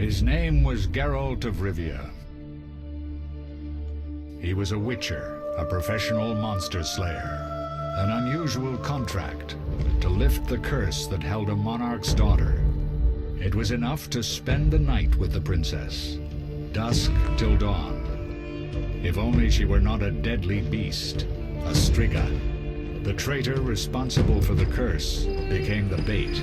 His name was Geralt of Rivia. He was a witcher, a professional monster slayer. An unusual contract to lift the curse that held a monarch's daughter. It was enough to spend the night with the princess, dusk till dawn. If only she were not a deadly beast, a striga. The traitor responsible for the curse became the bait.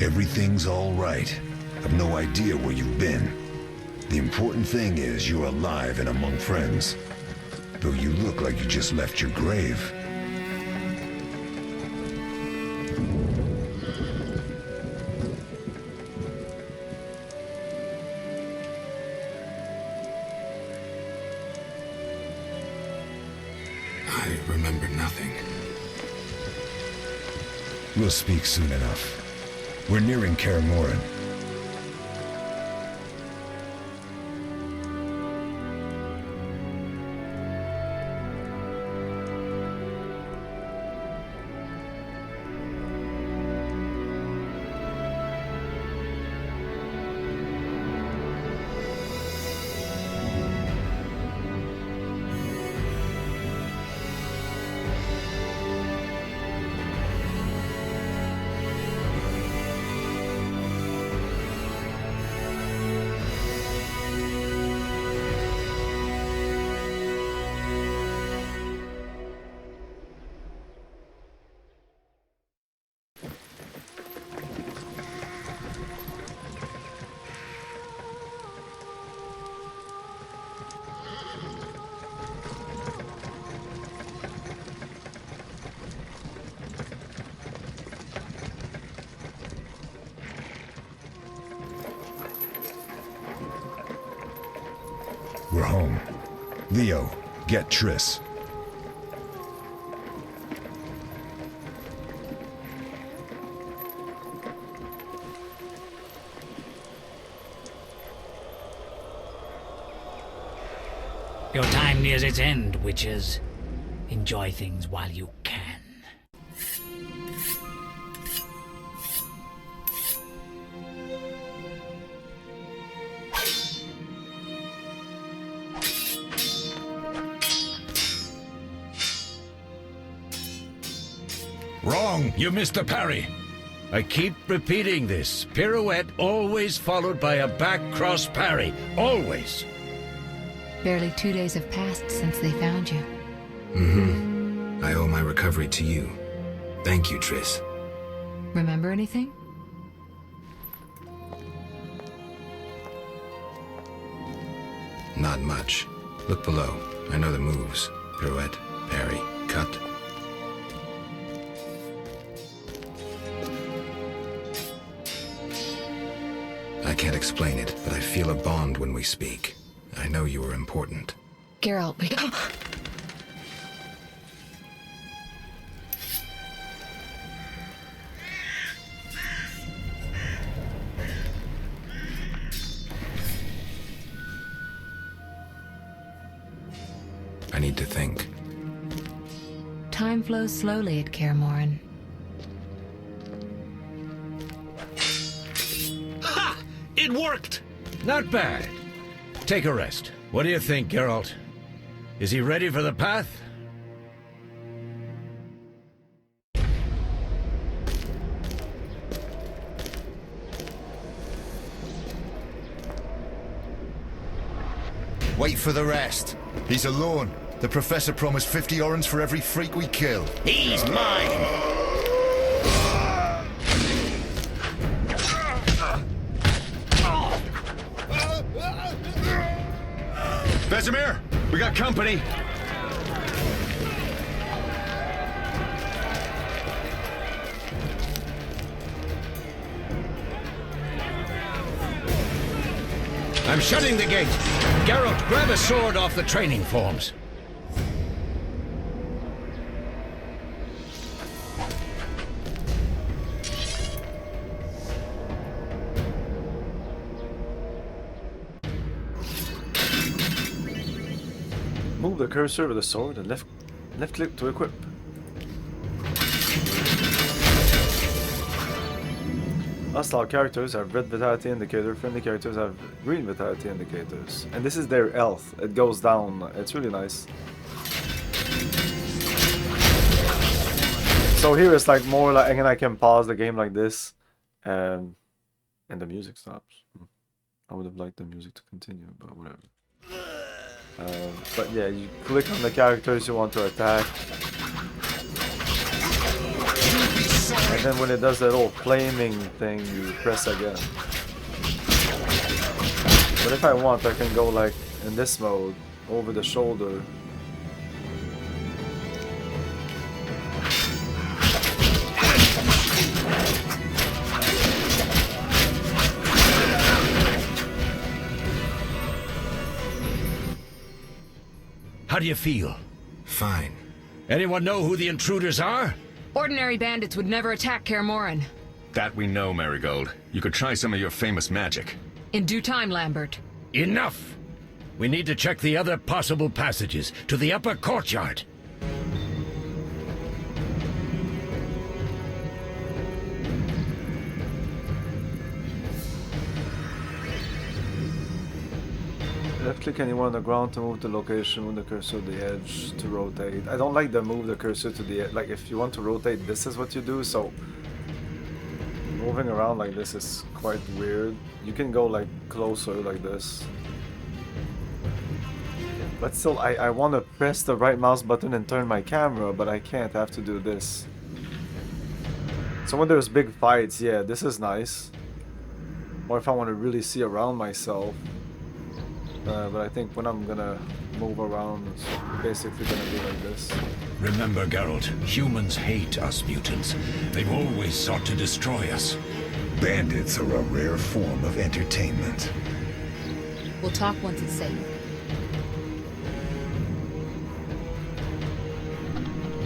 Everything's all right. I've no idea where you've been. The important thing is you're alive and among friends. Though you look like you just left your grave. I remember nothing. We'll speak soon enough. We're nearing Kaer Morhen. We're home. Leo, get Triss. Your time nears its end, witches. Enjoy things while you can. Wrong! You missed the parry! I keep repeating this. Pirouette always followed by a back cross parry. Always! Barely 2 days have passed since they found you. Mm-hmm. I owe my recovery to you. Thank you, Triss. Remember anything? Not much. Look below. I know the moves. Pirouette, parry, cut. I can't explain it, but I feel a bond when we speak. I know you are important. Geralt, we... I need to think. Time flows slowly at Kaer Morhen. Ha! It worked! Not bad. Take a rest. What do you think, Geralt? Is he ready for the path? Wait for the rest. He's alone. The Professor promised 50 orens for every freak we kill. He's mine! Vesemir, we got company. I'm shutting the gate. Geralt, grab a sword off the training forms. Move the cursor with the sword and left click to equip. Hostile characters have red vitality indicator, friendly characters have green vitality indicators. And this is their health. It goes down. It's really nice. So here it's like more like, and I can pause the game like this, and the music stops. I would have liked the music to continue, but whatever. But yeah, you click on the characters you want to attack. And then when it does that little flaming thing, you press again. But if I want, I can go like in this mode, over the shoulder. How do you feel? Fine. Anyone know who the intruders are? Ordinary bandits would never attack Kaer Morhen. That we know, Marigold. You could try some of your famous magic. In due time, Lambert. Enough! We need to check the other possible passages to the upper courtyard. Left click anywhere on the ground to move the location, move the cursor to the edge to rotate. I don't like the move the cursor to the edge. Like if you want to rotate, this is what you do, so moving around like this is quite weird. You can go like closer like this. But still, I want to press the right mouse button and turn my camera, but I can't. I have to do this. So when there's big fights, yeah, this is nice. Or if I want to really see around myself. But I think when I'm gonna move around, it's basically gonna be like this. Remember, Geralt, humans hate us mutants. They've always sought to destroy us. Bandits are a rare form of entertainment. We'll talk once it's safe.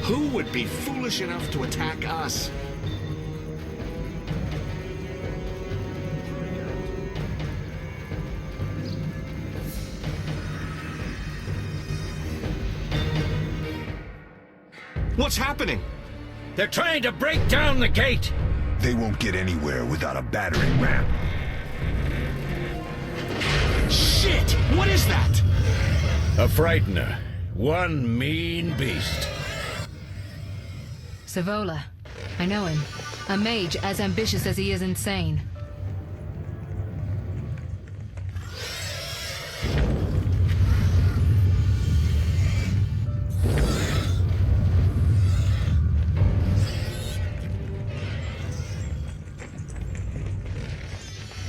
Who would be foolish enough to attack us? What's happening? They're trying to break down the gate! They won't get anywhere without a battering ram. Shit! What is that? A frightener. One mean beast. Savola. I know him. A mage as ambitious as he is insane.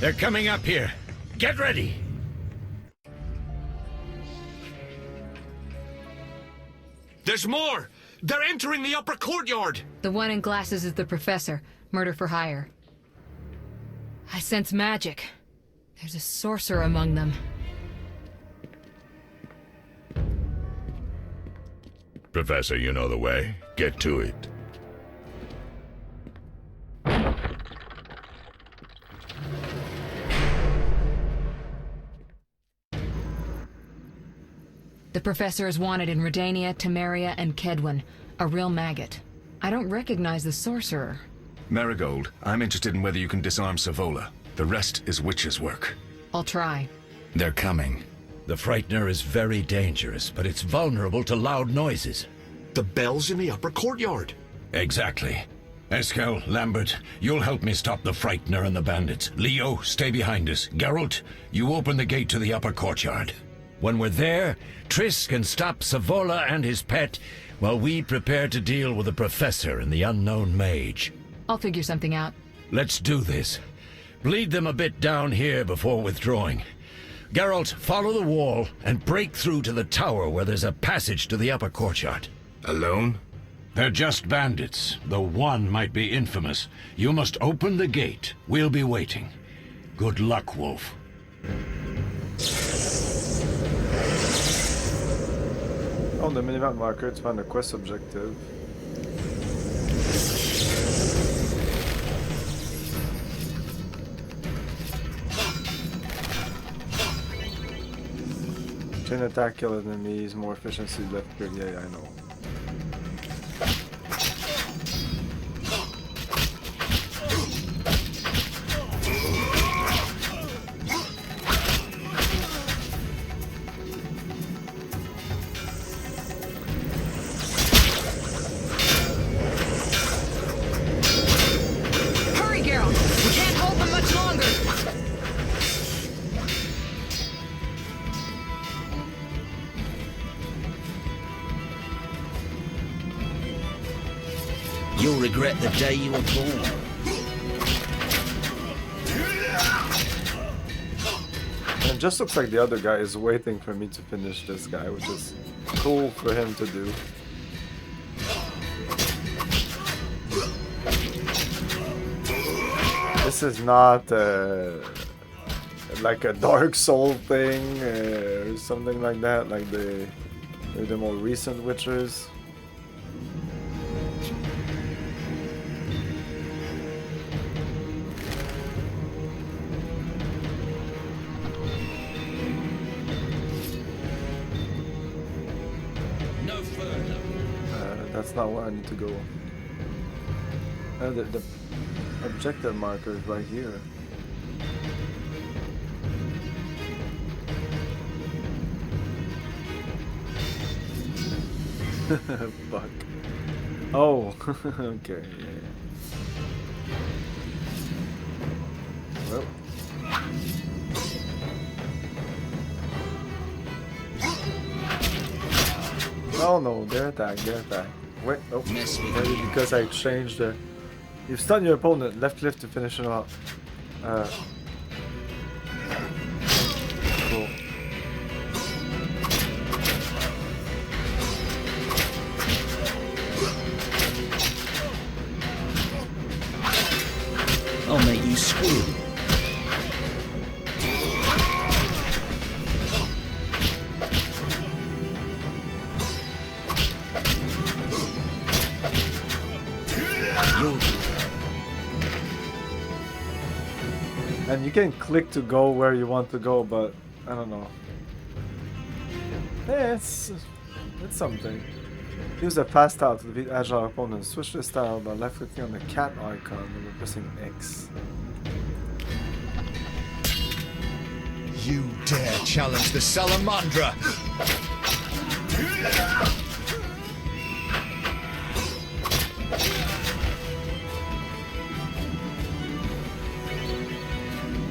They're coming up here. Get ready! There's more! They're entering the upper courtyard! The one in glasses is the professor. Murder for hire. I sense magic. There's a sorcerer among them. Professor, you know the way. Get to it. The professor is wanted in Redania, Temeria, and Kedwen. A real maggot. I don't recognize the sorcerer. Marigold, I'm interested in whether you can disarm Savola. The rest is witch's work. I'll try. They're coming. The Frightener is very dangerous, but it's vulnerable to loud noises. The bell's in the upper courtyard. Exactly. Eskel, Lambert, you'll help me stop the Frightener and the bandits. Leo, stay behind us. Geralt, you open the gate to the upper courtyard. When we're there, Triss can stop Savola and his pet while we prepare to deal with the Professor and the unknown mage. I'll figure something out. Let's do this. Bleed them a bit down here before withdrawing. Geralt, follow the wall and break through to the tower where there's a passage to the upper courtyard. Alone? They're just bandits, though one might be infamous. You must open the gate. We'll be waiting. Good luck, Wolf. On the minimap marker to find the quest objective. Chain attack, kill enemies, more efficiency left click. Yeah, I know. Hurry, Geralt! We can't hold them much longer! You'll regret the day you were born. And it just looks like the other guy is waiting for me to finish this guy, which is cool for him to do. This is not like a Dark Soul thing or something like that, like the more recent Witchers. No further. That's not where I need to go. The objective marker is right here. Fuck. Oh, okay. Yeah. Well. Oh no, their attack, their attack. Wait, oh, maybe because I changed the... You've stunned your opponent, left click to finish him off. Cool. I'll make you squeal. And you can click to go where you want to go, but I don't know. Yeah, it's something. Use a fast style to defeat agile opponents. Switch the style by left clicking on the cat icon and pressing X. You dare challenge the Salamandra!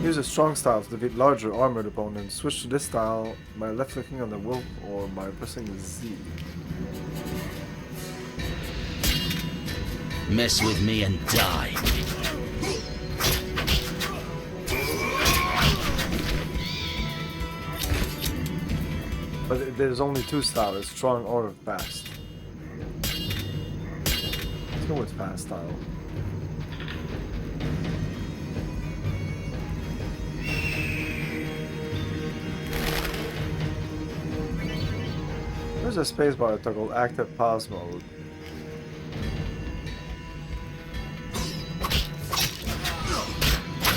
Use a strong style to defeat larger armored opponents. Switch to this style by left clicking on the wolf or by pressing Z. Mess with me and die. But there's only two styles, strong or fast. Let's go with fast style. There's a spacebar toggle active pause mode.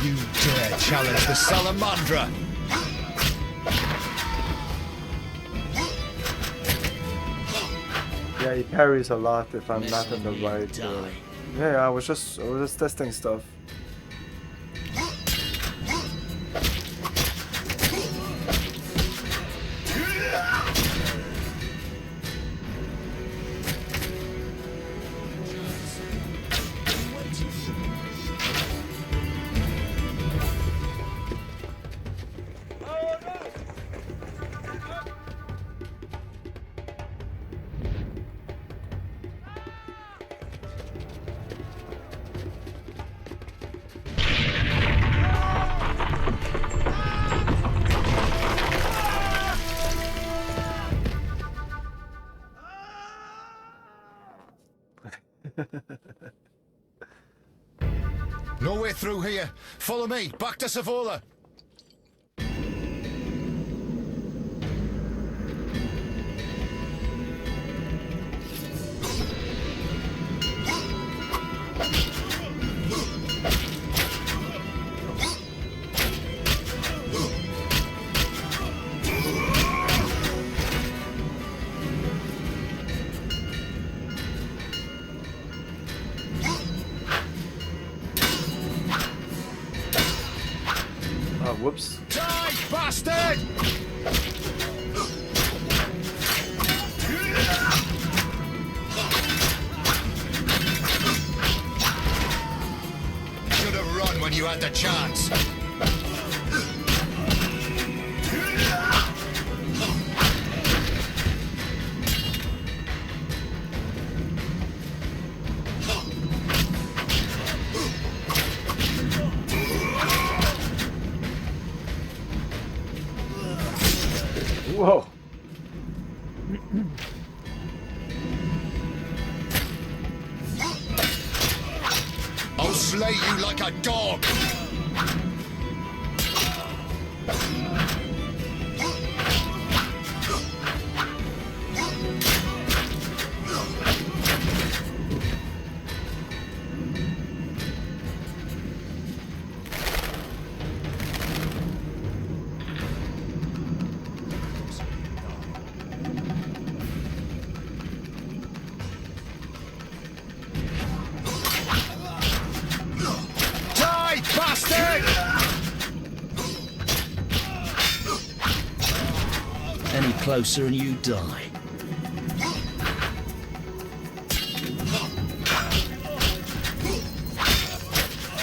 You dare challenge the Salamandra! Yeah, he parries a lot if I'm not in the right. Yeah, I was just testing stuff. No way through here. Follow me. Back to Savola. Whoops. Die, bastard! Should have run when you had the chance. Whoa. I'll slay you like a dog. Die, bastard! Any closer and you die.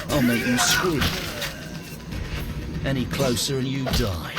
I'll make you scream. Any closer and you die.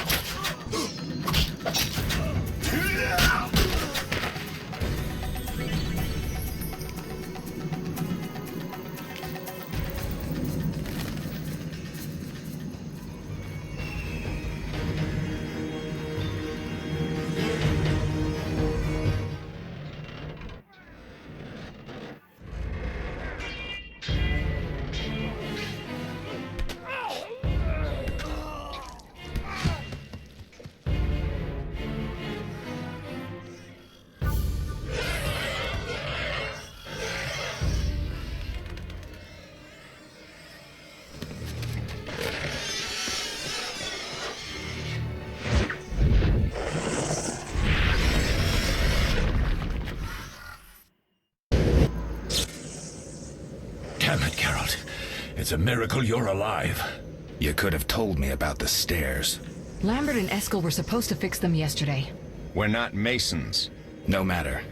Damn it, Geralt. It's a miracle you're alive. You could have told me about the stairs. Lambert and Eskel were supposed to fix them yesterday. We're not masons. No matter.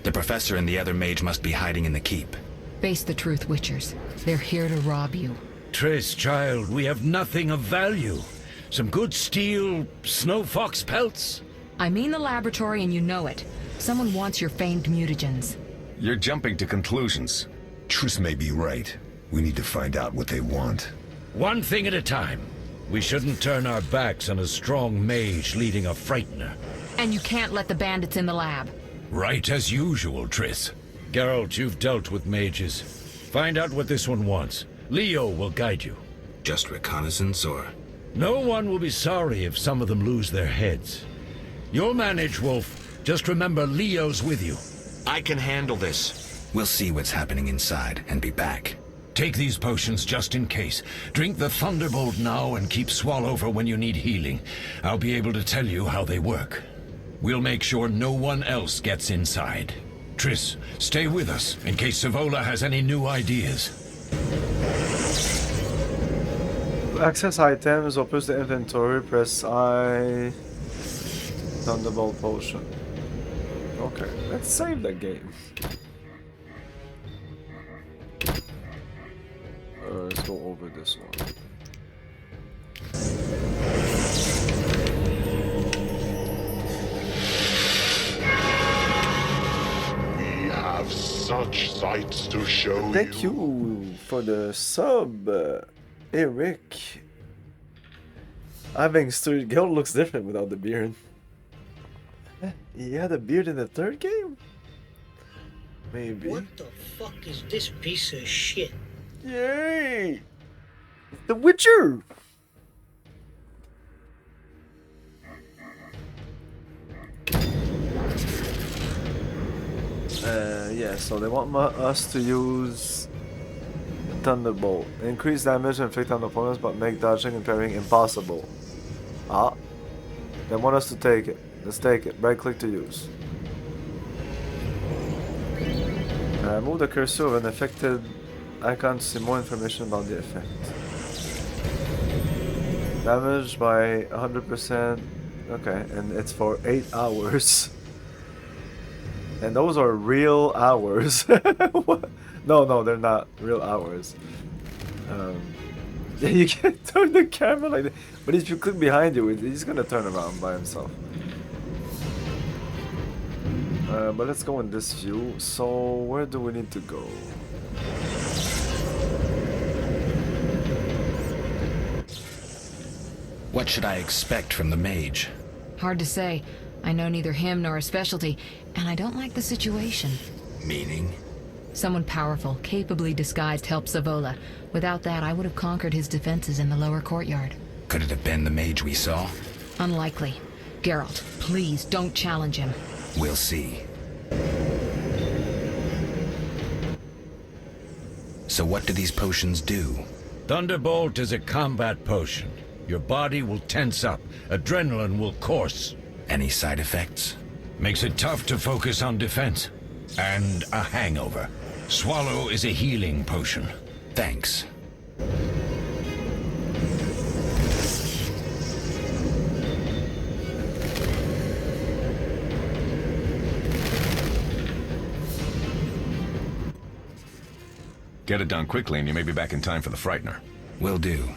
The professor and the other mage must be hiding in the keep. Face the truth, Witchers. They're here to rob you. Triss, child, we have nothing of value. Some good steel snow fox pelts. I mean the laboratory and you know it. Someone wants your famed mutagens. You're jumping to conclusions. Triss may be right. We need to find out what they want. One thing at a time. We shouldn't turn our backs on a strong mage leading a frightener. And you can't let the bandits in the lab. Right as usual, Triss. Geralt, you've dealt with mages. Find out what this one wants. Leo will guide you. Just reconnaissance, or...? No one will be sorry if some of them lose their heads. You'll manage, Wolf. Just remember Leo's with you. I can handle this. We'll see what's happening inside and be back. Take these potions just in case. Drink the Thunderbolt now and keep Swallow for when you need healing. I'll be able to tell you how they work. We'll make sure no one else gets inside. Triss, stay with us in case Savola has any new ideas. To access items or push the inventory, press I. Thunderbolt potion. Okay, let's save the game. Let's go over this one. We have such sights to show you. Thank you for the sub, Eric. Having Stuart Guild looks different without the beard. He had a beard in the third game? Maybe. What the fuck is this piece of shit? Yay! The Witcher! Yeah, so they want us to use Thunderbolt. Increase damage and inflict on opponents, but make dodging and parrying impossible. Ah. They want us to take it. Let's take it. Right click to use. Move the cursor of an affected icon to see more information about the effect. Damage by 100%. Okay, and it's for 8 hours. And those are real hours. No, they're not real hours. Yeah, you can turn the camera like that. But if you click behind you, he's gonna turn around by himself. But let's go in this view. So, where do we need to go? What should I expect from the mage? Hard to say. I know neither him nor his specialty, and I don't like the situation. Meaning? Someone powerful, capably disguised helped Savola. Without that, I would have conquered his defenses in the lower courtyard. Could it have been the mage we saw? Unlikely. Geralt, please don't challenge him. We'll see. So what do these potions do? Thunderbolt is a combat potion. Your body will tense up. Adrenaline will course. Any side effects? Makes it tough to focus on defense. And a hangover. Swallow is a healing potion. Thanks. Get it done quickly and you may be back in time for the Frightener. Will do.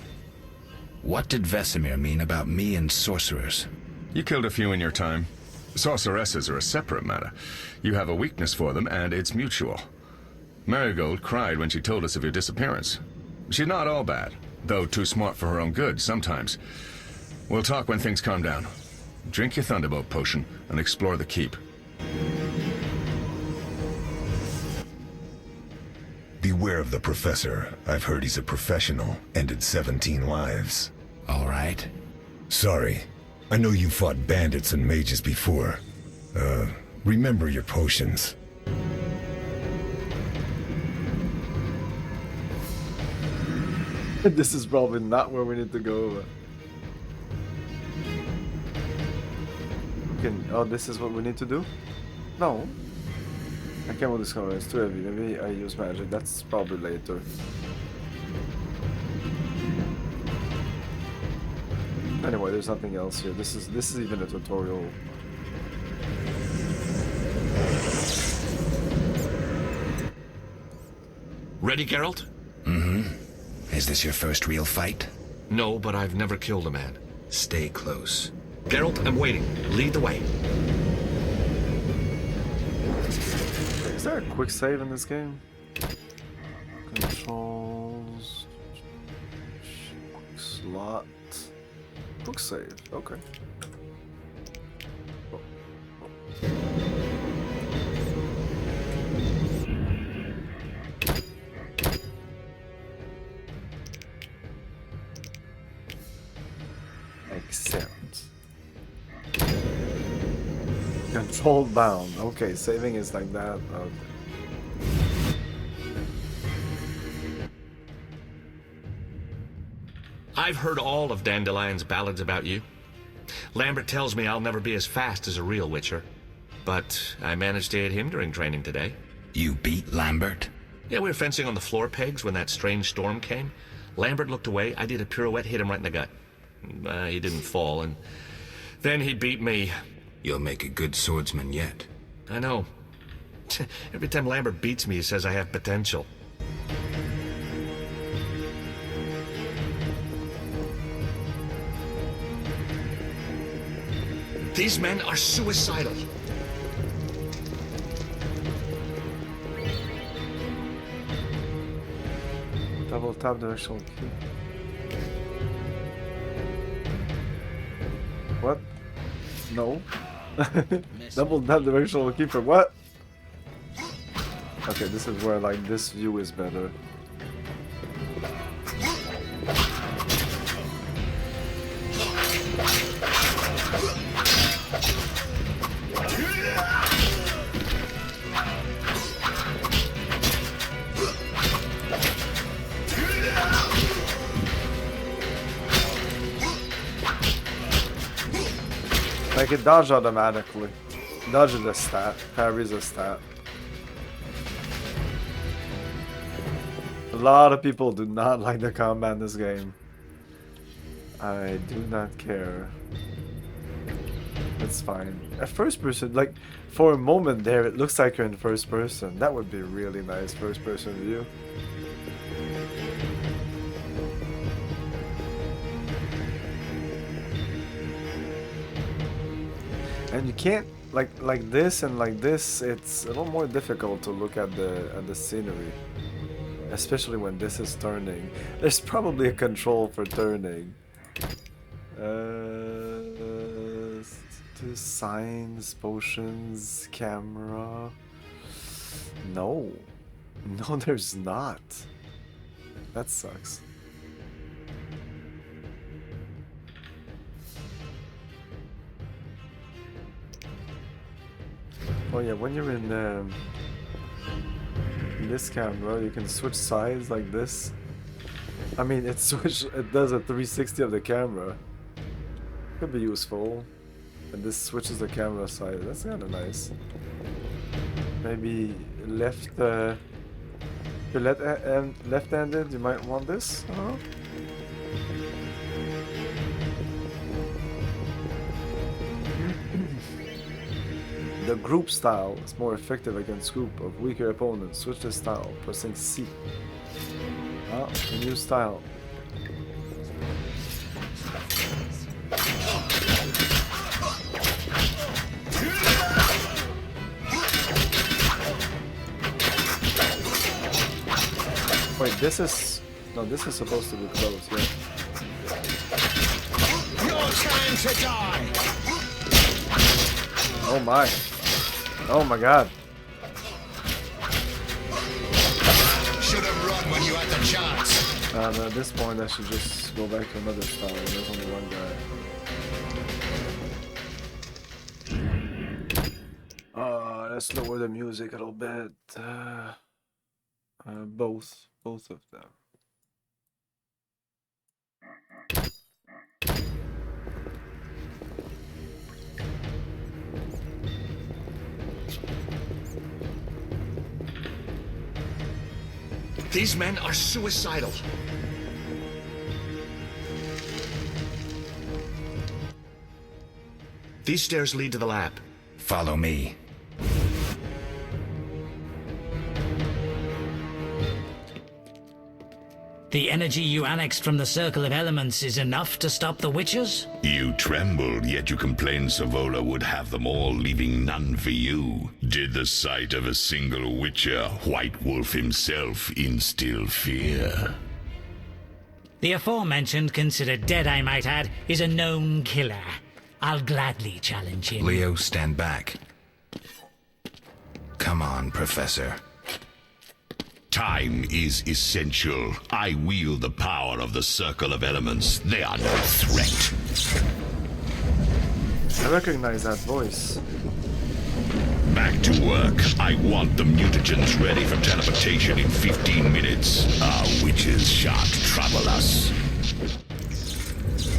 What did Vesemir mean about me and sorcerers? You killed a few in your time. Sorceresses are a separate matter. You have a weakness for them, and it's mutual. Marigold cried when she told us of your disappearance. She's not all bad, though too smart for her own good sometimes. We'll talk when things calm down. Drink your Thunderbolt potion and explore the keep. Beware of the Professor. I've heard he's a professional. Ended 17 lives. All right. Sorry. I know you fought bandits and mages before. Remember your potions. This is probably not where we need to go. Oh, this is what we need to do? No. I can't move this color, it's too heavy. Maybe I use magic. That's probably later. Anyway, there's nothing else here. This is even a tutorial. Ready, Geralt? Mm-hmm. Is this your first real fight? No, but I've never killed a man. Stay close. Geralt, I'm waiting. Lead the way. Is there a quick save in this game? Controls. Quick slot. Quick save. Okay. Accept. Control bound. Okay, saving is like that. Okay. I've heard all of Dandelion's ballads about you. Lambert tells me I'll never be as fast as a real Witcher. But I managed to hit him during training today. You beat Lambert? Yeah, we were fencing on the floor pegs when that strange storm came. Lambert looked away, I did a pirouette, hit him right in the gut. He didn't fall, and then he beat me. You'll make a good swordsman yet. I know. Every time Lambert beats me, he says I have potential. These men are suicidal. Double tap directional key. What? No. Double tap directional key for what? Okay, this is where like this view is better. Like it dodge automatically. Dodge is a stat. Parry is a stat. A lot of people do not like the combat in this game. I do not care. It's fine. At first person, like for a moment there, it looks like you're in first person. That would be really nice first person view. And you can't like this and like this. It's a little more difficult to look at the scenery, especially when this is turning. There's probably a control for turning. There's signs, potions, camera. No. No, there's not. That sucks. Oh yeah, when you're in this camera, you can switch sides like this. I mean, it does a 360 of the camera. Could be useful. And this switches the camera side. That's kind of nice. Maybe left. If you're left-handed, you might want this. I don't know. The group style is more effective against group of weaker opponents. Switch the style, pressing C. Ah, a new style. Wait, this is... No, this is supposed to be close, yeah. Your time to die! Oh my. Oh my god. Should have run when you had the chance. At this point I should just go back to another style when there's only one guy. Let's lower the music a little bit. Both of them. These men are suicidal. These stairs lead to the lab. Follow me. The energy you annexed from the Circle of Elements is enough to stop the Witchers? You trembled, yet you complained Savola would have them all, leaving none for you. Did the sight of a single Witcher, White Wolf himself, instill fear? The aforementioned, considered dead I might add, is a known killer. I'll gladly challenge him. Leo, stand back. Come on, Professor. Time is essential. I wield the power of the Circle of Elements. They are no threat. I recognize that voice. Back to work. I want the mutagens ready for teleportation in 15 minutes. Our witches shan't trouble us.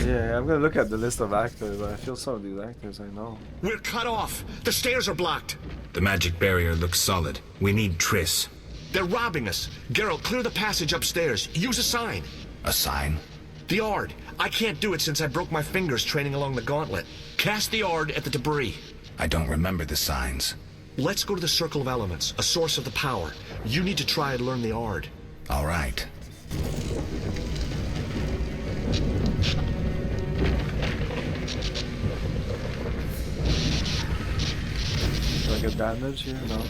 Yeah, I'm gonna look at the list of actors, but I feel some of these actors I know. We're cut off. The stairs are blocked. The magic barrier looks solid. We need Triss. They're robbing us. Geralt, clear the passage upstairs. Use a sign. A sign? The Ard. I can't do it since I broke my fingers training along the gauntlet. Cast the Ard at the debris. I don't remember the signs. Let's go to the Circle of Elements, a source of the power. You need to try and learn the Ard. All right. Do I get damage here? No.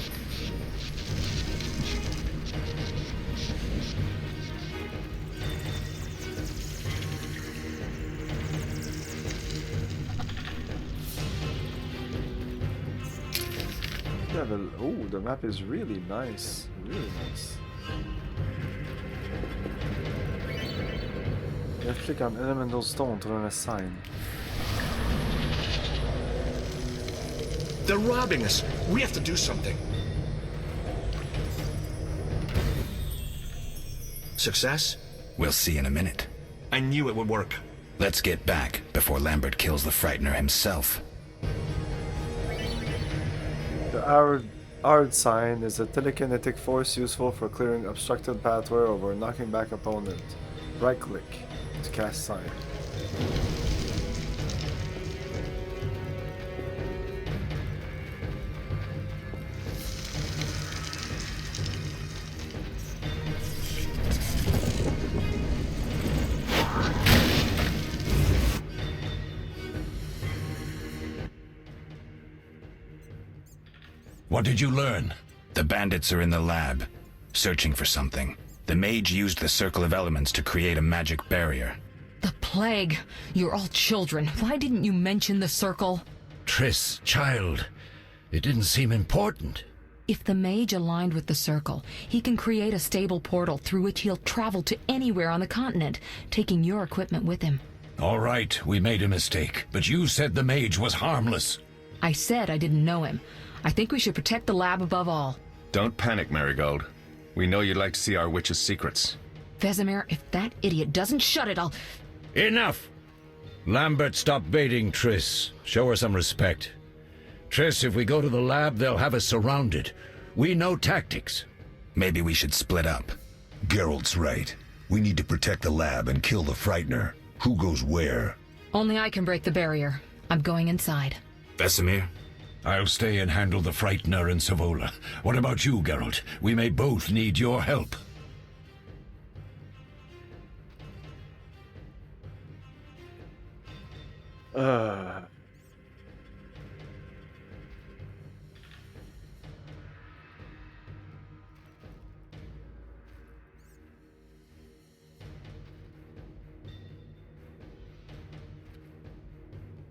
Oh, the map is really nice. Really nice. Left click on elemental stone to learn a sign. They're robbing us. We have to do something. Success? We'll see in a minute. I knew it would work. Let's get back before Lambert kills the Frightener himself. The Ard sign is a telekinetic force useful for clearing obstructed pathway or knocking back opponent. Right click to cast sign. What did you learn? The bandits are in the lab, searching for something. The mage used the Circle of Elements to create a magic barrier. The plague! You're all children. Why didn't you mention the Circle? Triss, child, it didn't seem important. If the mage aligned with the circle, he can create a stable portal through which he'll travel to anywhere on the continent, taking your equipment with him. All right, we made a mistake, but you said the mage was harmless. I said I didn't know him. I think we should protect the lab above all. Don't panic, Marigold. We know you'd like to see our witch's secrets. Vesemir, if that idiot doesn't shut it, I'll... Enough! Lambert, stop baiting Triss. Show her some respect. Triss, if we go to the lab, they'll have us surrounded. We know tactics. Maybe we should split up. Geralt's right. We need to protect the lab and kill the Frightener. Who goes where? Only I can break the barrier. I'm going inside. Vesemir? I'll stay and handle the Frightener and Savola. What about you, Geralt? We may both need your help.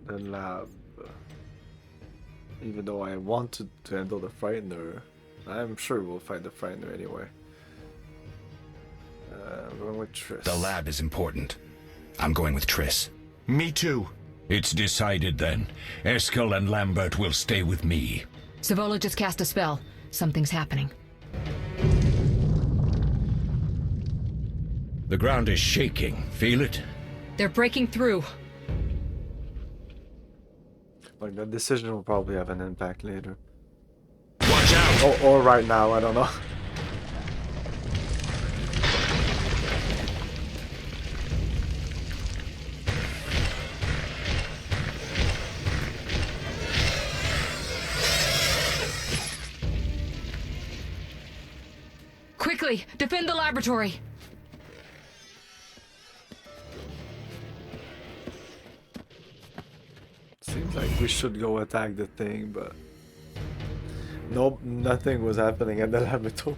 The lab. Even though I wanted to handle the Frightener, I'm sure we'll find the Frightener anyway. I'm going with Triss. The lab is important. I'm going with Triss. Me too. It's decided then. Eskel and Lambert will stay with me. Savola just cast a spell. Something's happening. The ground is shaking. Feel it? They're breaking through. Like, that decision will probably have an impact later. Watch out! Or right now, I don't know. Quickly, defend the laboratory! Seems like we should go attack the thing, but nope, nothing was happening at the laboratory.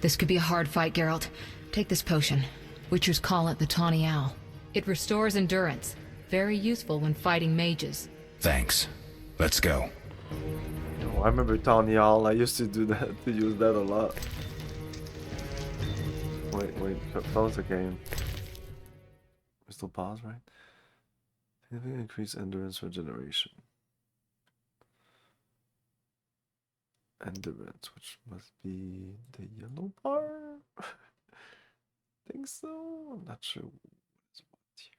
This could be a hard fight, Geralt. Take this potion. Witchers call it the Tawny Owl. It restores endurance. Very useful when fighting mages. Thanks. Let's go. Oh, I remember Tawny Owl. I used to do that, to use that a lot. Wait, pause the game. We still pause, right? Significant increase endurance regeneration. Endurance, which must be the yellow bar? Think so? I'm not sure what's what here.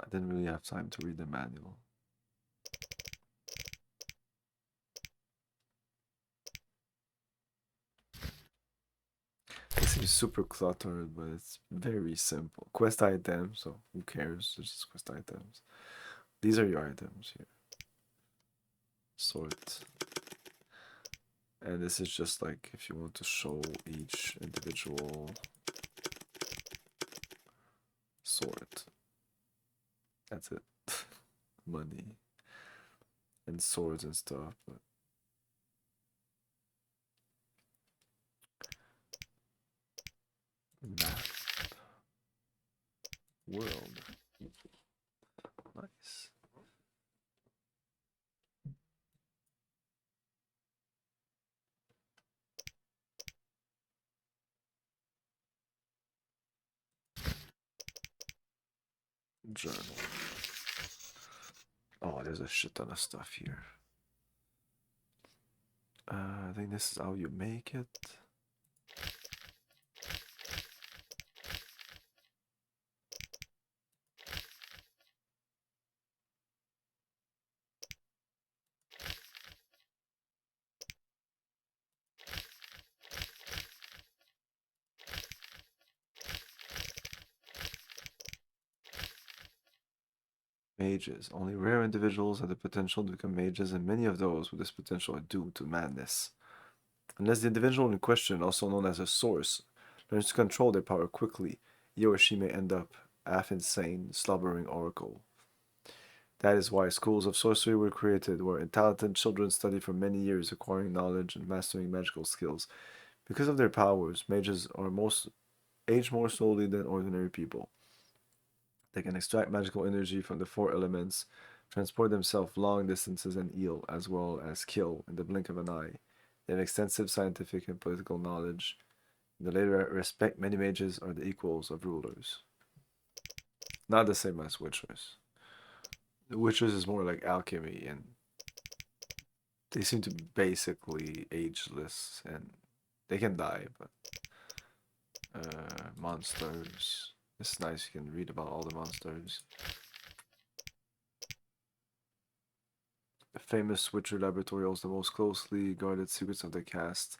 I didn't really have time to read the manual. This seems super cluttered, but it's very simple. Quest items, so who cares? It's just quest items. These are your items here. Sort. And this is just like if you want to show each individual sort. That's it. Money and swords and stuff, but map. World. Nice. Journal. Oh, there's a shit ton of stuff here. I think this is how you make it. Mages. Only rare individuals have the potential to become mages, and many of those with this potential are due to madness. Unless the individual in question, also known as a source, learns to control their power quickly, he or she may end up half-insane, slobbering oracle. That is why schools of sorcery were created, where talented children study for many years, acquiring knowledge and mastering magical skills. Because of their powers, mages are most age more slowly than ordinary people. They can extract magical energy from the four elements, transport themselves long distances and heal, as well as kill in the blink of an eye. They have extensive scientific and political knowledge. In the later respect, many mages are the equals of rulers. Not the same as witchers. The witchers is more like alchemy, and they seem to be basically ageless, and they can die, but monsters. It's nice, you can read about all the monsters. The famous Witcher laboratory holds the most closely guarded secrets of the cast.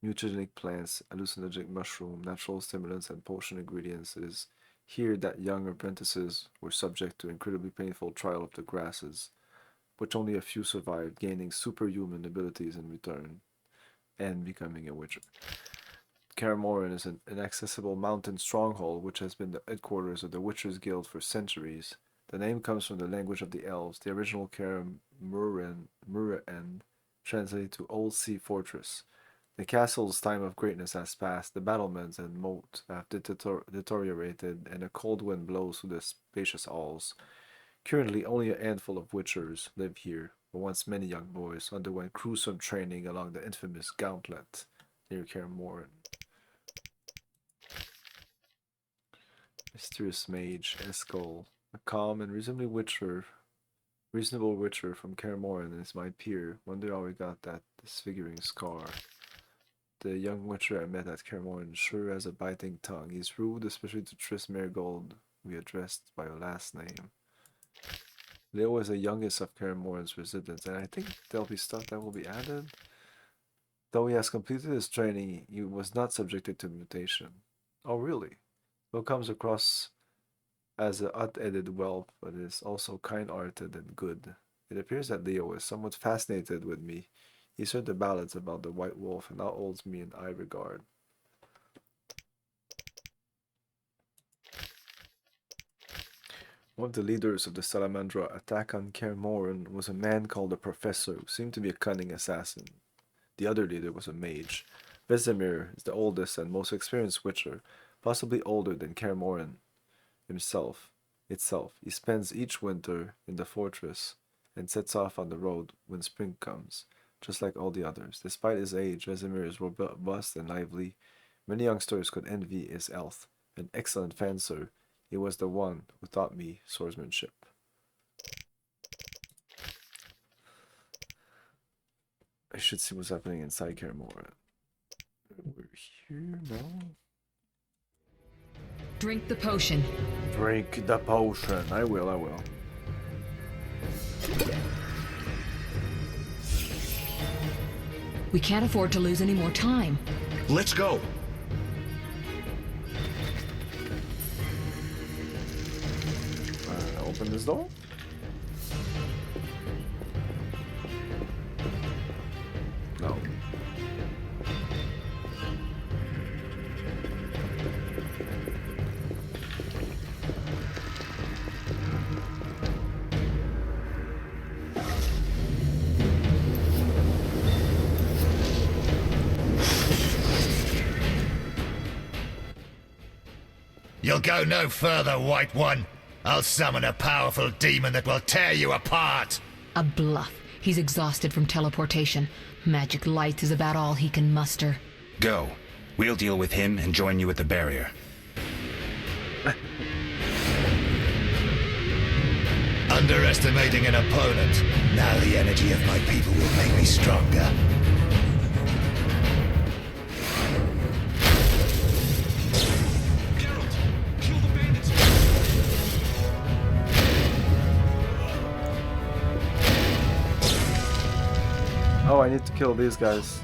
Mutagenic plants, hallucinogenic mushroom, natural stimulants, and potion ingredients. It is here that young apprentices were subject to incredibly painful trial of the grasses, which only a few survived, gaining superhuman abilities in return, and becoming a witcher. Kaer Morhen is an inaccessible mountain stronghold which has been the headquarters of the Witchers Guild for centuries. The name comes from the language of the elves. The original Kaer Morhen translated to Old Sea Fortress. The castle's time of greatness has passed. The battlements and moat have deteriorated, and a cold wind blows through the spacious halls. Currently, only a handful of Witchers live here, but once many young boys underwent gruesome training along the infamous Gauntlet near Kaer Morhen. Mysterious mage Eskel, a calm and reasonable witcher from Kaer Morhen is my peer. Wonder how he got that disfiguring scar. The young witcher I met at Kaer Morhen sure has a biting tongue. He's rude, especially to Triss Merigold, we addressed by her last name. Leo is the youngest of Kaer Morhen's residents, and I think there'll be stuff that will be added. Though he has completed his training, he was not subjected to mutation. Oh, really? Leo comes across as a hot-headed whelp, but is also kind-hearted and good. It appears that Leo is somewhat fascinated with me. He's heard the ballads about the White Wolf and now holds me in high regard. One of the leaders of the Salamandra attack on Kaer Morhen was a man called the Professor, who seemed to be a cunning assassin. The other leader was a mage. Vesemir is the oldest and most experienced witcher, possibly older than Kaer Morhen itself. He spends each winter in the fortress and sets off on the road when spring comes, just like all the others. Despite his age, Vesemir is robust and lively. Many youngsters could envy his health. An excellent fencer, he was the one who taught me swordsmanship. I should see what's happening inside Kaer Morhen. We're here now. Drink the potion. Drink the potion. I will. We can't afford to lose any more time. Let's go. Open this door. No. You'll go no further, White One. I'll summon a powerful demon that will tear you apart. A bluff. He's exhausted from teleportation. Magic light is about all he can muster. Go. We'll deal with him and join you at the barrier. Underestimating an opponent. Now the energy of my people will make me stronger. Oh, I need to kill these guys.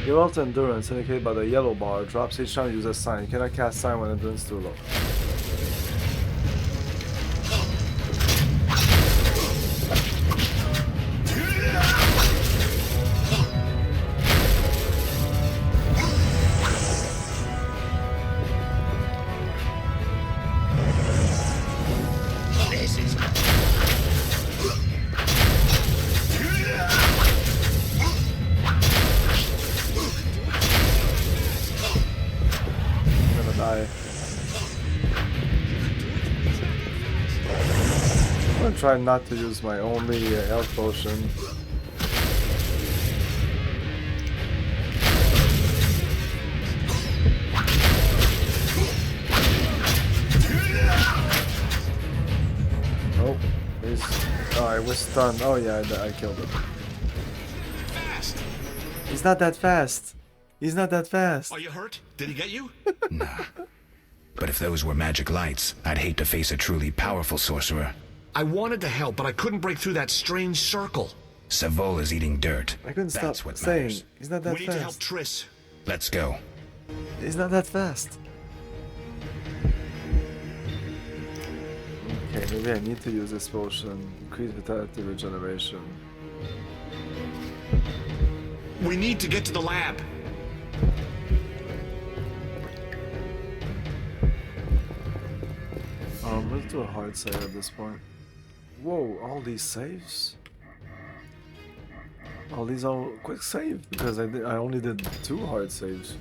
Your ult endurance, indicated by the yellow bar, drops each time you use a sign. You cannot cast sign when endurance is too low. try not to use my only health potion. Oh, I was stunned. Oh yeah, I killed him. He's not that fast. He's not that fast. Are you hurt? Did he get you? Nah. But if those were magic lights, I'd hate to face a truly powerful sorcerer. I wanted to help, but I couldn't break through that strange circle. Savola's eating dirt. I couldn't That's stop what saying. matters. He's not that We need fast. to help Triss. Let's go. He's not that fast. Okay, maybe I need to use this potion. Increase vitality regeneration. We need to get to the lab. Let's do a hard save at this point. Whoa, all these saves? All these are quick save because I only did 2 hard saves.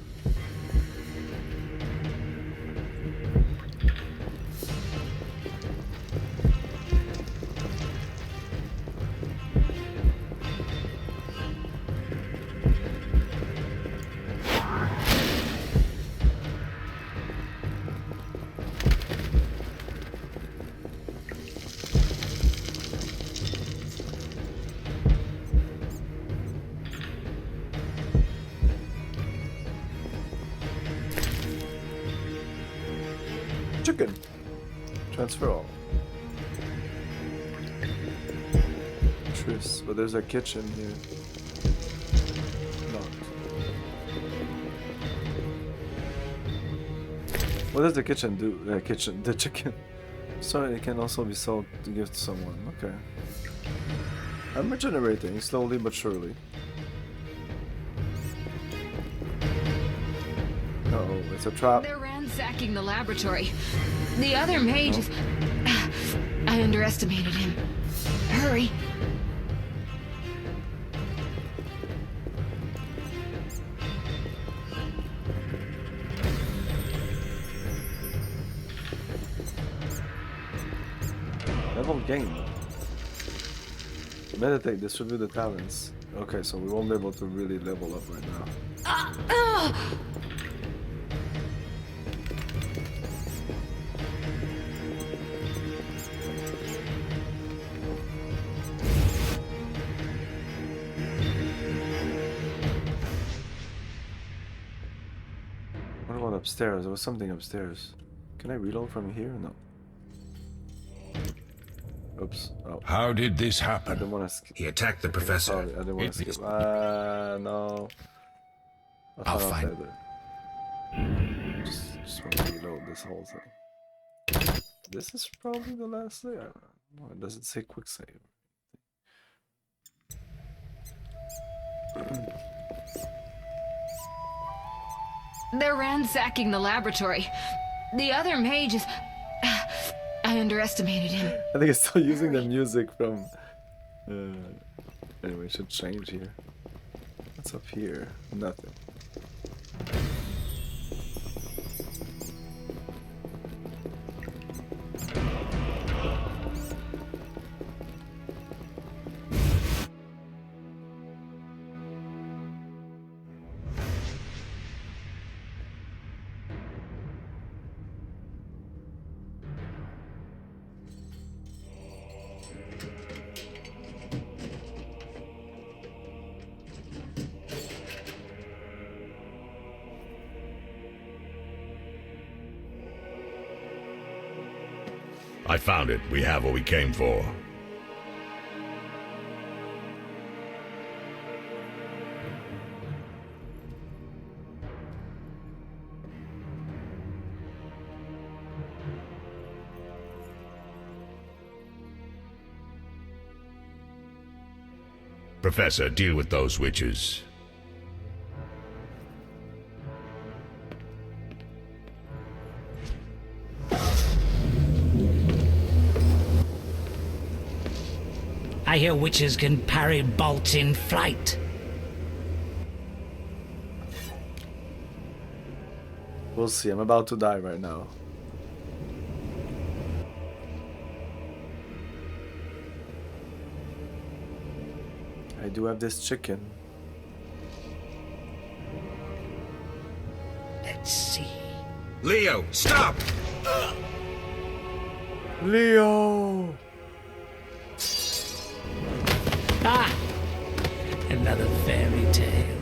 Chicken. Transfer all. Triss, but there's a kitchen here. Locked. What does the kitchen do? The chicken. Sorry, it can also be sold to give to someone. Okay. I'm regenerating slowly but surely. Uh-oh, it's a trap. They're ransacking the laboratory. The other mage is... I underestimated him. Hurry. Level gain. Meditate, distribute the talents. Okay, so we won't be able to really level up right now. What about upstairs? There was something upstairs. Can I reload from here? No. Oops. Oh. How did this I happen? didn't want to skip. He attacked the professor. Sorry, I didn't want to skip. No. I'll find it. Just want to reload this whole thing. This is probably the last thing. I don't know. Does it say quick save? They're ransacking the laboratory. The other mage is... I underestimated him. I think it's still using the music from... Anyway, it should change here. What's up here? Nothing. I found it. We have what we came for. Professor, deal with those witches. I hear witches can parry bolts in flight. We'll see. I'm about to die right now. do have this chicken. Let's see. Leo, stop! Leo! Ah! Another fairy tale.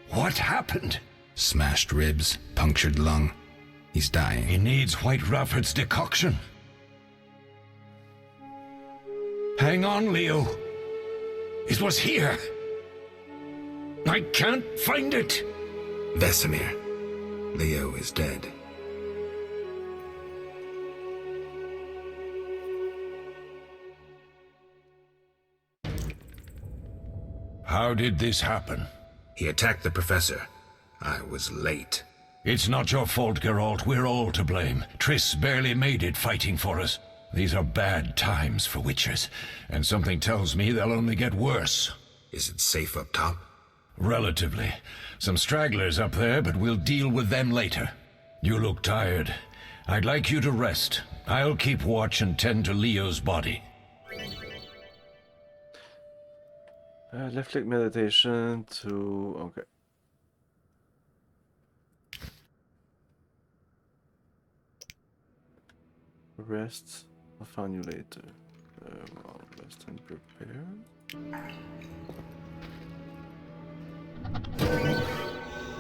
What happened? Smashed ribs, punctured lung. He's dying. He needs White Rafford's decoction. Hang on, Leo. It was here. I can't find it. Vesemir. Leo is dead. How did this happen? He attacked the professor. I was late. It's not your fault, Geralt. We're all to blame. Triss barely made it fighting for us. These are bad times for Witchers, and something tells me they'll only get worse. Is it safe up top? Relatively. Some stragglers up there, but we'll deal with them later. You look tired. I'd like you to rest. I'll keep watch and tend to Leo's body. Left click meditation to... okay. Rest. I'll find you later. Well, rest and prepare.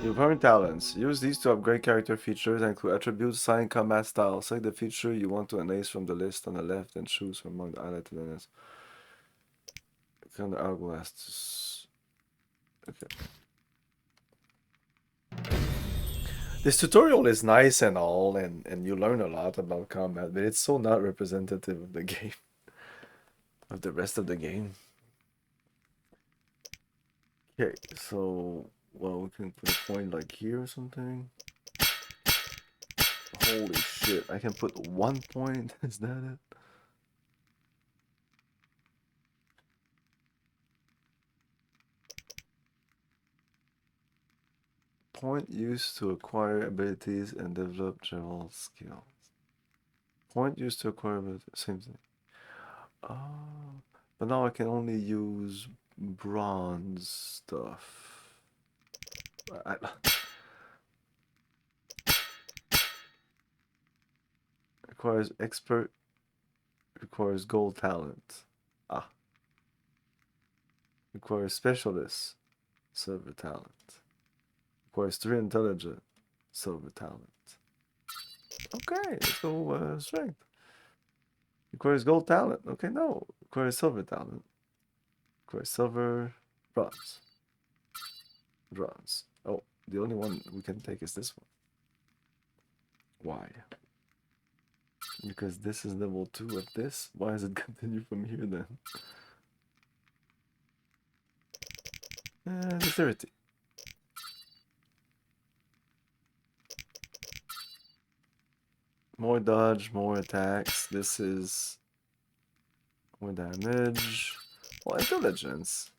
Your current talents. Use these to upgrade character features and include attributes, sign, combat style. Select the feature you want to enhance from the list on the left and choose from among the highlighted elements. Click on the hourglass. Okay. This tutorial is nice and all, and you learn a lot about combat, but it's so not representative of the game, of the rest of the game. Okay, so, well, we can put a point like here or something. Holy shit, I can put 1 point, is that it? Point used to acquire abilities and develop general skills. Point used to acquire abilities, same thing. But now I can only use bronze stuff. Requires expert, requires gold talent. Requires specialist, silver talent. Requires 3 intelligent, silver talent. Okay, let's go strength. Requires gold talent. Okay, no. Requires silver talent. Requires silver, bronze. Bronze. Oh, the only one we can take is this one. Why? Because this is level 2 of this. Why does it continue from here then? Dexterity. More dodge, more attacks. This is more damage. Well, intelligence.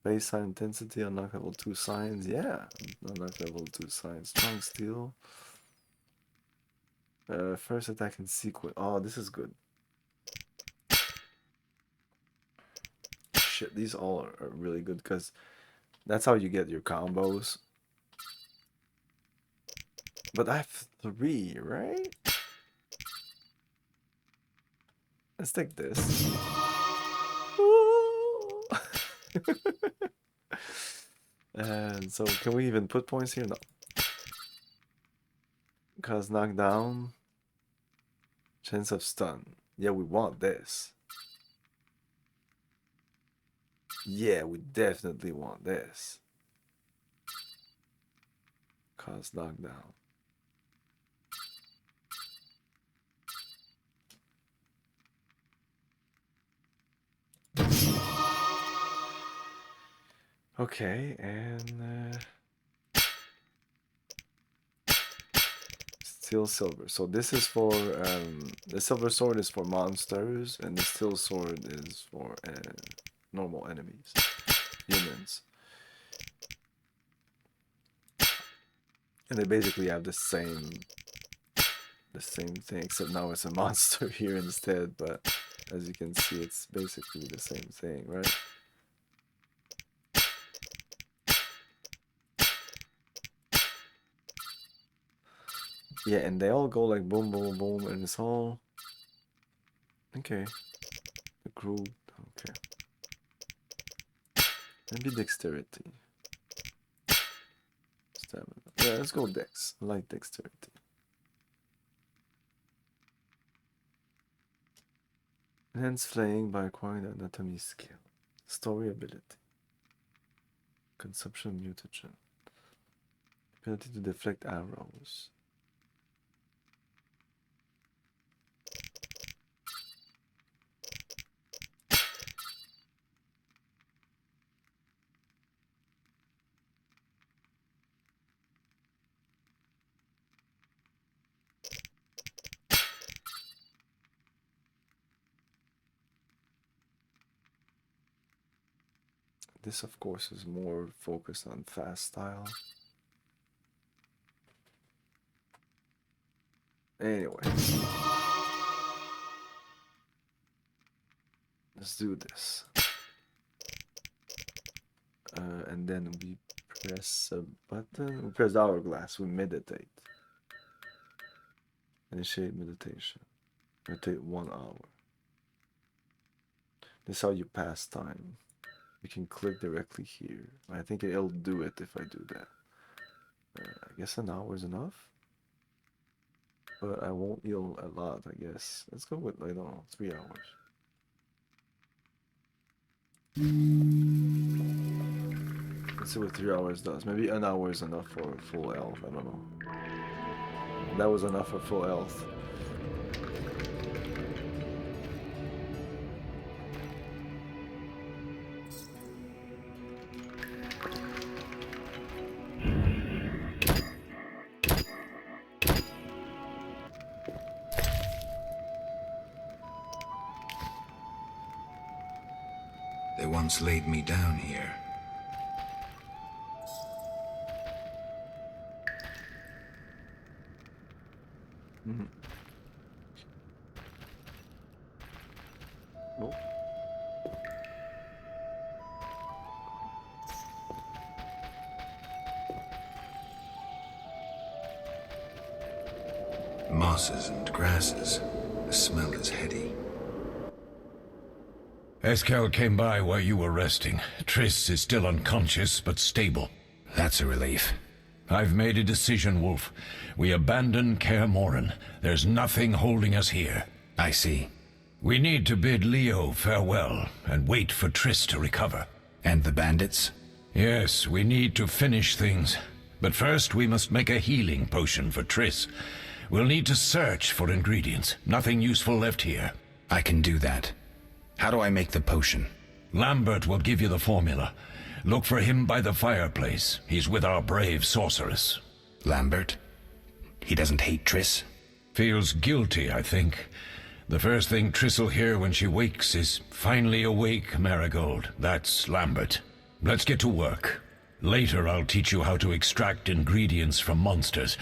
Baseline intensity, unlock level 2 signs. Yeah, unlock level 2 signs. Strong steel. First attack in sequence. Oh, this is good. Shit, these all are really good because that's how you get your combos. But I have 3, right? Let's take this. And so, can we even put points here? No. Cause knockdown. Chance of stun. Yeah, we want this. Yeah, we definitely want this. Cause knockdown. Okay, and steel silver. So this is for the silver sword is for monsters, and the steel sword is for normal enemies, humans. And they basically have the same thing, except now it's a monster here instead, but as you can see, it's basically the same thing, right? Yeah, and they all go like boom, boom, boom, and it's all... Okay. The group, okay. Maybe dexterity. Stamina. Yeah, let's go dex. I like dexterity. Enhance flaying by acquiring the anatomy skill. Story ability. Consumption mutagen. Ability to deflect arrows. This, of course, is more focused on fast style. Anyway. Let's do this. And then we press a button. We press the hourglass. We meditate. Initiate meditation. Meditate 1 hour. This is how you pass time. You can click directly here. I think it'll do it if I do that. I guess an hour is enough. But I won't heal a lot, I guess. Let's go with, I don't know, 3 hours. Let's see what 3 hours does. Maybe an hour is enough for full health. I don't know. That was enough for full health. They once laid me down here. Mm-hmm. Oh. Mosses and grasses. The smell is heady. Eskel came by while you were resting. Triss is still unconscious, but stable. That's a relief. I've made a decision, Wolf. We abandon Kaer Morhen. There's nothing holding us here. I see. We need to bid Leo farewell and wait for Triss to recover. And the bandits? Yes, we need to finish things. But first we must make a healing potion for Triss. We'll need to search for ingredients. Nothing useful left here. I can do that. How do I make the potion? Lambert will give you the formula. Look for him by the fireplace. He's with our brave sorceress. Lambert? He doesn't hate Triss? Feels guilty, I think. The first thing Triss will hear when she wakes is, "Finally awake, Marigold." That's Lambert. Let's get to work. Later I'll teach you how to extract ingredients from monsters.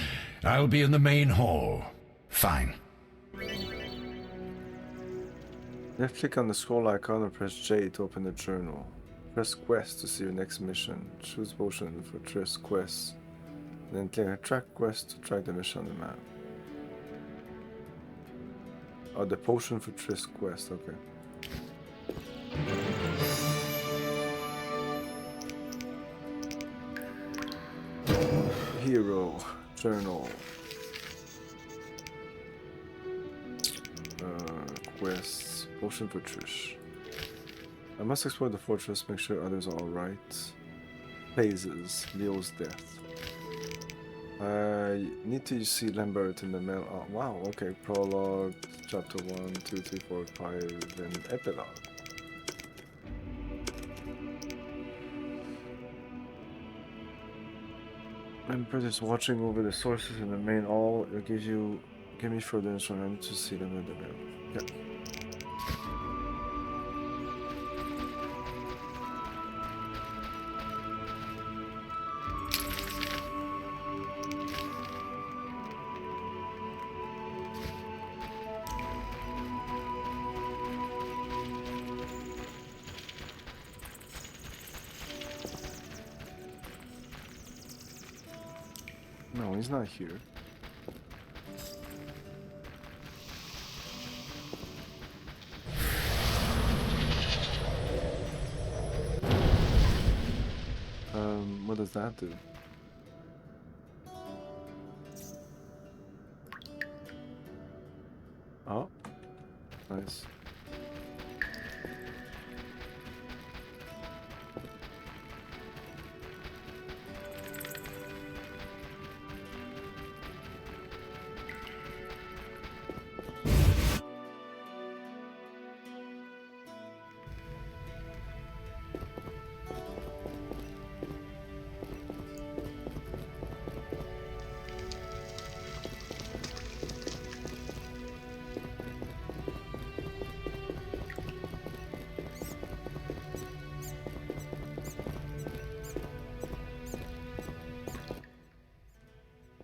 I'll be in the main hall. Fine. Left click on the scroll icon and press J to open the journal. Press quest to see your next mission. Choose potion for Triss quest. Then click track quest to track the mission on the map. Oh, the potion for Triss quest, okay. Hero journal. Quests. Potion for Trish. I must explore the fortress, make sure others are alright. Phases. Leo's death. I need to see Lambert in the mail. Oh, wow, okay. Prologue, chapter 1, 2, 3, 4, 5, and epilogue. Lambert is watching over the sources in the main hall. It gives you... Give me further instructions to see them in the mail. Yep. he's not here. What does that do? Oh, nice.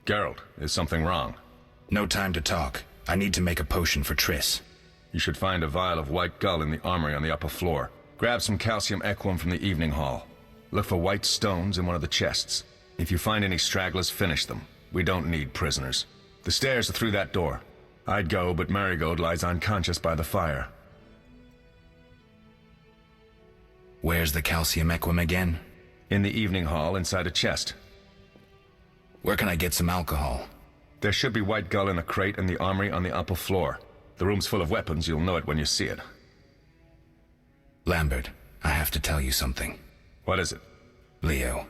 Geralt, is something wrong? No time to talk. I need to make a potion for Triss. You should find a vial of white gull in the armory on the upper floor. Grab some calcium equum from the evening hall. Look for white stones in one of the chests. If you find any stragglers, finish them. We don't need prisoners. The stairs are through that door. I'd go, but Marigold lies unconscious by the fire. Where's the calcium equum again? In the evening hall, inside a chest. Where can I get some alcohol? There should be white gull in a crate in the armory on the upper floor. The room's full of weapons, you'll know it when you see it. Lambert, I have to tell you something. What is it? Leo.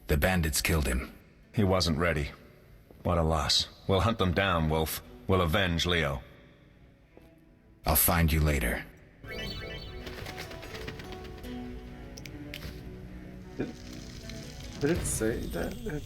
The bandits killed him. He wasn't ready. What a loss. We'll hunt them down, Wolf. We'll avenge Leo. I'll find you later. Did it say that it,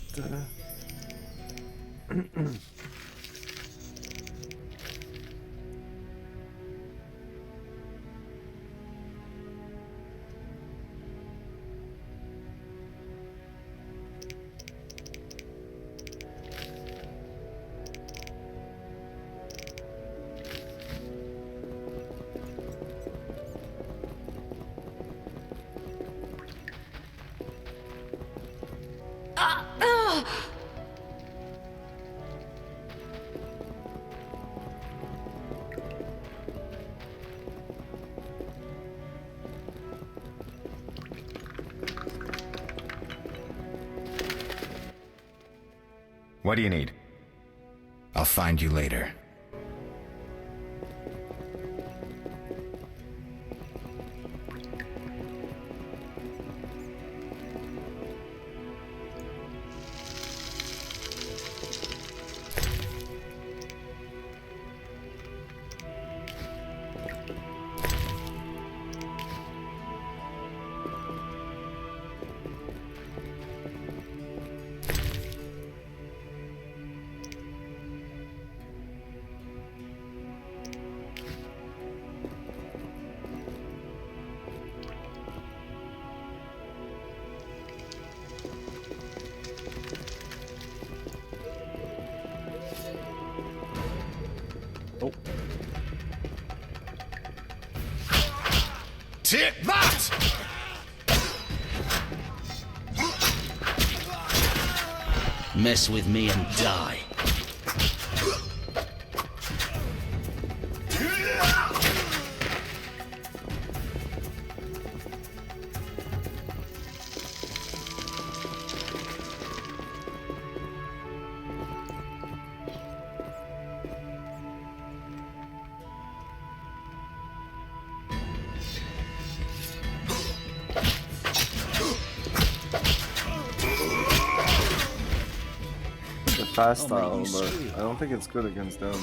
What do you need? I'll find you later. Take that! Mess with me and die. Fast style, but I don't think it's good against them.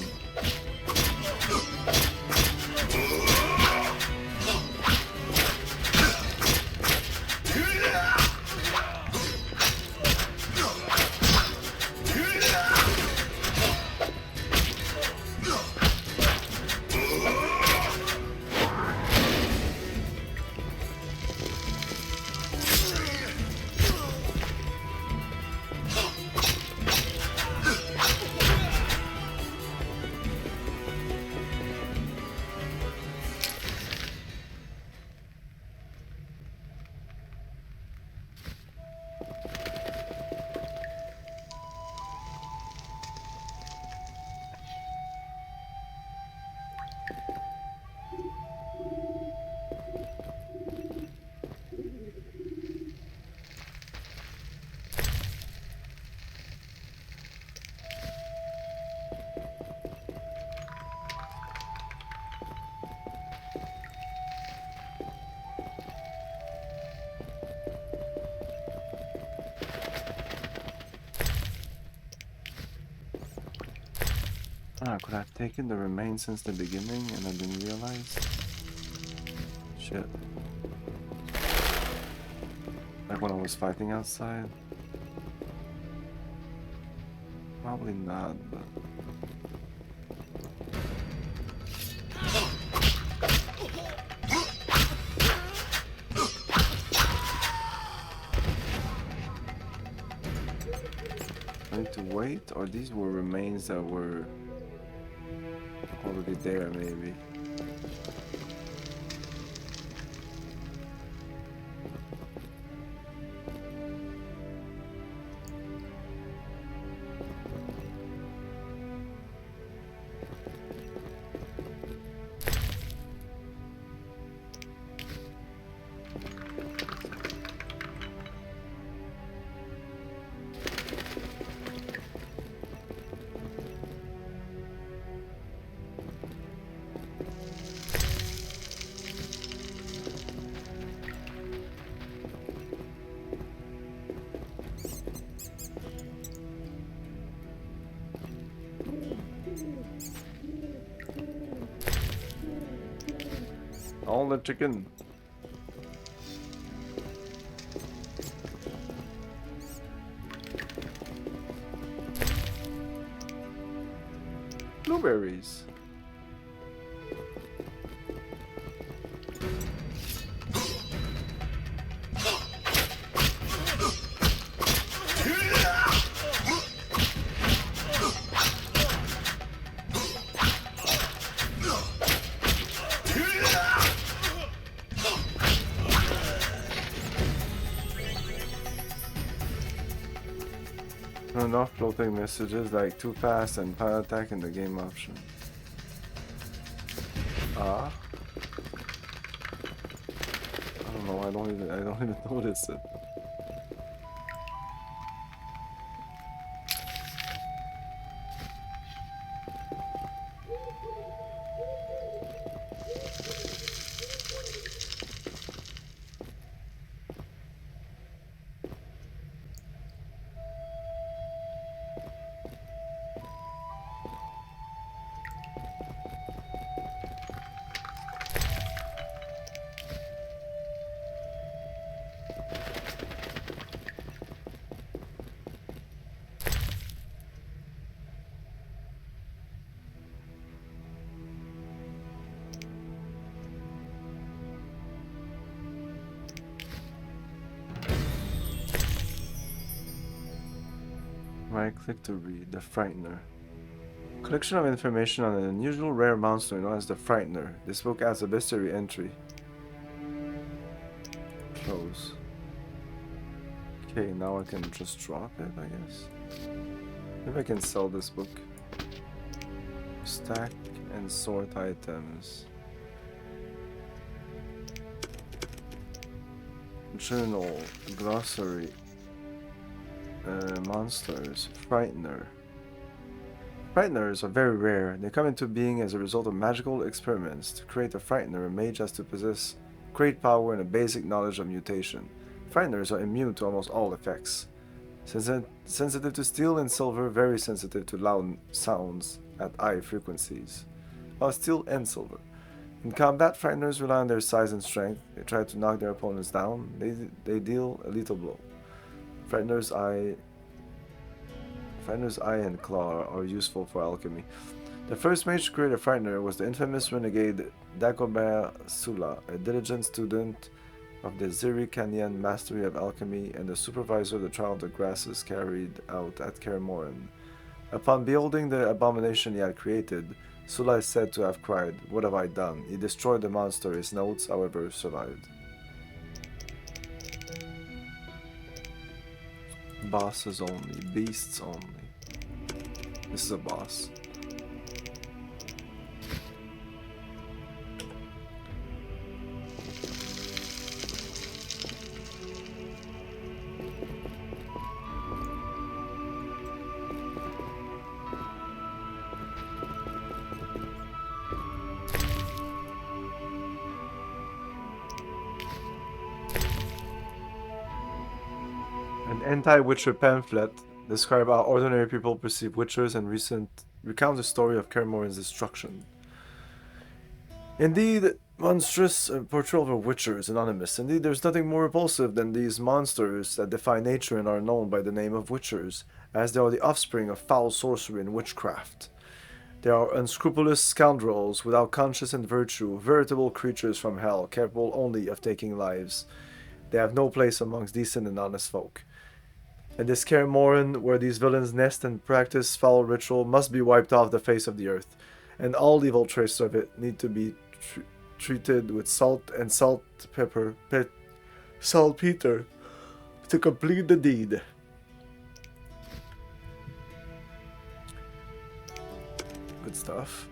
Ah, could I have taken the remains since the beginning and I didn't realize? Shit. Like when I was fighting outside? Probably not, but... I need to wait, or these were remains that were already there, maybe. All the chicken. Blueberries. Enough floating messages like too fast and pilot attack in the game option. Ah. I don't know, I don't even notice it. Right click to read. The Frightener. Collection of information on an unusual rare monster known as the Frightener. This book adds a bestiary entry. Close. Okay, now I can just drop it, I guess. Maybe I can sell this book. Stack and sort items. Journal. Glossary. Monsters. Frightener. Frighteners are very rare. They come into being as a result of magical experiments. To create a Frightener, a mage has to possess great power and a basic knowledge of mutation. Frighteners are immune to almost all effects. Sensitive to steel and silver, very sensitive to loud sounds at high frequencies. Steel and silver. In combat, Frighteners rely on their size and strength. They try to knock their opponents down. They deal a lethal blow. Frightener's Eye and Claw are useful for alchemy. The first mage to create a Frightener was the infamous renegade Dagobert Sula, a diligent student of the Ziri Canyon Mastery of Alchemy and the supervisor of the Trial of the Grasses carried out at Kaer Morhen. Upon beholding the abomination he had created, Sula is said to have cried, "What have I done?" He destroyed the monster. His notes, however, survived. Bosses only, beasts only. This is a boss. An anti-Witcher pamphlet describes how ordinary people perceive Witchers and recent recounts the story of Kaer Morhen's destruction. Indeed, monstrous portrayal of a witcher is anonymous. Indeed, there's nothing more repulsive than these monsters that defy nature and are known by the name of witchers, as they are the offspring of foul sorcery and witchcraft. They are unscrupulous scoundrels without conscience and virtue, veritable creatures from hell, capable only of taking lives. They have no place amongst decent and honest folk. And this Kaer Morhen, where these villains nest and practice foul ritual, must be wiped off the face of the earth, and all evil traces of it need to be treated with saltpeter to complete the deed. Good stuff.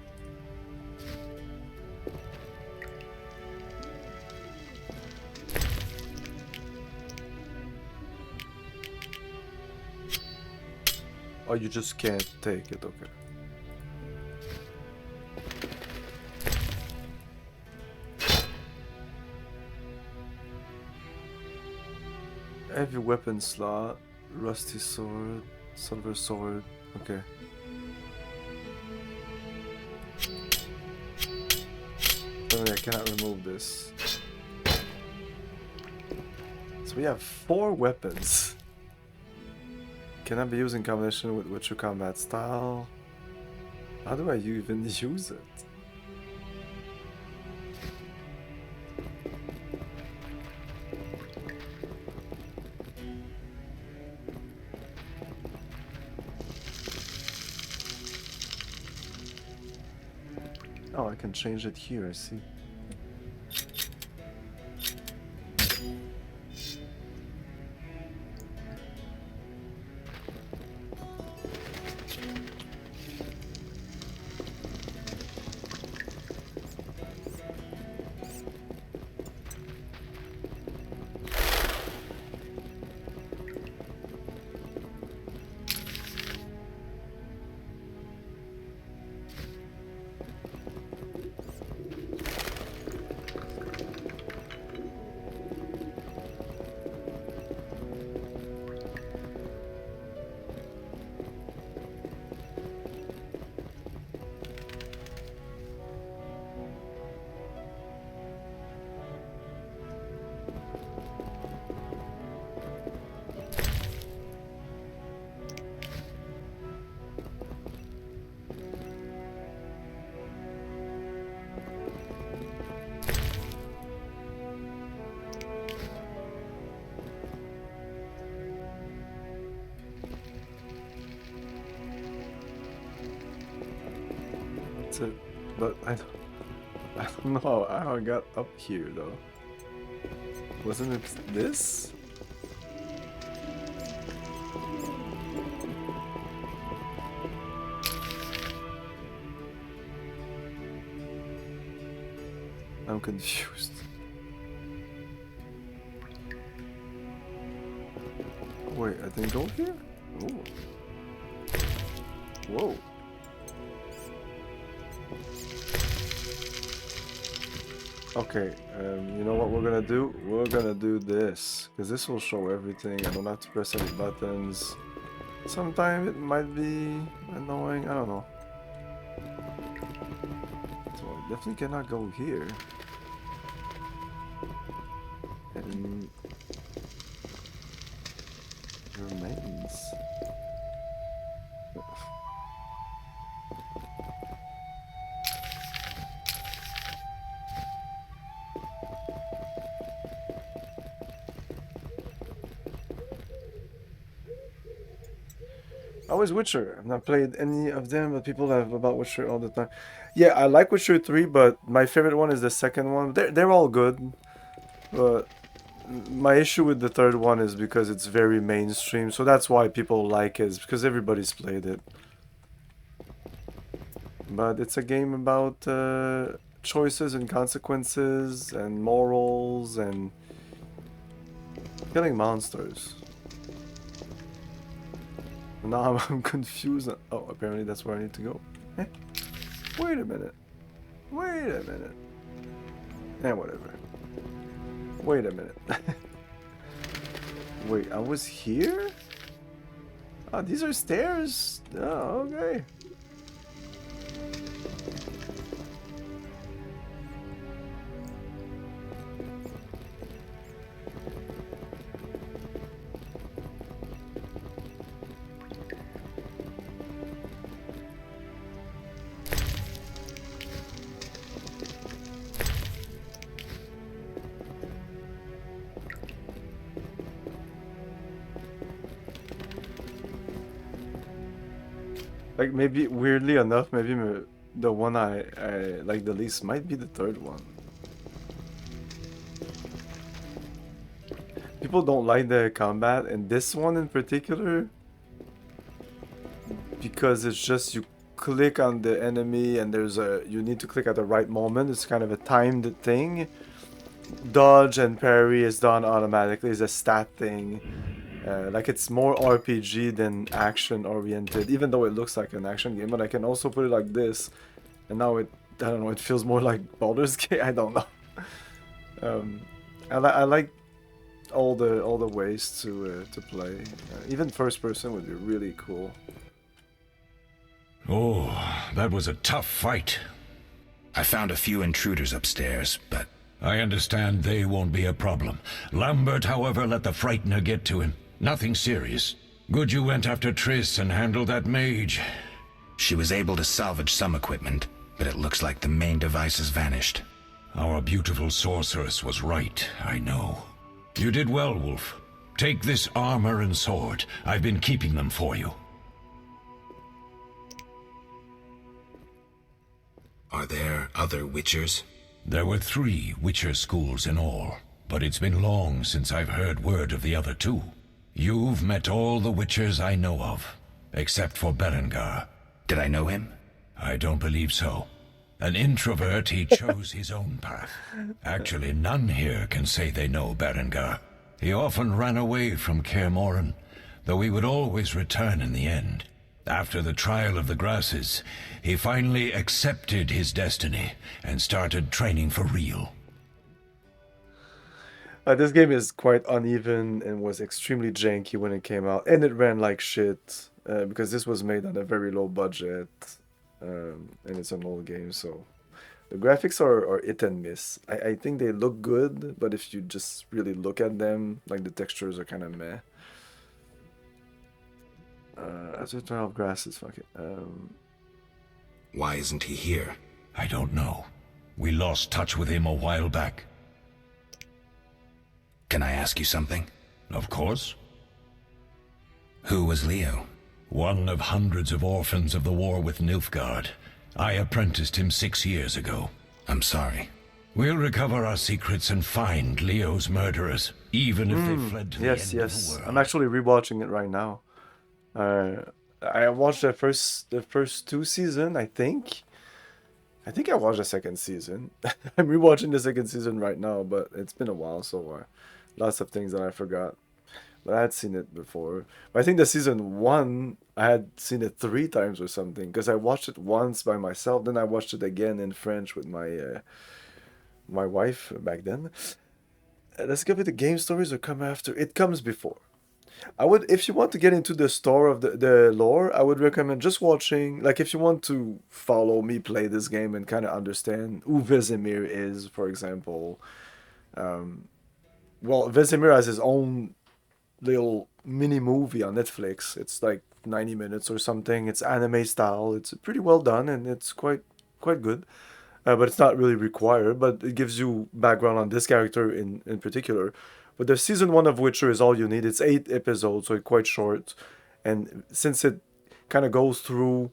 Oh, you just can't take it, okay. Heavy weapon slot, rusty sword, silver sword, okay. Sorry, I cannot remove this. So we have 4 weapons. Cannot be used in combination with Witcher combat style. How do I even use it? Oh, I can change it here, I see. It, but I don't know how I got up here though. Wasn't it this? I'm confused. Wait, I didn't go here? Ooh. Whoa. Okay, you know what we're gonna do? We're gonna do this, because this will show everything. I don't have to press any buttons. Sometimes it might be annoying, I don't know. So I definitely cannot go here. And remains. How is Witcher? I've not played any of them, but people have about Witcher all the time. Yeah, I like Witcher 3, but my favorite one is the second one. They're all good, but my issue with the third one is because it's very mainstream, so that's why people like it, because everybody's played it. But it's a game about choices and consequences and morals and killing monsters. Now I'm confused. Oh, apparently that's where I need to go. Eh? Wait a minute. Wait a minute. Eh, whatever. Wait a minute. Wait, I was here? Oh, these are stairs? Oh, okay. Like maybe weirdly enough, maybe the one I like the least might be the third one. People don't like the combat, and this one in particular, because it's just you click on the enemy and you need to click at the right moment. It's kind of a timed thing. Dodge and parry is done automatically. It's a stat thing. Like it's more RPG than action oriented, even though it looks like an action game. But I can also put it like this, and now I don't know, it feels more like Baldur's Gate. I don't know. I like all the ways to play. Even first person would be really cool. Oh, that was a tough fight. I found a few intruders upstairs, but... I understand they won't be a problem. Lambert, however, let the Frightener get to him. Nothing serious. Good you went after Triss and handled that mage. She was able to salvage some equipment, but it looks like the main device has vanished. Our beautiful sorceress was right, I know. You did well, Wolf. Take this armor and sword. I've been keeping them for you. Are there other Witchers? There were 3 Witcher schools in all, but it's been long since I've heard word of the other 2. You've met all the Witchers I know of, except for Berengar. Did I know him? I don't believe so. An introvert, he chose his own path. Actually, none here can say they know Berengar. He often ran away from Kaer Morhen, though he would always return in the end. After the trial of the grasses, he finally accepted his destiny and started training for real. This game is quite uneven and was extremely janky when it came out, and it ran like shit because this was made on a very low budget, and it's an old game, so the graphics are hit and miss. I think they look good, but if you just really look at them, like the textures are kind of meh. After Trial of Grasses, fuck it. Why isn't he here? I don't know. We lost touch with him a while back. Can I ask you something? Of course. Who was Leo? One of hundreds of orphans of the war with Nilfgaard. I apprenticed him 6 years ago. I'm sorry. We'll recover our secrets and find Leo's murderers, even if they fled to the end of the world. I'm actually rewatching it right now. I watched the first 2 seasons, I think. I think I watched the second season. I'm rewatching the second season right now, but it's been a while, so lots of things that I forgot. But I had seen it before. But I think the season 1, I had seen it 3 times or something, because I watched it once by myself, then I watched it again in French with my my wife back then. Let's go with the game stories or come after. It comes before. I would, if you want to get into the store of the lore, I would recommend just watching, like if you want to follow me play this game and kind of understand who Vesemir is, for example. Well, Vesemir has his own little mini movie on Netflix. It's like 90 minutes or something. It's anime style. It's pretty well done and it's quite good. But it's not really required, but it gives you background on this character in particular. But the season 1 of Witcher is all you need. It's 8 episodes, so it's quite short. And since it kind of goes through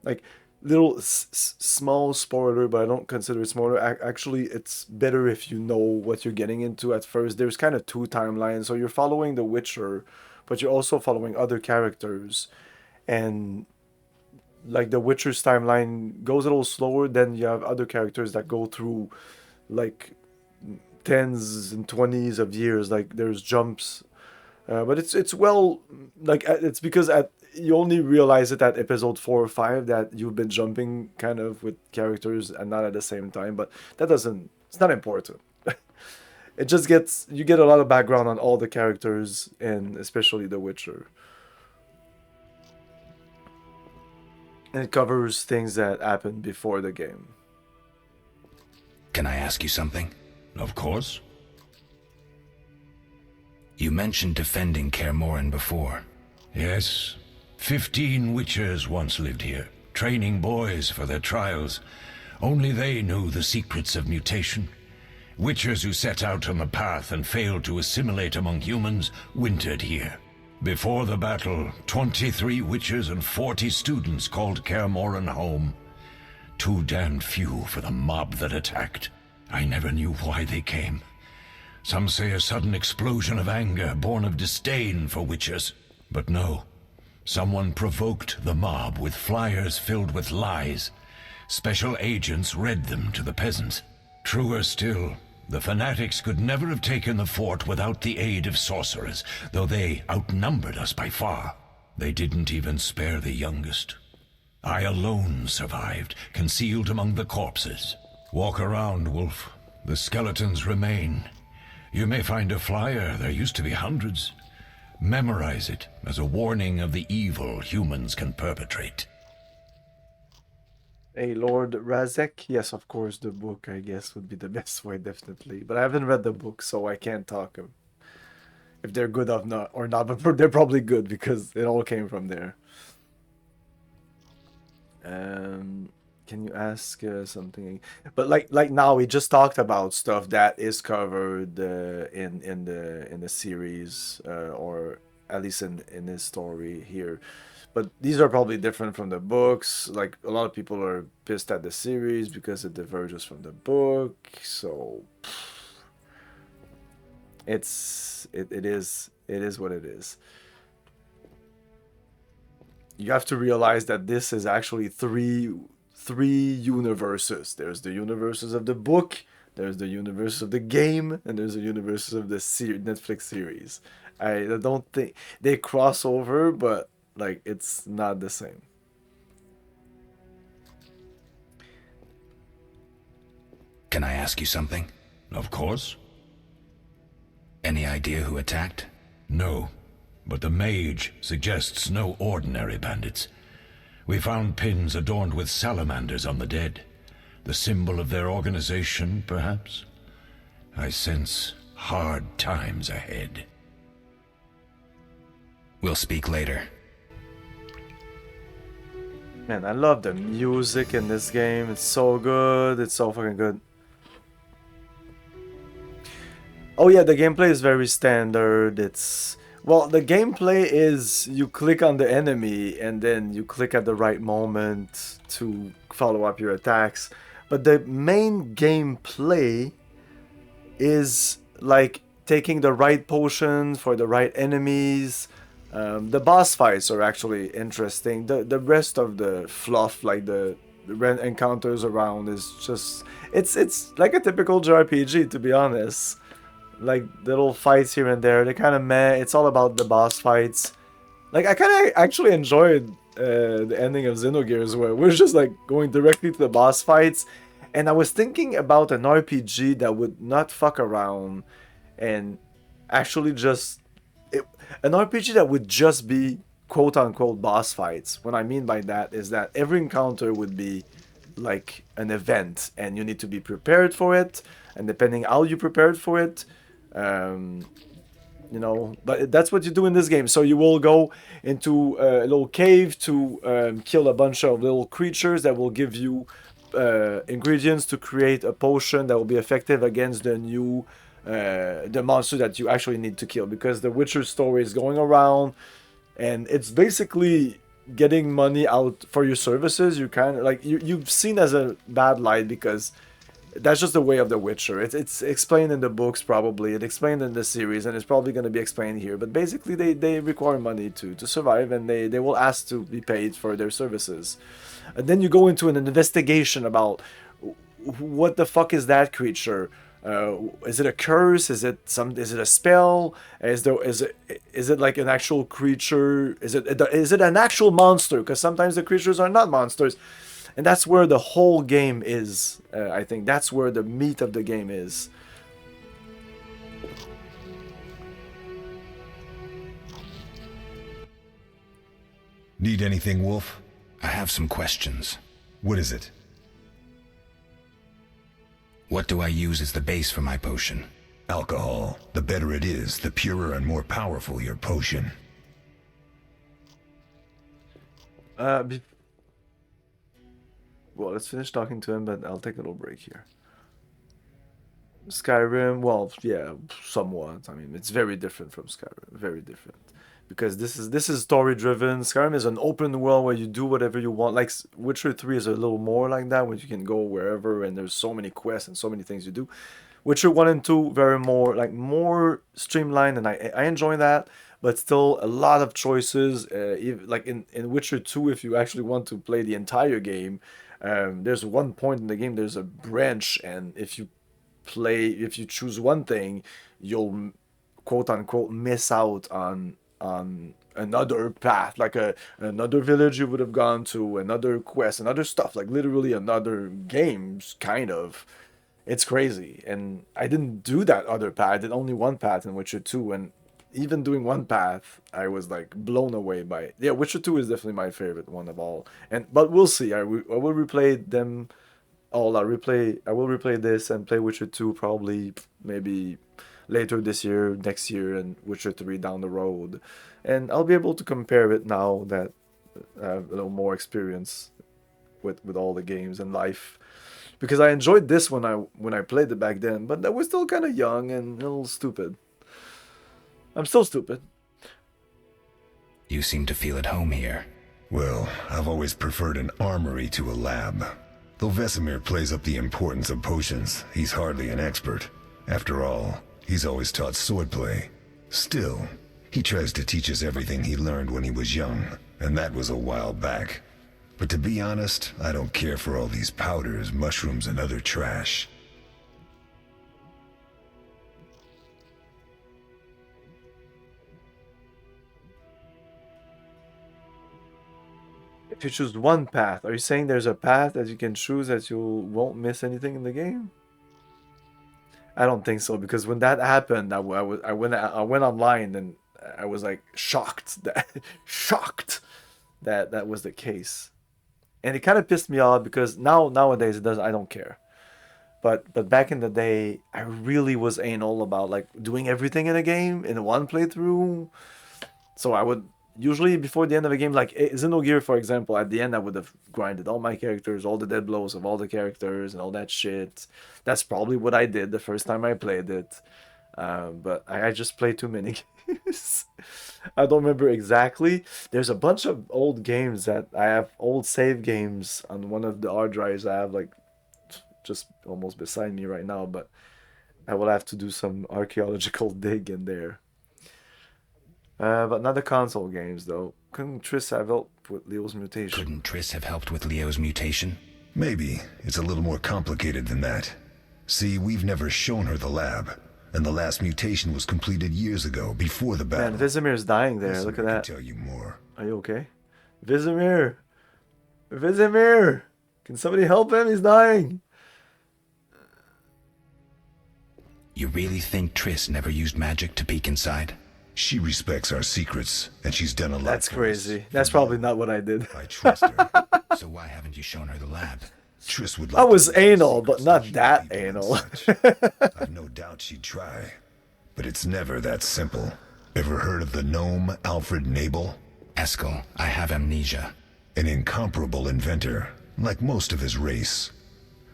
like little small spoiler, but I don't consider it spoiler. Actually, it's better if you know what you're getting into at first. There's kind of 2 timelines. So you're following The Witcher, but you're also following other characters. And like The Witcher's timeline goes a little slower, then you have other characters that go through like 10s and 20s of years, like there's jumps, but it's well, like it's because you only realize it at episode 4 or 5 that you've been jumping kind of with characters and not at the same time, but it's not important. It just you get a lot of background on all the characters and especially The Witcher, and it covers things that happened before the game. Can I ask you something? Of course. You mentioned defending Kaer Morhen before. Yes. 15 Witchers once lived here, training boys for their trials. Only they knew the secrets of mutation. Witchers who set out on the path and failed to assimilate among humans wintered here. Before the battle, 23 witches and 40 students called Kaer Morhen home. Too damned few for the mob that attacked. I never knew why they came. Some say a sudden explosion of anger born of disdain for witches. But no. Someone provoked the mob with flyers filled with lies. Special agents read them to the peasants. Truer still, the fanatics could never have taken the fort without the aid of sorcerers, though they outnumbered us by far. They didn't even spare the youngest. I alone survived, concealed among the corpses. Walk around, Wolf. The skeletons remain. You may find a flyer, there used to be hundreds. Memorize it as a warning of the evil humans can perpetrate. Hey, Lord Razek? Yes, of course, the book, I guess, would be the best way, definitely. But I haven't read the book, so I can't talk if they're good or not, but they're probably good because it all came from there. Can you ask something? But like now, we just talked about stuff that is covered in the series, or at least in this story here. But these are probably different from the books. Like, a lot of people are pissed at the series because it diverges from the book. So it is what it is. You have to realize that this is actually three universes. There's the universes of the book, there's the universe of the game, and there's the universes of the Netflix series. I don't think they cross over, but like, it's not the same. Can I ask you something? Of course. Any idea who attacked? No, but the mage suggests no ordinary bandits. We found pins adorned with salamanders on the dead. The symbol of their organization, perhaps? I sense hard times ahead. We'll speak later. Man, I love the music in this game. It's so good. It's so fucking good. Oh yeah, the gameplay is very standard. Well, the gameplay is you click on the enemy and then you click at the right moment to follow up your attacks. But the main gameplay is like taking the right potion for the right enemies. The boss fights are actually interesting. The rest of the fluff, like the encounters around, is just it's like a typical JRPG, to be honest. Like, little fights here and there, they're kind of meh. It's all about the boss fights. Like, I kind of actually enjoyed the ending of Xenogears, where we're just like going directly to the boss fights. And I was thinking about an RPG that would not fuck around and actually just an RPG that would just be quote-unquote boss fights. What I mean by that is that every encounter would be like an event, and you need to be prepared for it, and depending how you prepared for it, you know, but that's what you do in this game. So you will go into a little cave to kill a bunch of little creatures that will give you ingredients to create a potion that will be effective against the monster that you actually need to kill, because the Witcher story is going around and it's basically getting money out for your services. You kind of like you've seen as a bad light because that's just the way of the Witcher. It's explained in the books, probably it's explained in the series, and it's probably going to be explained here. But basically they require money to survive, and they will ask to be paid for their services. And then you go into an investigation about what the fuck is that creature. Is it a curse? Is it a spell? Is it like an actual creature? Is it an actual monster? Because sometimes the creatures are not monsters, and that's where the whole game is. I think that's where the meat of the game is. Need anything, Wolf? I have some questions. What is it? What do I use as the base for my potion? Alcohol. The better it is, the purer and more powerful your potion. Well, let's finish talking to him, but I'll take a little break here. Skyrim, well, yeah, somewhat. I mean, it's very different from Skyrim. Very different. because this is story driven. Skyrim is an open world where you do whatever you want. Like Witcher 3 is a little more like that, where you can go wherever and there's so many quests and so many things you do. Witcher 1 and 2 very more streamlined, and I enjoy that, but still a lot of choices. Like in Witcher 2, if you actually want to play the entire game, there's one point in the game there's a branch, and if you choose one thing, you'll quote unquote miss out on another path, like another village you would have gone to, another quest, another stuff, like literally another games kind of. It's crazy, and I didn't do that other path. I did only one path in Witcher 2, and even doing one path, I was like blown away by it. Yeah, Witcher 2 is definitely my favorite one of all. But we'll see. I will replay them all. I will replay this and play Witcher 2 probably maybe later this year, next year, and Witcher 3 down the road. And I'll be able to compare it now that I have a little more experience with all the games and life. Because I enjoyed this when I played it back then, but I was still kind of young and a little stupid. I'm still stupid. You seem to feel at home here. Well, I've always preferred an armory to a lab. Though Vesemir plays up the importance of potions, he's hardly an expert. After all, he's always taught swordplay. Still, he tries to teach us everything he learned when he was young, and that was a while back. But to be honest, I don't care for all these powders, mushrooms, and other trash. If you choose one path, are you saying there's a path that you can choose that you won't miss anything in the game? I don't think so, because when that happened, I went online and I was like shocked that that was the case. And it kind of pissed me off because nowadays I don't care. But back in the day, I really was anal about like doing everything in a game in one playthrough. So I would usually before the end of a game, like Xenogear, for example, at the end I would have grinded all my characters, all the dead blows of all the characters and all that shit. That's probably what I did the first time I played it. But I just played too many games. I don't remember exactly. There's a bunch of old games that I have, old save games on one of the hard drives I have, like just almost beside me right now, but I will have to do some archaeological dig in there. But not the console games though. Couldn't Triss have helped with Leo's mutation? Couldn't Triss have helped with Leo's mutation? Maybe. It's a little more complicated than that. See, we've never shown her the lab. And the last mutation was completed years ago, before the battle. Man, Vesemir's dying there. Vesemir Look at that. Can tell you more. Are you okay? Vesemir! Vesemir! Can somebody help him? He's dying! You really think Triss never used magic to peek inside? She respects our secrets, and she's done a lot. That's crazy. That's probably not what I did. I trust her. So why haven't you shown her the lab? Triss would I was anal, but not that anal. I've no doubt she'd try. But it's never that simple. Ever heard of the gnome Alfred Nabel? Eskel, I have amnesia. An incomparable inventor, like most of his race.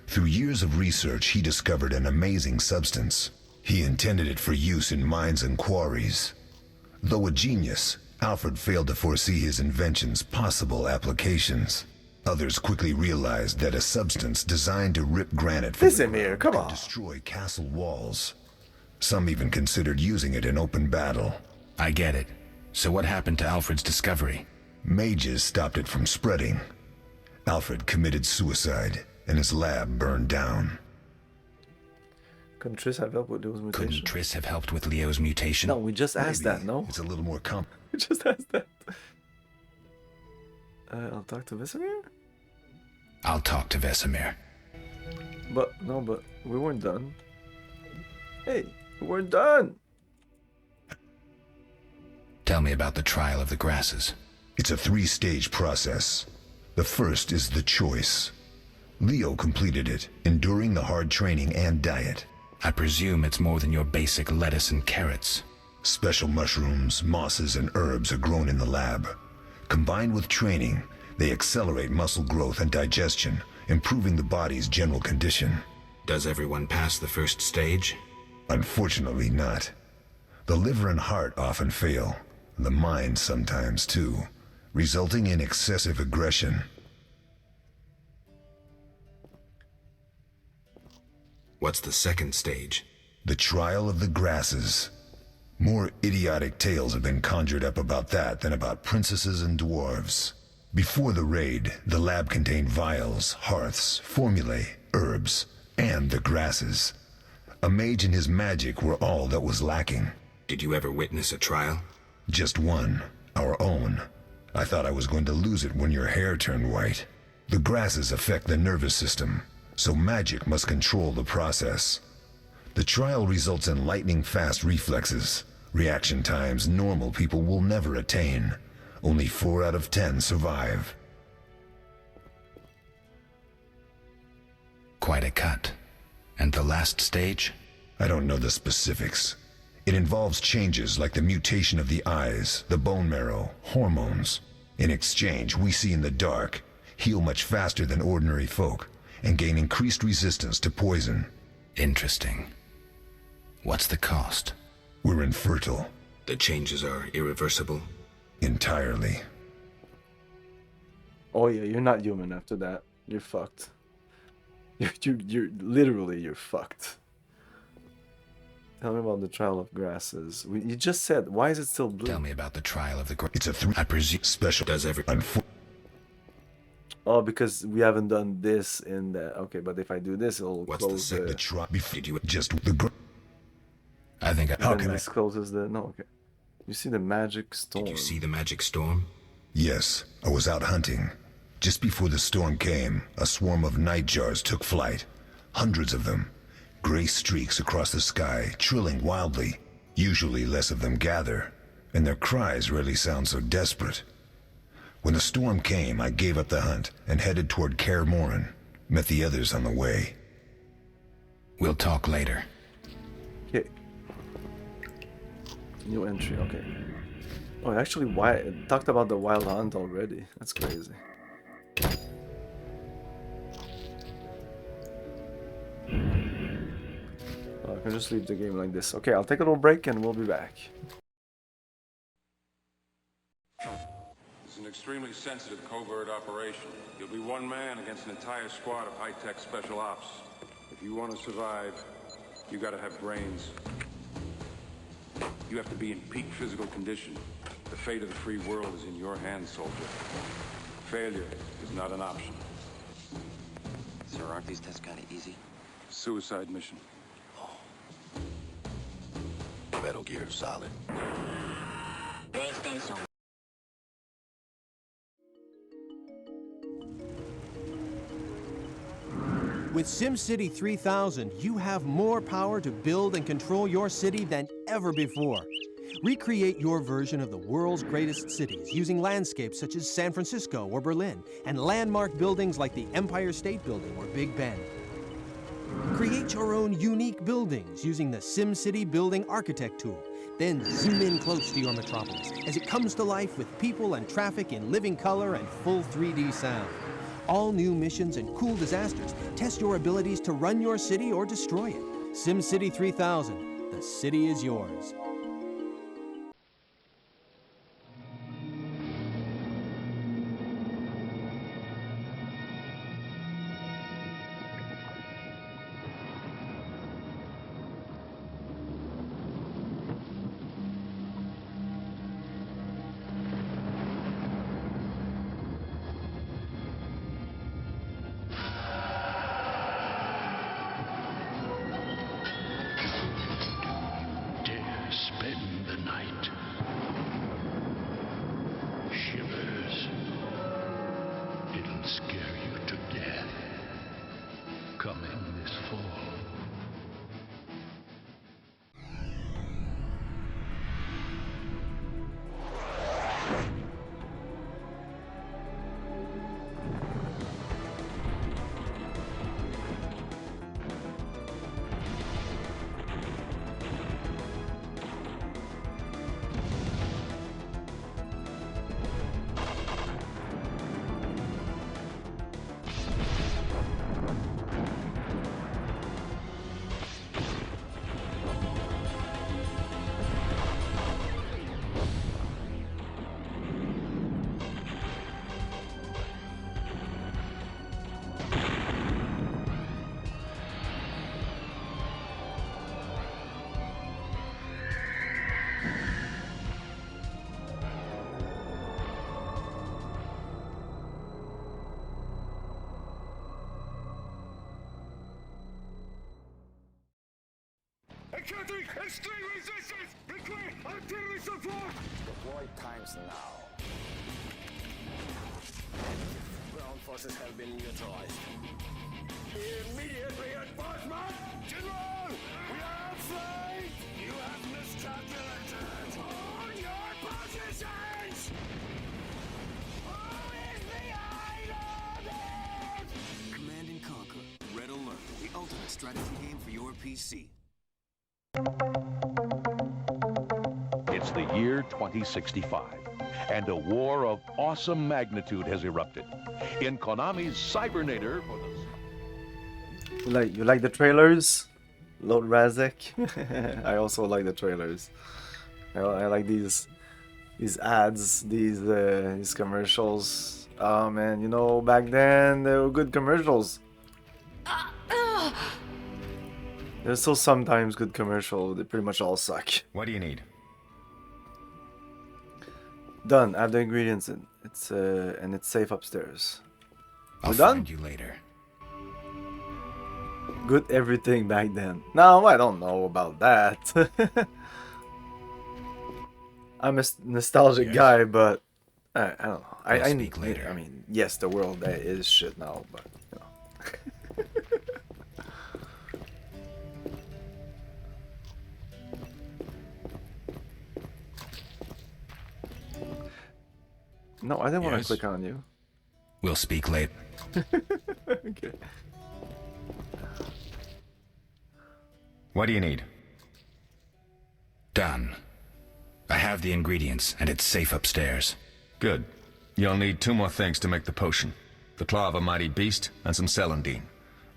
Through years of research, he discovered an amazing substance. He intended it for use in mines and quarries. Though a genius, Alfred failed to foresee his invention's possible applications. Others quickly realized that a substance designed to rip granite from the ground come could on. destroy castle walls. Some even considered using it in open battle. I get it. So what happened to Alfred's discovery? Mages stopped it from spreading. Alfred committed suicide, and his lab burned down. Couldn't Triss have helped with Leo's mutation? Couldn't Triss have helped with Leo's mutation? No, we just asked that, no? It's a little more We just asked that. I'll talk to Vesemir? I'll talk to Vesemir. But we weren't done. Hey, we weren't done! Tell me about the trial of the grasses. It's a 3-stage process. The first is the choice. Leo completed it, enduring the hard training and diet. I presume it's more than your basic lettuce and carrots. Special mushrooms, mosses, and herbs are grown in the lab. Combined with training, they accelerate muscle growth and digestion, improving the body's general condition. Does everyone pass the first stage? Unfortunately not. The liver and heart often fail. the mind sometimes too, resulting in excessive aggression. What's the second stage? The trial of the grasses. More idiotic tales have been conjured up about that than about princesses and dwarves. Before the raid, the lab contained vials, hearths, formulae, herbs, and the grasses. A mage and his magic were all that was lacking. Did you ever witness a trial? Just one, our own. I thought I was going to lose it when your hair turned white. The grasses affect the nervous system, so magic must control the process. The trial results in lightning-fast reflexes, reaction times normal people will never attain. Only 4 out of 10 survive. Quite a cut. And the last stage? I don't know the specifics. It involves changes like the mutation of the eyes, the bone marrow, hormones. In exchange, we see in the dark, heal much faster than ordinary folk, and gain increased resistance to poison. Interesting. What's the cost? We're infertile. The changes are irreversible? Entirely. Oh yeah, you're not human after that. You're fucked. You're literally, you're fucked. Tell me about the trial of grasses. You just said, why is it still blue? Tell me about the trial of the grasses. It's a 3. I presume special. Does every... Oh, because we haven't done this in the... Okay, but if I do this, it'll What's close the trial? Did you just the... I think I... How can this closes the... No, okay. You see the magic storm. Did you see the magic storm? Yes, I was out hunting. Just before the storm came, a swarm of nightjars took flight. Hundreds of them. Gray streaks across the sky, trilling wildly. Usually less of them gather, and their cries rarely sound so desperate. When the storm came, I gave up the hunt and headed toward Kaer Morhen. Met the others on the way. We'll talk later. Okay. New entry, okay. Oh, actually, why it talked about the wild hunt already. That's crazy. I can just leave the game like this. Okay, I'll take a little break and we'll be back. It's an extremely sensitive covert operation. You'll be one man against an entire squad of high-tech special ops. If you want to survive, you gotta have brains. You have to be in peak physical condition. The fate of the free world is in your hands, soldier. Failure is not an option. Sir, aren't these tests kind of easy? Suicide mission. Metal Gear Solid. With SimCity 3000, you have more power to build and control your city than ever before. Recreate your version of the world's greatest cities using landscapes such as San Francisco or Berlin, and landmark buildings like the Empire State Building or Big Ben. Create your own unique buildings using the SimCity Building Architect tool. Then zoom in close to your metropolis as it comes to life with people and traffic in living color and full 3D sound. All new missions and cool disasters test your abilities to run your city or destroy it. SimCity 3000, the city is yours. Spend the night. Shivers. It'll scare you to death. Coming this fall. Encountering extreme resistance! Require artillery support! Deploy times now. Ground forces have been neutralized. Immediate reinforcement! General! We are outflanked! You have miscalculated! On your positions! Who is behind all this? Command and Conquer. Red Alert. The ultimate strategy game for your PC. It's the year 2065, and a war of awesome magnitude has erupted. In Konami's Cybernator for the... You like the trailers? Lord Razek? I also like the trailers. I like these ads, these commercials. Oh man, you know, back then they were good commercials. There's still sometimes good commercials. They pretty much all suck. What do you need? Done. I have the ingredients in. It's and it's safe upstairs. I'll We're done? find you later. Good everything back then. No, I don't know about that. I'm a nostalgic guy, but I don't know. I speak later. I mean, yes, the world is shit now, but you know. No, I didn't want to click on you. We'll speak later. Okay. What do you need? Done. I have the ingredients, and it's safe upstairs. Good. You'll need 2 more things to make the potion. The claw of a mighty beast and some celandine.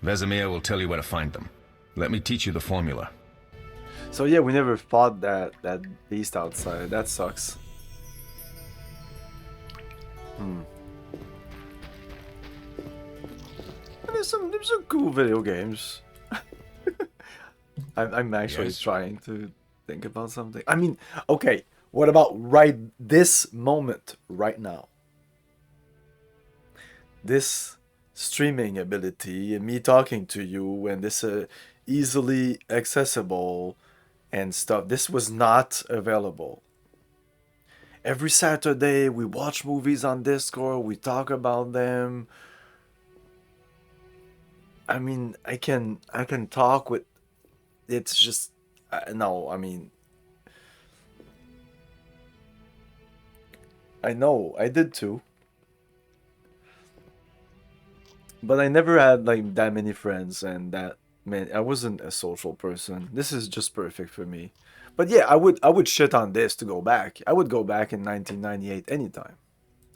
Vesemir will tell you where to find them. Let me teach you the formula. So yeah, we never fought that beast outside. That sucks. There's some cool video games. I'm actually trying to think about something. I mean, okay, what about right this moment, right now? This streaming ability, and me talking to you, and this easily accessible and stuff. This was not available. Every Saturday, we watch movies on Discord, we talk about them. I mean, I can talk with... It's just... no, I mean... I know, I did too. But I never had like that many friends, and that... Man, I wasn't a social person. This is just perfect for me. But yeah, I would shit on this to go back. I would go back in 1998 anytime.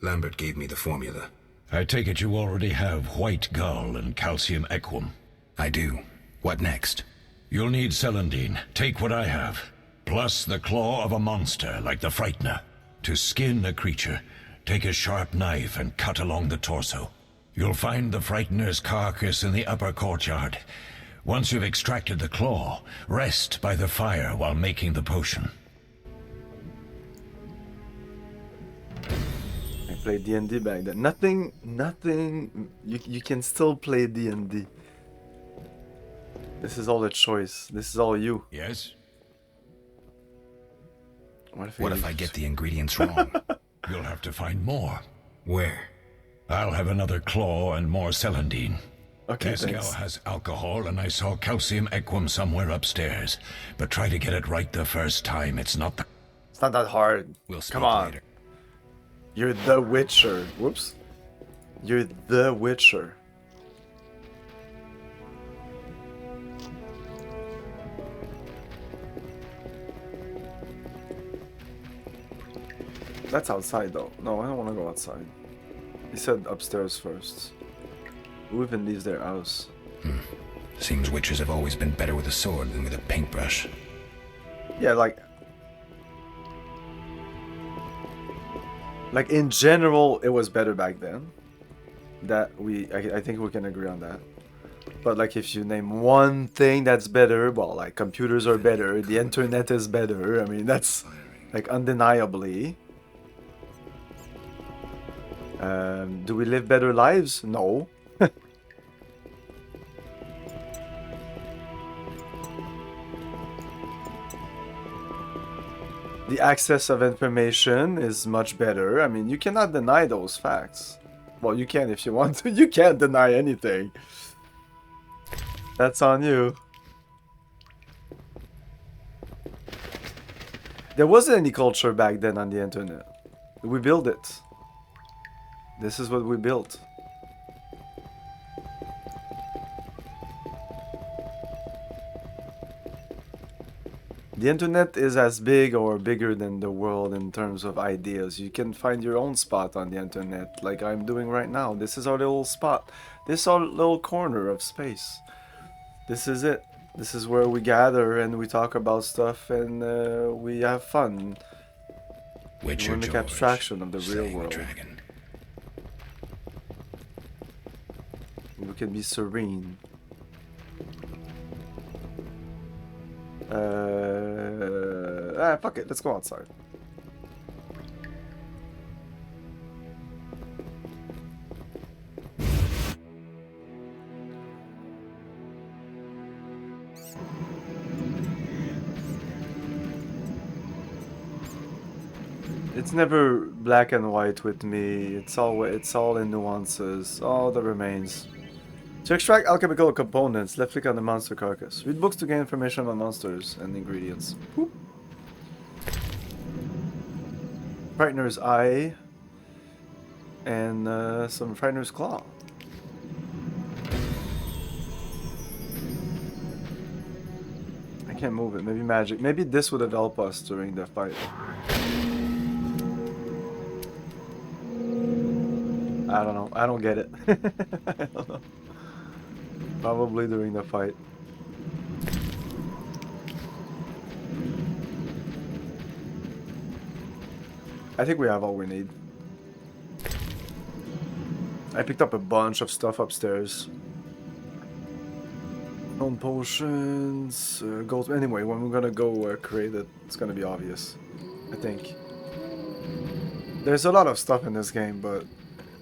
Lambert gave me the formula. I take it you already have white gall and calcium equum. I do. What next? You'll need celandine. Take what I have. Plus the claw of a monster like the Frightener. To skin a creature, take a sharp knife and cut along the torso. You'll find the Frightener's carcass in the upper courtyard. Once you've extracted the claw, rest by the fire while making the potion. I played D&D back then. Nothing, you can still play D&D. This is all a choice. This is all you. Yes? What if I get the ingredients wrong? You'll have to find more. Where? I'll have another claw and more celandine. Okay, Eskel thanks. has alcohol, and I saw calcium equum somewhere upstairs. But try to get it right the first time. It's not that hard. We'll speak Come on. later. You're the Witcher. Whoops. You're the Witcher. That's outside though. No, I don't want to go outside. He said upstairs first. Who even leaves their house? Seems witches have always been better with a sword than with a paintbrush. Yeah, like in general, it was better back then. That I think we can agree on that. But like, if you name one thing that's better, well, like computers are better, the internet is better. I mean, that's like undeniably. Do we live better lives? No. The access of information is much better. I mean, you cannot deny those facts. Well, you can if you want to. You can't deny anything. That's on you. There wasn't any culture back then on the internet. We built it. This is what we built. The internet is as big or bigger than the world in terms of ideas. You can find your own spot on the internet, like I'm doing right now. This is our little spot. This is our little corner of space. This is it. This is where we gather and we talk about stuff and we have fun. Witcher we make George, abstraction of the real slaying the world. dragon. We can be serene. Fuck it, let's go outside. It's never black and white with me. It's all in nuances. All that remains. To extract alchemical components, left click on the monster carcass. Read books to gain information on monsters and ingredients. Whoop. Frightener's Eye. And some Frightener's Claw. I can't move it. Maybe magic. Maybe this would have helped us during the fight. I don't know. I don't get it. I don't know. Probably during the fight. I think we have all we need. I picked up a bunch of stuff upstairs. Own potions, gold. Anyway, when we're gonna go create it, it's gonna be obvious. I think. There's a lot of stuff in this game, but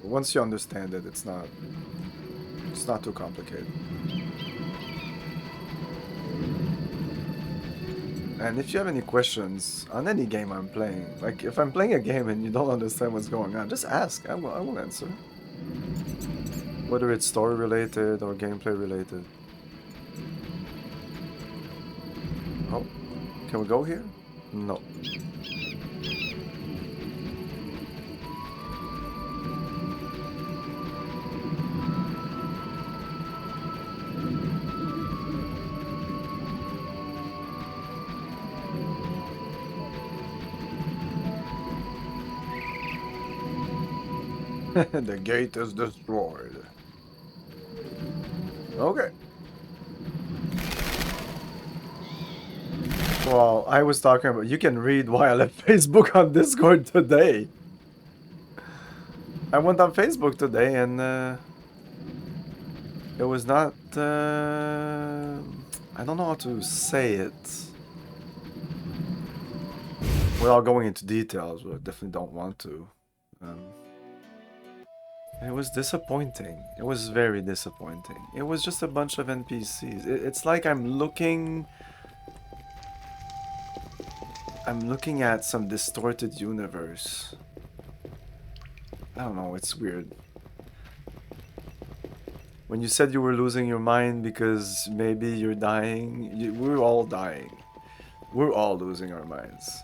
once you understand it, it's not too complicated. And if you have any questions on any game I'm playing, like if I'm playing a game and you don't understand what's going on, just ask. I will answer. Whether it's story related or gameplay related. Oh, can we go here? No. The gate is destroyed. Okay. Well, I was talking about you can read why I left Facebook on Discord today. I went on Facebook today and it was not I don't know how to say it without going into details, but I definitely don't want to. It was disappointing. It was very disappointing. It was just a bunch of NPCs. It's like I'm looking at some distorted universe. I don't know, it's weird. When you said you were losing your mind because maybe you're dying, we're all dying. We're all losing our minds.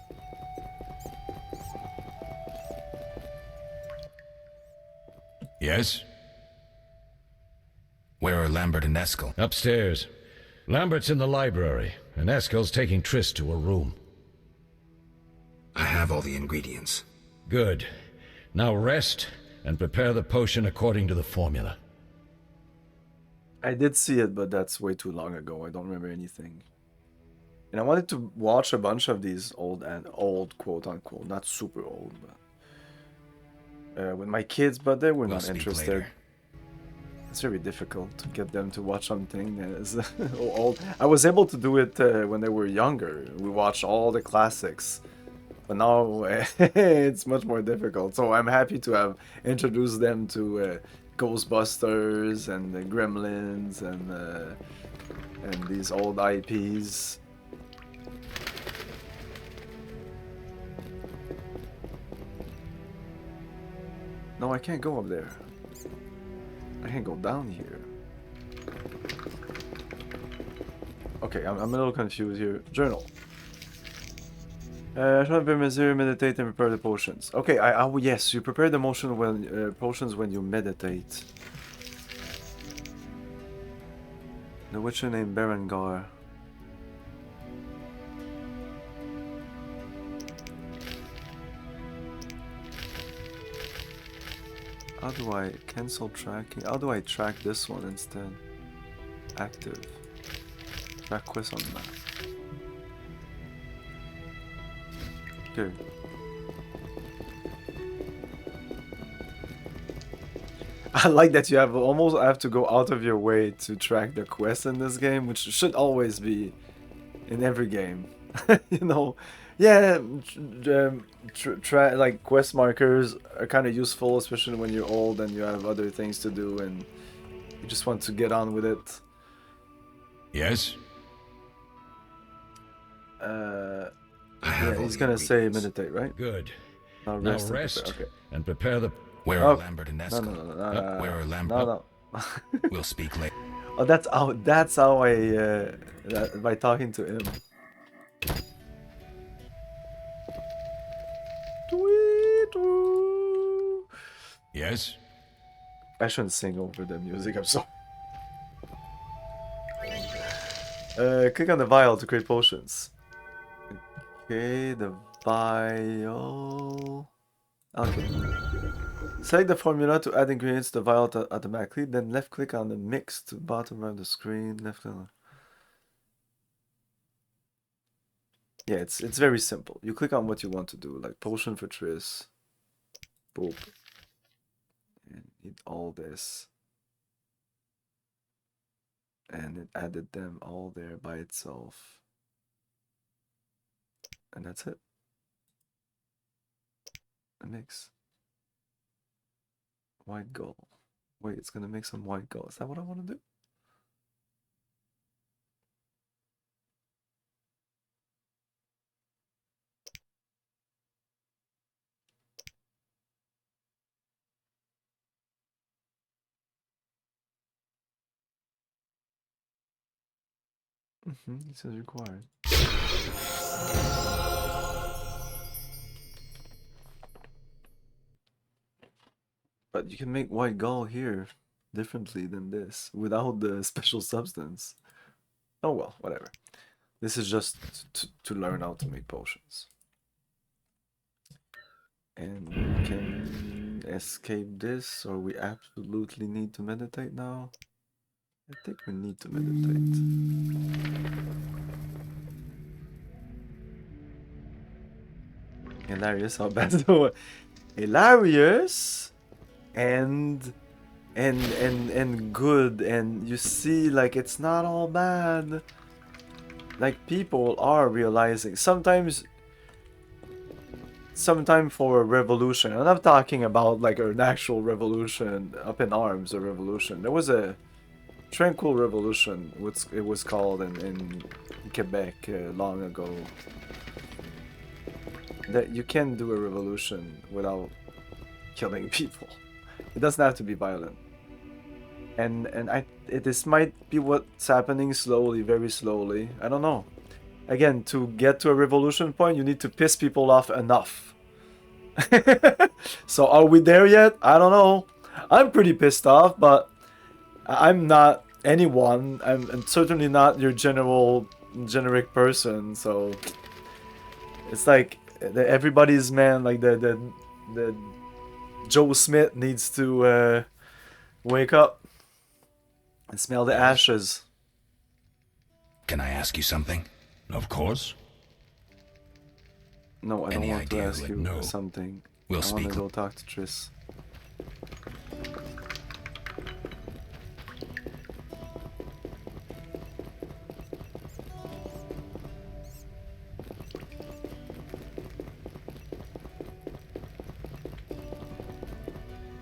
Yes? Where are Lambert and Eskel? Upstairs. Lambert's in the library, and Eskel's taking Triss to her room. I have all the ingredients. Good. Now rest and prepare the potion according to the formula. I did see it, but that's way too long ago. I don't remember anything. And I wanted to watch a bunch of these old quote unquote, not super old, but with my kids, but they were not interested. Later. It's very difficult to get them to watch something that is old. I was able to do it when they were younger. We watched all the classics. But now it's much more difficult. So I'm happy to have introduced them to Ghostbusters and the Gremlins and these old IPs. No, I can't go up there. I can't go down here. Okay, I'm a little confused here. Journal. Try to measure, meditate, and prepare the potions. Okay, oh yes, you prepare the motion when potions when you meditate. The Witcher named Berengar. How do I cancel tracking? How do I track this one instead? Active. Track quest on map. Okay. I like that you almost have to go out of your way to track the quest in this game, which should always be in every game. You know, yeah, like quest markers are kind of useful, especially when you're old and you have other things to do and you just want to get on with it. Yes? Yeah, he's gonna say meditate, right? Good. Now Now rest, rest and prepare. Okay. and prepare the... Where are Lambert and Eskel? No. Where are Lambert? No. We'll speak later. Oh, that's how I by talking to him. Yes? I shouldn't sing over the music, I'm sorry. Click on the vial to create potions. Okay, the vial. Okay. Select the formula to add ingredients to the vial automatically, then left click on the mix to bottom of the screen. Left click. Yeah, it's very simple. You click on what you want to do, like potion for Triss. Boop. And need all this. And it added them all there by itself. And that's it. A mix. White gold. Wait, it's gonna make some white gold. Is that what I want to do? It says required. But you can make white gall here differently than this without the special substance. Oh well, whatever. This is just to learn how to make potions. And we can escape this, or we absolutely need to meditate now. I think we need to meditate. Hilarious, how bad so hilarious and good, and you see, like, it's not all bad. Like, people are realizing sometimes for a revolution, and I'm talking about like an actual revolution, up in arms, a revolution. There was a tranquil revolution, what it was called in Quebec long ago. That you can do a revolution without killing people. It doesn't have to be violent. And this might be what's happening slowly, very slowly. I don't know. Again, to get to a revolution point, you need to piss people off enough. So are we there yet? I don't know. I'm pretty pissed off, but I'm not anyone. I'm certainly not your generic person. So it's like everybody's man. Like the Joe Smith needs to wake up and smell the ashes. Can I ask you something? Of course. No, I don't want to ask you something. We'll I want speak. to go talk to Triss.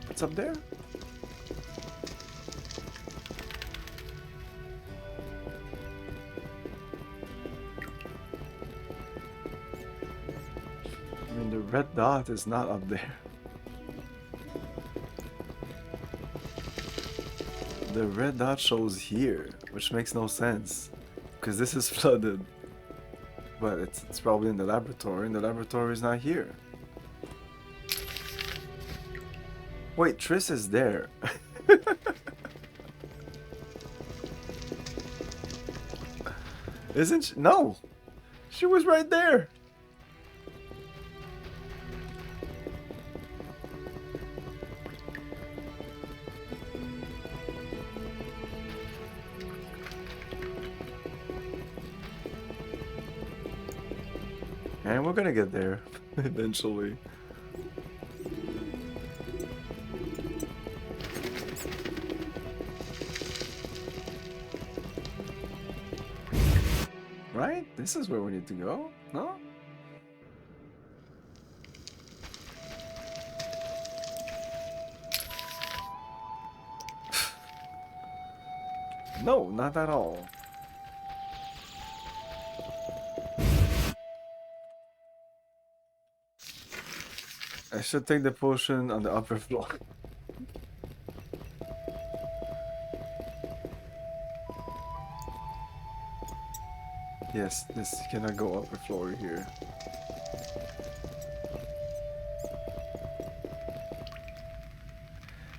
What's up there? I mean, the red dot is not up there. The red dot shows here, which makes no sense, because this is flooded. But it's probably in the laboratory, and the laboratory is not here. Wait, Triss is there. Isn't she? No! She was right there! And we're gonna get there eventually. Right? This is where we need to go, no? No, not at all. I should take the potion on the upper floor. Yes, this cannot go upper floor here.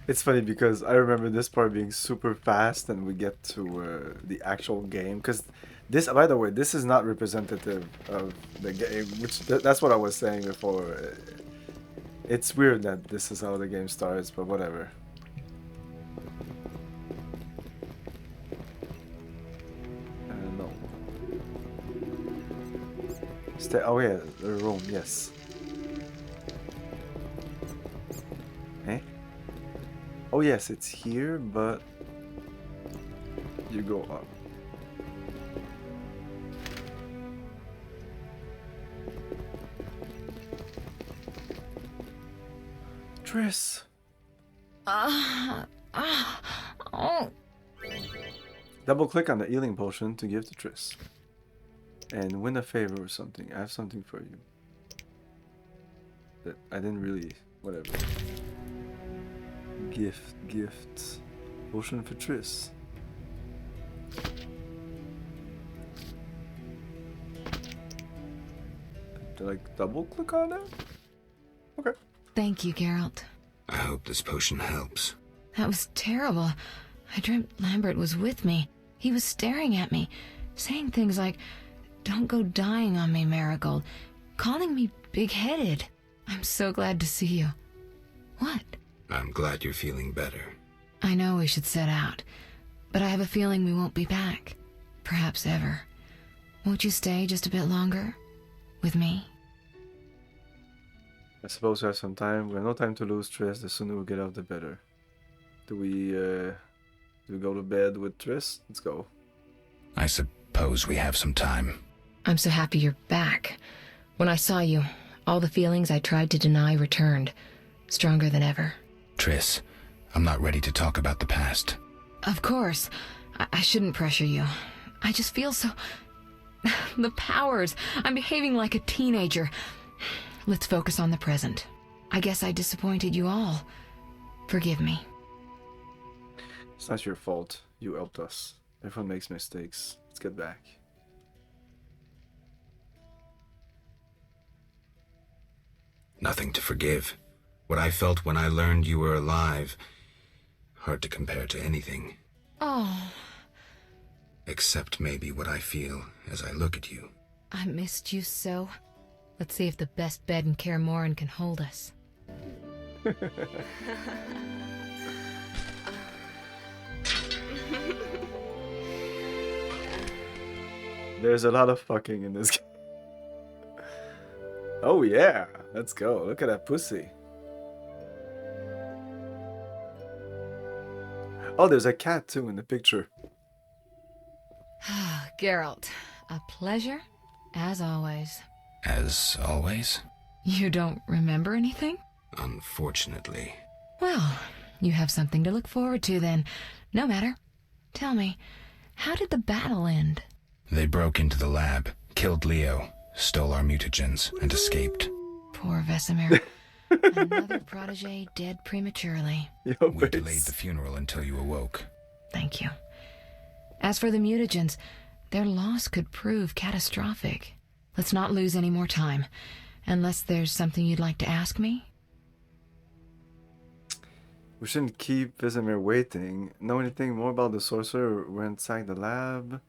It's funny because I remember this part being super fast and we get to the actual game. Because this, by the way, this is not representative of the game, which that's what I was saying before. It's weird that this is how the game starts, but whatever. No. Oh yeah, the room, yes. Eh? Oh yes, it's here, but you go up. Triss. Oh. Double click on the healing potion to give to Triss. And win a favor or something. I have something for you. That I didn't really... whatever. Gift. Potion for Triss. Did I double click on it? Okay. Thank you, Geralt. I hope this potion helps. That was terrible. I dreamt Lambert was with me. He was staring at me, saying things like, "Don't go dying on me, Marigold," calling me big-headed. I'm so glad to see you. What? I'm glad you're feeling better. I know we should set out, but I have a feeling we won't be back. Perhaps ever. Won't you stay just a bit longer? With me? I suppose we have some time. We have no time to lose, Triss. The sooner we get out, the better. Do we go to bed with Triss? Let's go. I suppose we have some time. I'm so happy you're back. When I saw you, all the feelings I tried to deny returned, stronger than ever. Triss, I'm not ready to talk about the past. Of course. I shouldn't pressure you. I just feel so... the powers. I'm behaving like a teenager. Let's focus on the present. I guess I disappointed you all. Forgive me. It's not your fault. You helped us. Everyone makes mistakes. Let's get back. Nothing to forgive. What I felt when I learned you were alive, hard to compare to anything. Oh. Except maybe what I feel as I look at you. I missed you so. Let's see if the best bed in Kaer Morhen can hold us. There's a lot of fucking in this game. Oh yeah, let's go. Look at that pussy. Oh, there's a cat too in the picture. Geralt, a pleasure, as always. As always? You don't remember anything? Unfortunately. Well, you have something to look forward to then. No matter. Tell me, how did the battle end? They broke into the lab, killed Leo, stole our mutagens, and escaped. Poor Vesemir. Another protege dead prematurely. We delayed the funeral until you awoke. Thank you. As for the mutagens, their loss could prove catastrophic. Let's not lose any more time. Unless there's something you'd like to ask me? We shouldn't keep Vesemir waiting. Know anything more about the sorcerer who ransacked the lab?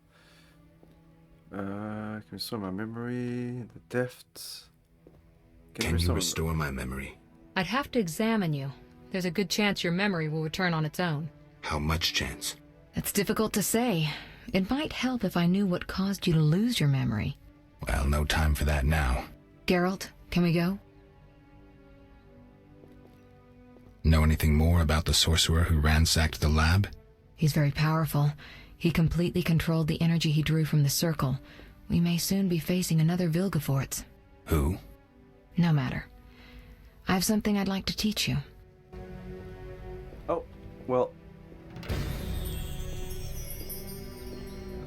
Can restore my memory, the depths. Can you restore my memory? I'd have to examine you. There's a good chance your memory will return on its own. How much chance? It's difficult to say. It might help if I knew what caused you to lose your memory. Well, no time for that now. Geralt, can we go? Know anything more about the sorcerer who ransacked the lab? He's very powerful. He completely controlled the energy he drew from the circle. We may soon be facing another Vilgefortz. Who? No matter. I have something I'd like to teach you. Oh, well.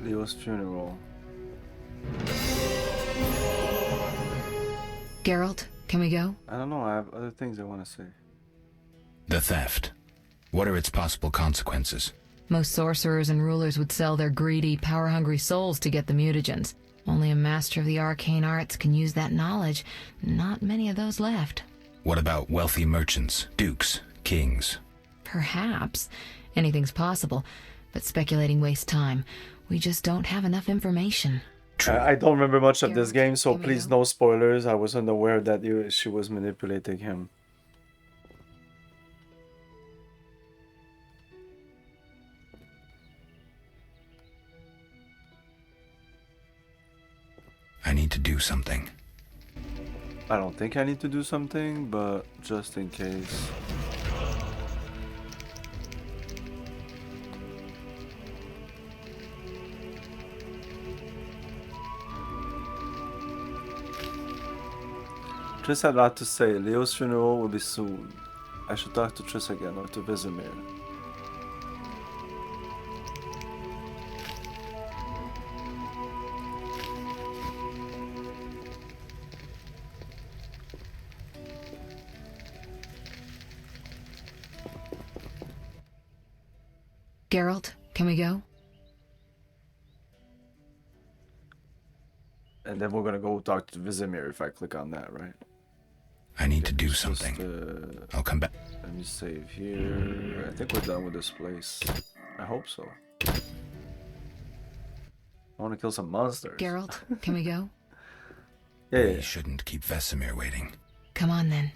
Leo's funeral. Geralt, can we go? I don't know, I have other things I want to say. The theft. What are its possible consequences? Most sorcerers and rulers would sell their greedy, power-hungry souls to get the mutagens. Only a master of the arcane arts can use that knowledge. Not many of those left. What about wealthy merchants, dukes, kings? Perhaps. Anything's possible, but speculating wastes time. We just don't have enough information. I don't remember much of this game, so please no spoilers. I wasn't aware that she was manipulating him. I need to do something. I don't think I need to do something, but just in case. Triss had a lot to say. Leo's funeral will be soon. I should talk to Triss again, or to Vesemir. Geralt, can we go? And then we're gonna go talk to Vesemir if I click on that, right? I need to do something. I'll come back. Let me save here. I think we're done with this place. I hope so. I want to kill some monsters. Geralt, can we go? Yeah. We shouldn't keep Vesemir waiting. Come on then.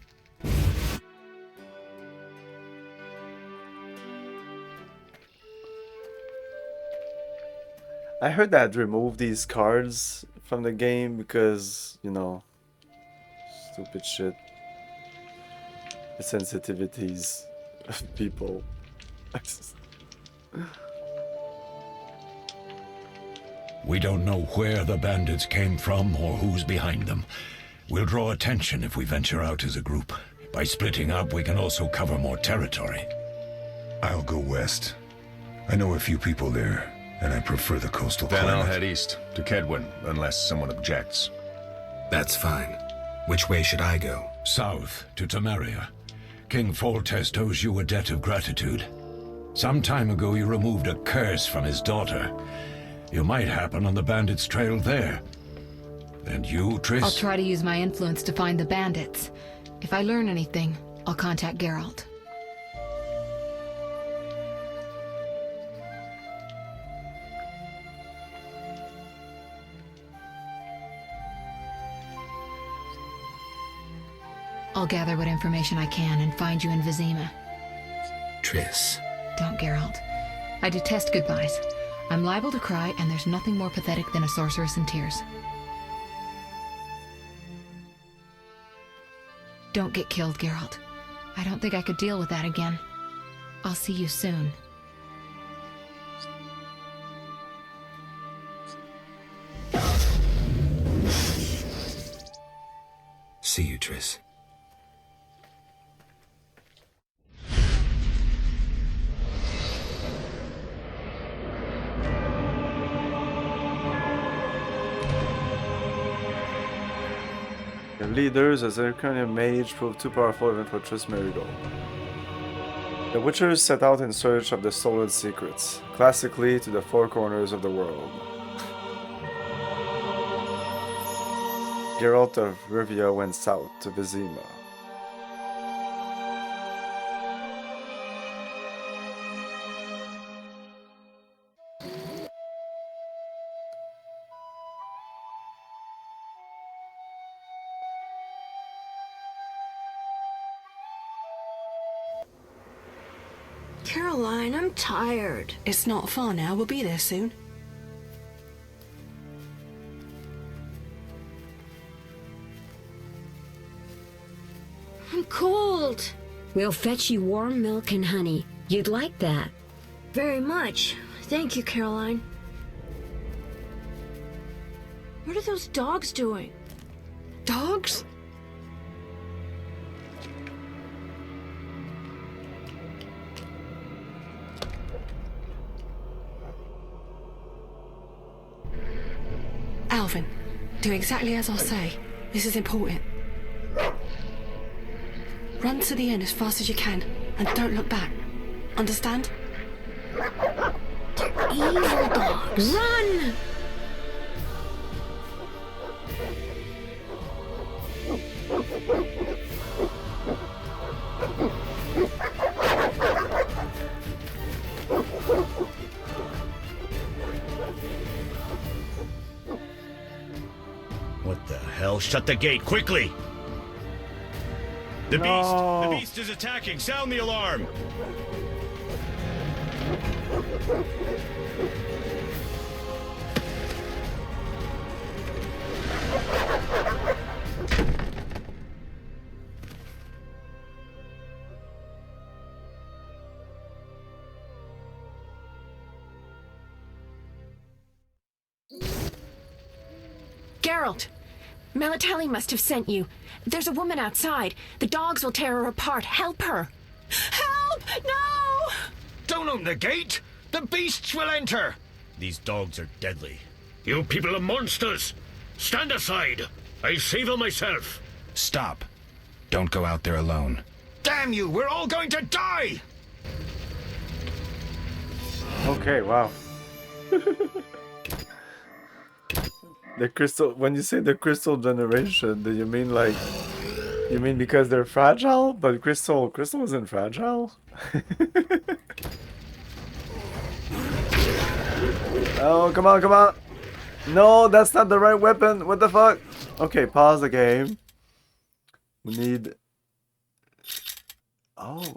I heard that remove these cards from the game because, you know, stupid shit. The sensitivities of people. We don't know where the bandits came from or who's behind them. We'll draw attention if we venture out as a group. By splitting up, we can also cover more territory. I'll go west. I know a few people there, and I prefer the coastal Then climate. I'll head east, to Kedwin, unless someone objects. That's fine. Which way should I go? South, to Tamaria. King Foltest owes you a debt of gratitude. Some time ago you removed a curse from his daughter. You might happen on the bandits' trail there. And you, Triss? I'll try to use my influence to find the bandits. If I learn anything, I'll contact Geralt. I'll gather what information I can and find you in Vizima. Triss. Don't, Geralt. I detest goodbyes. I'm liable to cry, and there's nothing more pathetic than a sorceress in tears. Don't get killed, Geralt. I don't think I could deal with that again. I'll see you soon. See you, Triss. Your leaders, as Arcania Mage, proved too powerful even for Triss Merigold. The Witchers set out in search of the stolen secrets, classically to the four corners of the world. Geralt of Rivia went south to Vizima. Caroline, I'm tired. It's not far now. We'll be there soon. I'm cold. We'll fetch you warm milk and honey. You'd like that. Very much. Thank you, Caroline. What are those dogs doing? Dogs? Alvin, do exactly as I say. This is important. Run to the end as fast as you can, and don't look back. Understand? The evil dogs. Run! What the hell? Shut the gate, quickly! The beast! The beast is attacking! Sound the alarm! Geralt! Melatelli must have sent you. There's a woman outside. The dogs will tear her apart. Help her! Help! No! Don't open the gate! The beasts will enter! These dogs are deadly. You people are monsters! Stand aside! I'll save her myself! Stop. Don't go out there alone. Damn you! We're all going to die! Okay, wow. The crystal, when you say the crystal generation, do you mean like, you mean because they're fragile? But crystal isn't fragile? Oh, come on, come on. No, that's not the right weapon. What the fuck? Okay, pause the game. We need... Oh,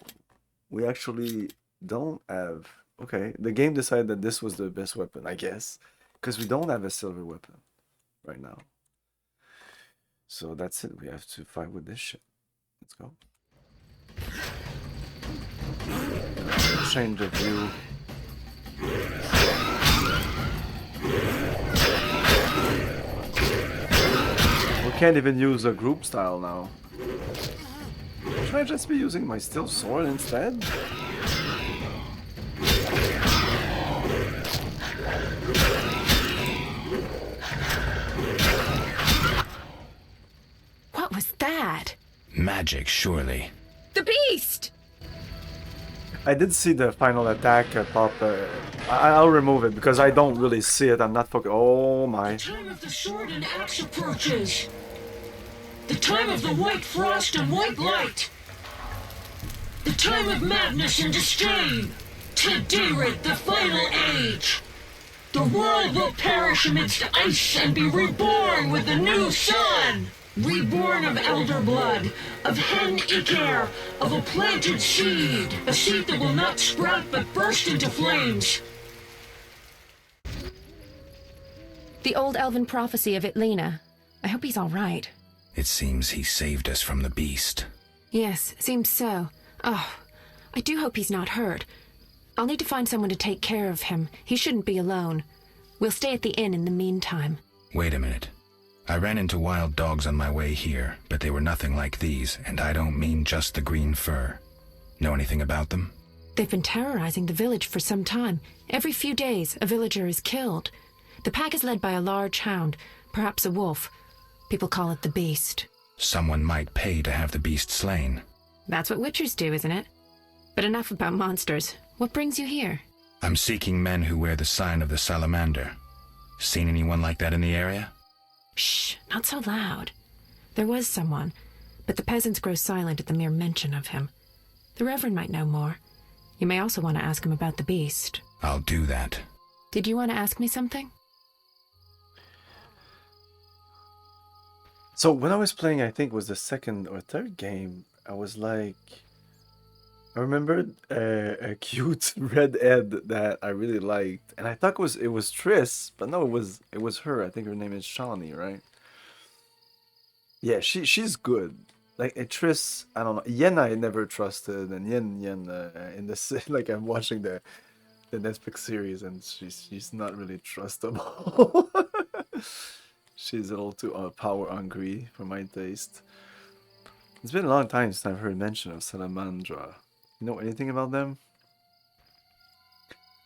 we actually don't have... Okay, the game decided that this was the best weapon, I guess. Because we don't have a silver weapon right now. So that's it. We have to fight with this shit. Let's go. Change of view. We can't even use a group style now. Should I just be using my steel sword instead? What was that? Magic, surely. The beast! I did see the final attack pop. I'll remove it because I don't really see it. I'm not focused. Oh my. The time of the sword and axe approaches. The time of the white frost and white light. The time of madness and disdain. Today rate the final age. The world will perish amidst ice and be reborn with the new sun. Reborn of elder blood, of hen Iker, of a planted seed. A seed that will not sprout but burst into flames. The old elven prophecy of Itlena. I hope he's all right. It seems he saved us from the beast. Yes, seems so. Oh, I do hope he's not hurt. I'll need to find someone to take care of him. He shouldn't be alone. We'll stay at the inn in the meantime. Wait a minute. I ran into wild dogs on my way here, but they were nothing like these, and I don't mean just the green fur. Know anything about them? They've been terrorizing the village for some time. Every few days, a villager is killed. The pack is led by a large hound, perhaps a wolf. People call it the beast. Someone might pay to have the beast slain. That's what witchers do, isn't it? But enough about monsters. What brings you here? I'm seeking men who wear the sign of the salamander. Seen anyone like that in the area? Shh, not so loud. There was someone, but the peasants grow silent at the mere mention of him. The Reverend might know more. You may also want to ask him about the beast. I'll do that. Did you want to ask me something? So when I was playing, I think it was the second or third game, I was like, I remembered a cute red Ed that I really liked, and I thought it was Triss, but no, it was her. I think her name is Shawnee, right? Yeah, she's good. Like Triss, I don't know. Yen I never trusted, and Yen in this like I'm watching the Netflix series, and she's not really trustable. She's a little too power hungry for my taste. It's been a long time since I've heard mention of Salamandra. You know anything about them?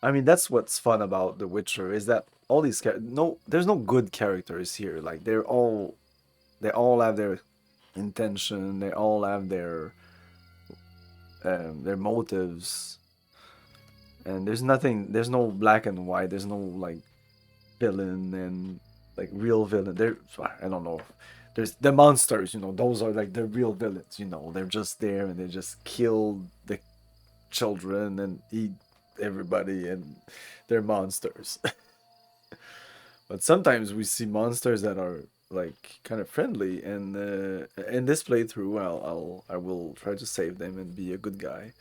I mean, that's what's fun about The Witcher, is that all these there's no good characters here. Like they all have their intention. They all have their motives, and there's no black and white. There's no like villain and like real villain. I don't know. There's the monsters, you know, those are like the real villains, you know. They're just there and they just kill the children and eat everybody, and they're monsters. But sometimes we see monsters that are like kind of friendly, and in this playthrough I will try to save them and be a good guy.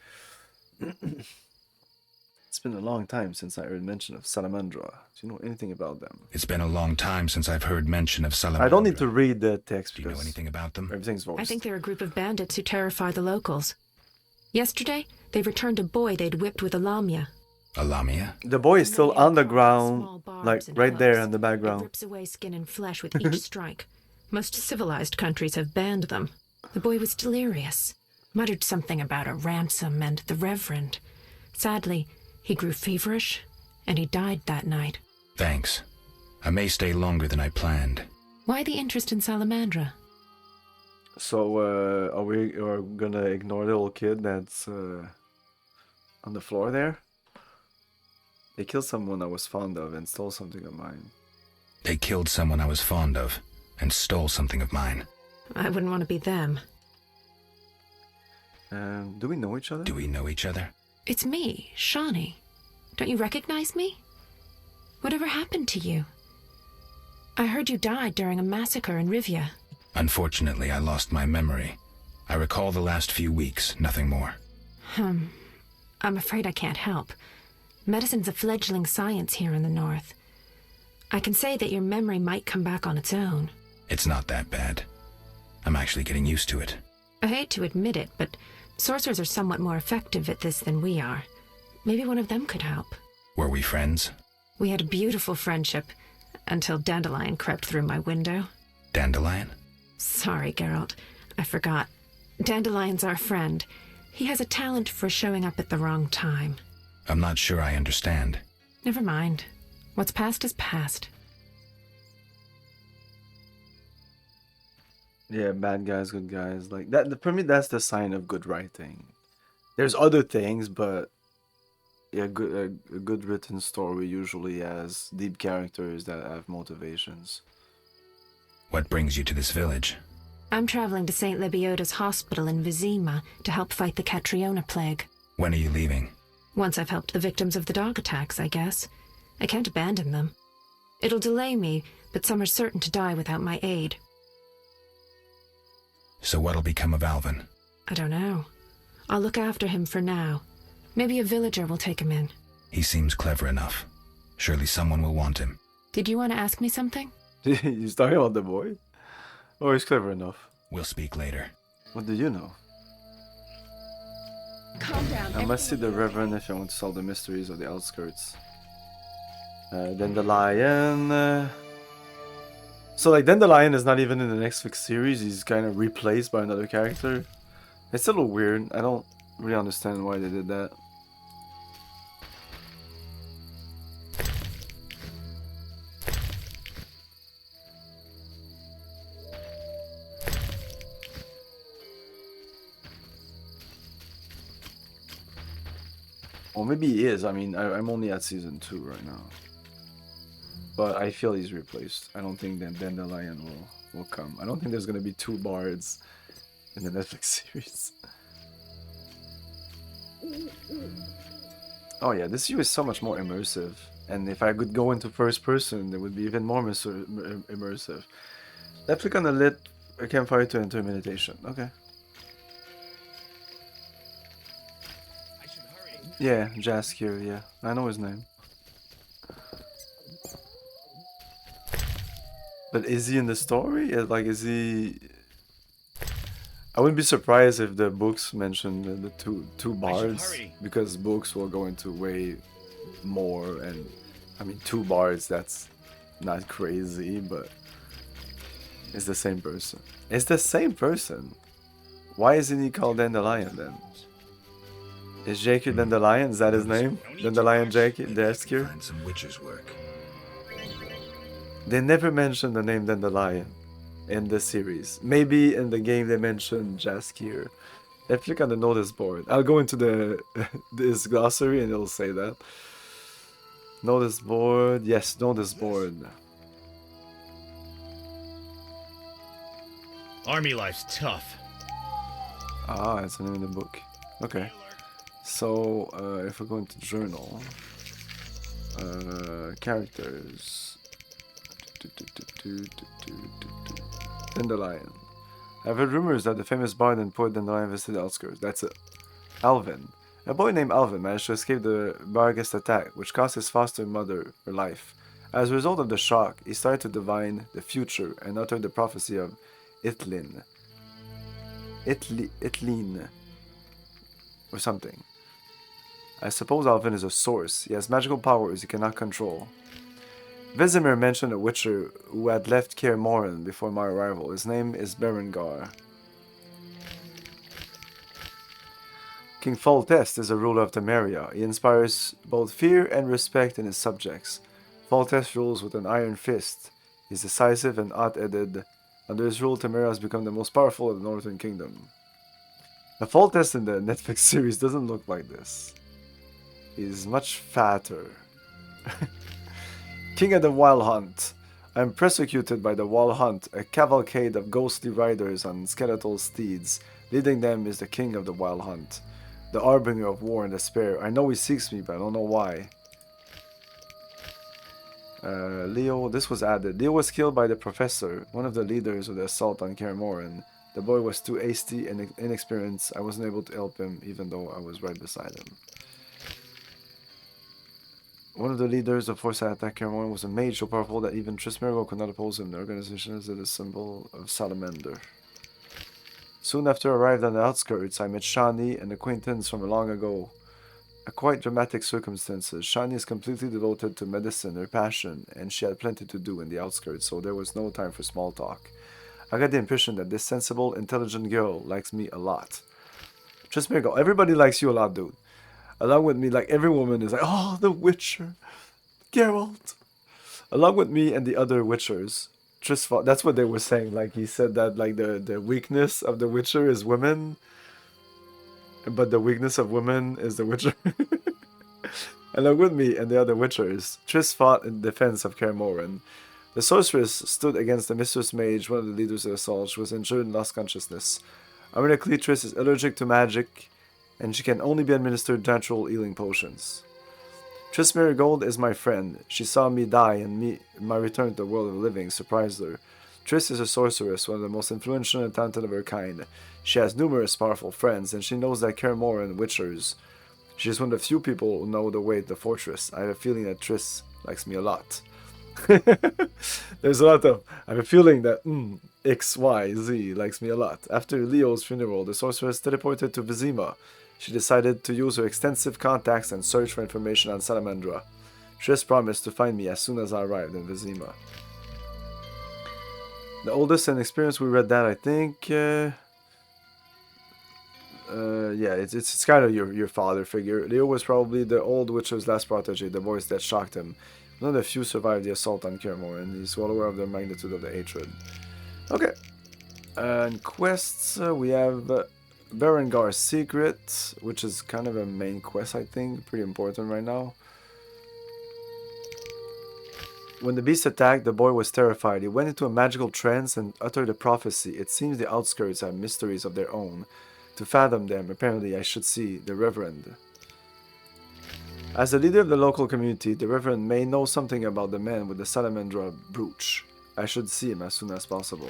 It's been a long time since I heard mention of Salamandra. Do you know anything about them? It's been a long time since I've heard mention of Salamandra. I don't need to read the text. Do you know anything about them? Everything's voiced. I think they're a group of bandits who terrify the locals. Yesterday, they returned a boy they'd whipped with a lamia. A lamia? The boy is still on the ground, like right there in the background. It rips away skin and flesh with each strike. Most civilized countries have banned them. The boy was delirious, muttered something about a ransom and the Reverend. Sadly, he grew feverish, and he died that night. Thanks. I may stay longer than I planned. Why the interest in Salamandra? So, are we gonna ignore the old kid that's on the floor there? They killed someone I was fond of and stole something of mine. They killed someone I was fond of and stole something of mine. I wouldn't want to be them. Do we know each other? Do we know each other? It's me, Shawnee. Don't you recognize me? Whatever happened to you? I heard you died during a massacre in Rivia. Unfortunately, I lost my memory. I recall the last few weeks, nothing more. I'm afraid I can't help. Medicine's a fledgling science here in the north. I can say that your memory might come back on its own. It's not that bad. I'm actually getting used to it. I hate to admit it, but sorcerers are somewhat more effective at this than we are. Maybe one of them could help. Were we friends? We had a beautiful friendship, until Dandelion crept through my window. Dandelion? Sorry, Geralt. I forgot. Dandelion's our friend. He has a talent for showing up at the wrong time. I'm not sure I understand. Never mind. What's past is past. Yeah, bad guys, good guys. Like that, for me, that's the sign of good writing. There's other things, but yeah, a good written story usually has deep characters that have motivations. What brings you to this village? I'm traveling to St. Lebioda's hospital in Vizima to help fight the Catriona plague. When are you leaving? Once I've helped the victims of the dog attacks, I guess. I can't abandon them. It'll delay me, but some are certain to die without my aid. So what'll become of Alvin? I don't know. I'll look after him for now. Maybe a villager will take him in. He seems clever enough. Surely someone will want him. Did you want to ask me something? He's talking about the boy? Oh, he's clever enough. We'll speak later. What do you know? Calm down. I must see the Reverend if I want to solve the mysteries of the outskirts. Dandelion. So like Dandelion is not even in the Netflix series. He's kind of replaced by another character. It's a little weird. I don't really understand why they did that. Or maybe he is. I mean, I'm only at season 2 right now. But I feel he's replaced. I don't think that Dandelion will come. I don't think there's gonna be 2 bards in the Netflix series. Oh yeah, this view is so much more immersive. And if I could go into first person, it would be even more immersive. Left click on the lit a campfire to enter meditation. Okay. Yeah, Jaskier, yeah. I know his name. But is he in the story? Like, is he... I wouldn't be surprised if the books mentioned the two bards, because books will go into way more, and I mean 2 bards, that's not crazy, but it's the same person. It's the same person. Why isn't he called Dandelion then? Is Jake Dandelion? Is that his name? Dandelion Jake Jaskier? Find some witcher's work. They never mentioned the name Dandelion in the series. Maybe in the game they mentioned Jaskier. Let's click on the notice board. I'll go into this glossary and it'll say that. Notice board. Yes, notice board. Army life's tough. Ah, it's the name of the book. Okay. So, if we go into journal, characters, Dandelion. I've heard rumors that the famous bard and poet Dandelion visited the outskirts. That's it. Alvin. A boy named Alvin managed to escape the Barghest attack, which cost his foster mother her life. As a result of the shock, he started to divine the future and uttered the prophecy of Itlin. Itlin. Or something. I suppose Alvin is a source. He has magical powers he cannot control. Vesemir mentioned a witcher who had left Kaer Morhen before my arrival. His name is Berengar. King Foltest is a ruler of Temeria. He inspires both fear and respect in his subjects. Foltest rules with an iron fist. He is decisive and hot-headed. Under his rule, Temeria has become the most powerful of the Northern Kingdom. The Foltest in the Netflix series doesn't look like this. He's much fatter. King of the Wild Hunt. I am persecuted by the Wild Hunt, a cavalcade of ghostly riders on skeletal steeds. Leading them is the King of the Wild Hunt, the harbinger of war and despair. I know he seeks me, but I don't know why. Leo, this was added. Leo was killed by the Professor, one of the leaders of the assault on Kaer Morhen. The boy was too hasty and inexperienced. I wasn't able to help him, even though I was right beside him. One of the leaders of force that attacked Kaer Morhen was a mage so powerful that even Trismerigo could not oppose him. The organization is the symbol of Salamander. Soon after I arrived on the outskirts, I met Shani, an acquaintance from long ago. A quite dramatic circumstances. Shani is completely devoted to medicine, her passion, and she had plenty to do in the outskirts, so there was no time for small talk. I got the impression that this sensible, intelligent girl likes me a lot. Trismerigo, everybody likes you a lot, dude. Along with me, like every woman is like, oh, the Witcher, Geralt. Along with me and the other Witchers, that's what they were saying. Like he said that like the weakness of the Witcher is women, but the weakness of women is the Witcher. Along with me and the other Witchers, Triss fought in defense of Kaer Morhen. The sorceress stood against the Mistress Mage, one of the leaders of the assault. She was injured and lost consciousness. Ironically, Triss is allergic to magic, and she can only be administered natural healing potions. Triss Marigold is my friend. She saw me die, and my return to the world of the living surprised her. Triss is a sorceress, one of the most influential and talented of her kind. She has numerous powerful friends, and she knows that Kaer Morhen Witchers. She is one of the few people who know the way to the fortress. I have a feeling that Triss likes me a lot. There's a lot of... I have a feeling that XYZ likes me a lot. After Leo's funeral, the sorceress teleported to Vizima. She decided to use her extensive contacts and search for information on Salamandra. Triss promised to find me as soon as I arrived in Vizima. The oldest and experienced, we read that, I think. Yeah, it's kind of your father figure. Leo was probably the old Witcher's last protege, the voice that shocked him. None of the few survived the assault on Kaer Morhen, and he's well aware of the magnitude of the hatred. Okay. And quests, we have Berengar's secret, which is kind of a main quest, I think, pretty important right now. When the beast attacked, the boy was terrified. He went into a magical trance and uttered a prophecy. It seems the outskirts have mysteries of their own. To fathom them, apparently I should see the Reverend. As the leader of the local community, the Reverend may know something about the man with the Salamandra brooch. I should see him as soon as possible.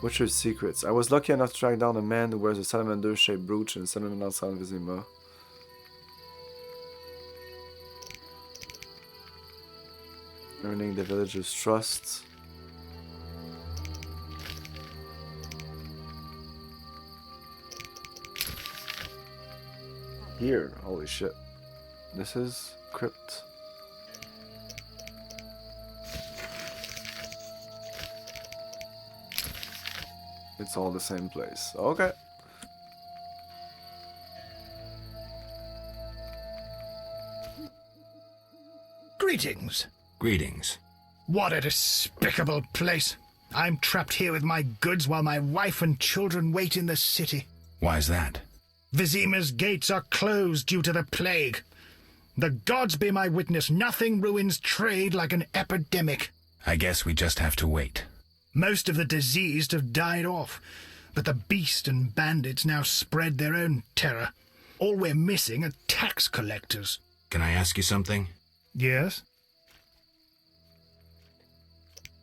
Witcher's secrets. I was lucky enough to track down a man who wears a salamander-shaped brooch in a settlement outside Vizima. Earning the villagers' trust. Here, holy shit. This is crypt. It's all the same place. Okay. Greetings. Greetings. What a despicable place. I'm trapped here with my goods while my wife and children wait in the city. Why's that? Vizima's gates are closed due to the plague. The gods be my witness, nothing ruins trade like an epidemic. I guess we just have to wait. Most of the diseased have died off, but the beast and bandits now spread their own terror. All we're missing are tax collectors. Can I ask you something? Yes?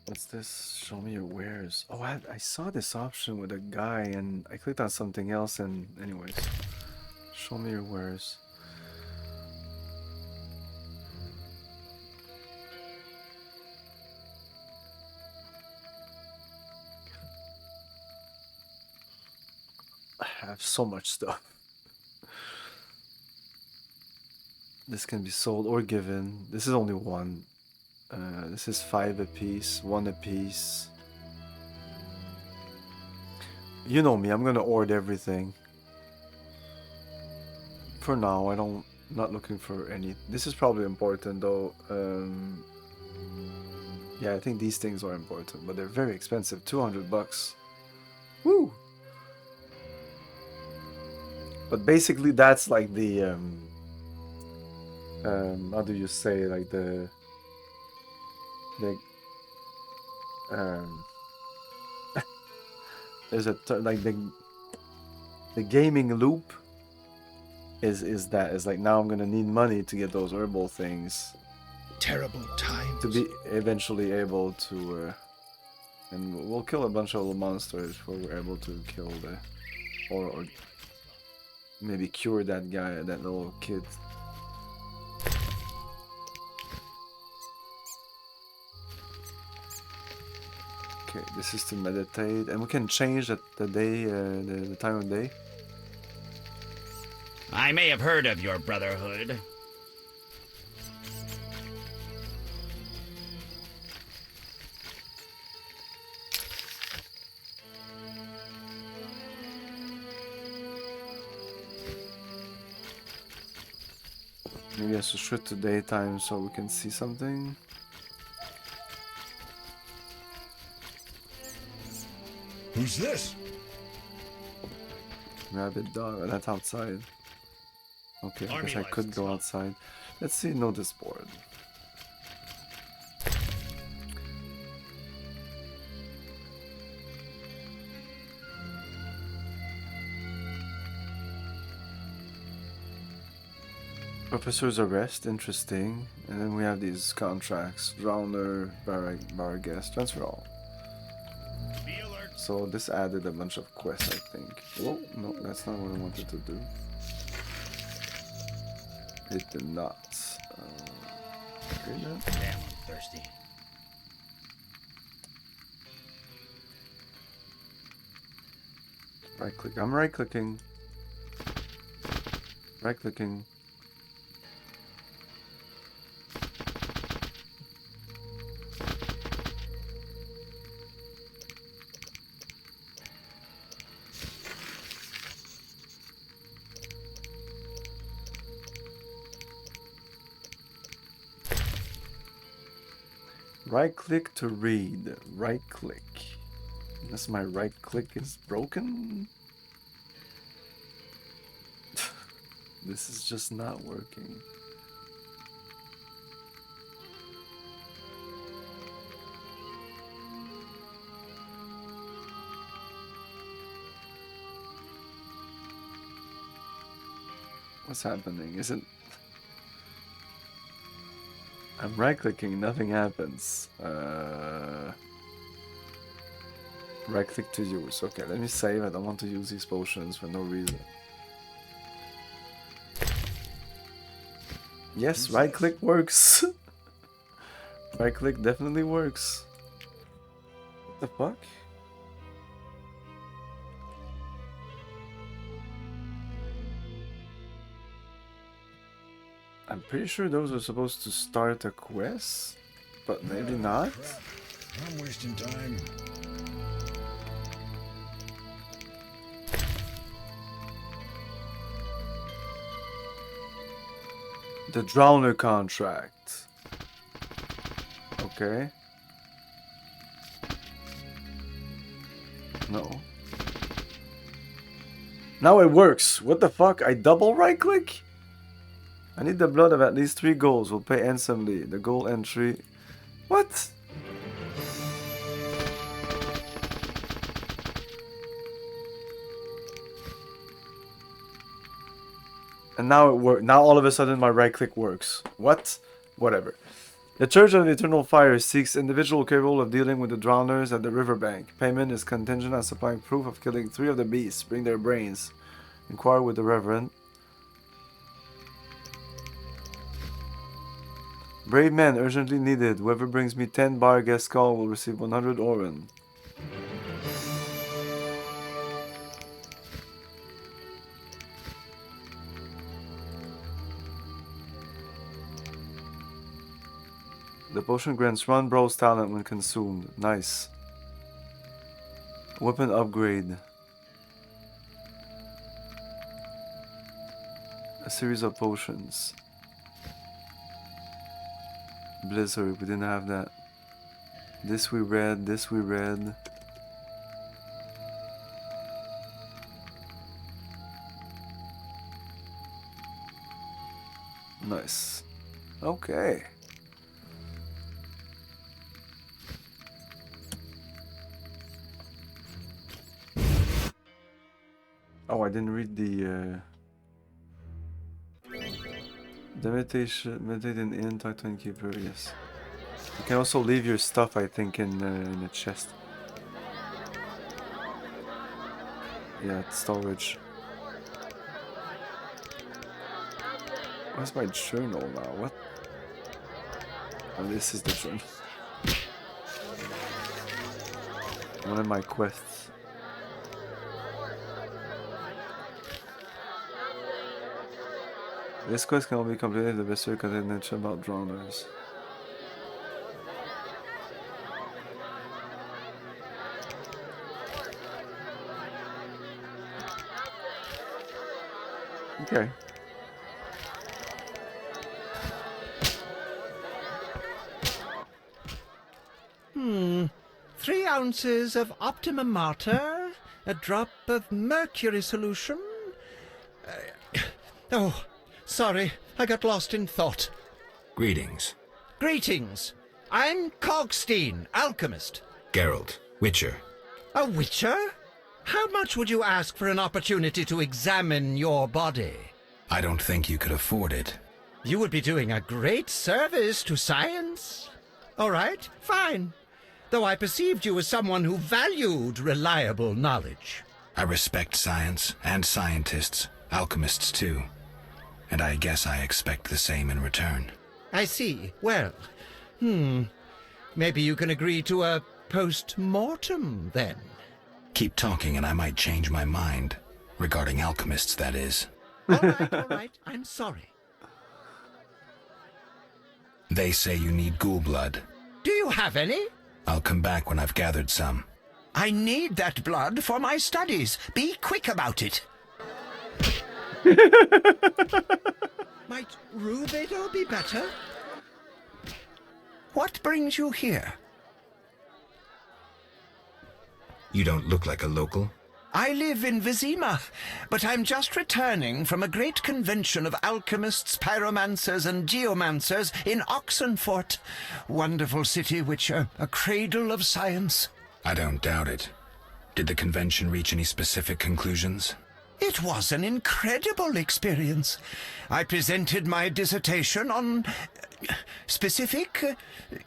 What's this? Show me your wares. Oh, I saw this option with a guy and I clicked on something else and anyways. Show me your wares. I have so much stuff. This can be sold or given. This is only one. This is 5 apiece, 1 apiece. You know me, I'm gonna hoard everything. For now, not looking for any. This is probably important though. Yeah, I think these things are important, but they're very expensive. 200 bucks. Woo! But basically, that's like the how do you say, like the there's a like the gaming loop is that is like now I'm gonna need money to get those herbal things. Terrible times. To be eventually able to and we'll kill a bunch of little monsters before we're able to kill the or maybe cure that guy, that little kid. Okay, this is to meditate, and we can change the day, the time of day. I may have heard of your brotherhood. Maybe I should switch to daytime so we can see something. Who's this? Rabbit dog. That's outside. Okay, I guess I could go outside. Let's see notice board. Professor's arrest, interesting. And then we have these contracts. Drowner, bar guest, transfer all. So this added a bunch of quests, I think. Whoa, no, that's not what I wanted to do. It did not. Okay, then. Damn, I'm thirsty. Right click. I'm right clicking. Right clicking. Right click to read. Right click. Unless my right click is broken. This is just not working. What's happening? Isn't... I'm right-clicking, nothing happens. Right-click to use. Okay, let me save. I don't want to use these potions for no reason. Yes, right-click works. Right-click definitely works. What the fuck? I'm pretty sure those are supposed to start a quest, but maybe not. I'm wasting time. The Drowner contract. Okay. No. Now it works. What the fuck? I double right click? I need the blood of at least 3 goals. We'll pay handsomely. The goal entry. What? And now it works. Now all of a sudden my right click works. What? Whatever. The Church of Eternal Fire seeks individual capable of dealing with the drowners at the riverbank. Payment is contingent on supplying proof of killing 3 of the beasts. Bring their brains. Inquire with the Reverend. Brave men urgently needed. Whoever brings me 10 bar Gascol will receive 100 Oren. The potion grants Run Bro's talent when consumed. Nice. Weapon upgrade. A series of potions. Blizzard, we didn't have that. This we read, this we read. Nice. Okay. Oh, I didn't read the meditate in inn, talk to innkeeper, yes. You can also leave your stuff, I think, in a chest. Yeah, it's storage. Where's my journal now? What? Oh, this is the journal. One of my quests. This quest can only be completed if the vessel contains information about drowners. Okay. 3 ounces of optimum mater, a drop of mercury solution. Oh, sorry, I got lost in thought. Greetings. Greetings. I'm Cogstein, alchemist. Geralt, Witcher. A witcher? How much would you ask for an opportunity to examine your body? I don't think you could afford it. You would be doing a great service to science. All right, fine. Though I perceived you as someone who valued reliable knowledge. I respect science and scientists, alchemists too. And I guess I expect the same in return. I see. Well, maybe you can agree to a post-mortem, then. Keep talking and I might change my mind. Regarding alchemists, that is. All right, I'm sorry. They say you need ghoul blood. Do you have any? I'll come back when I've gathered some. I need that blood for my studies. Be quick about it. Might Rubedo be better? What brings you here? You don't look like a local. I live in Vizima, but I'm just returning from a great convention of alchemists, pyromancers, and geomancers in Oxenfurt. Wonderful city, Witcher, a cradle of science. I don't doubt it. Did the convention reach any specific conclusions? It was an incredible experience. I presented my dissertation on... specific?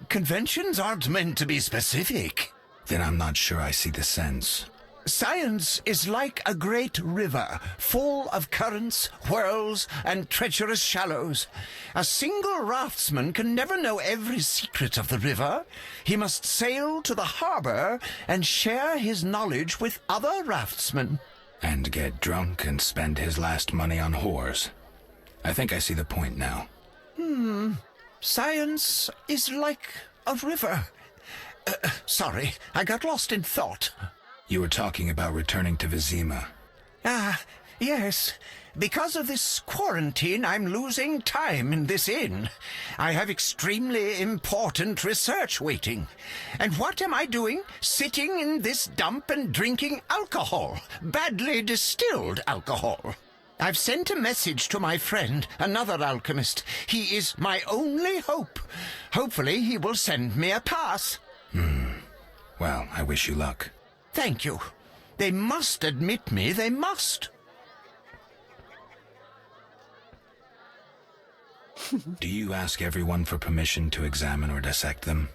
Conventions aren't meant to be specific. Then I'm not sure I see the sense. Science is like a great river, full of currents, whirls, and treacherous shallows. A single raftsman can never know every secret of the river. He must sail to the harbor and share his knowledge with other raftsmen. And get drunk and spend his last money on whores. I think I see the point now. Science is like a river. Sorry, I got lost in thought. You were talking about returning to Vizima. Yes. Because of this quarantine, I'm losing time in this inn. I have extremely important research waiting. And what am I doing? Sitting in this dump and drinking alcohol. Badly distilled alcohol. I've sent a message to my friend, another alchemist. He is my only hope. Hopefully he will send me a pass. Well, I wish you luck. Thank you. They must admit me, they must. Do you ask everyone for permission to examine or dissect them?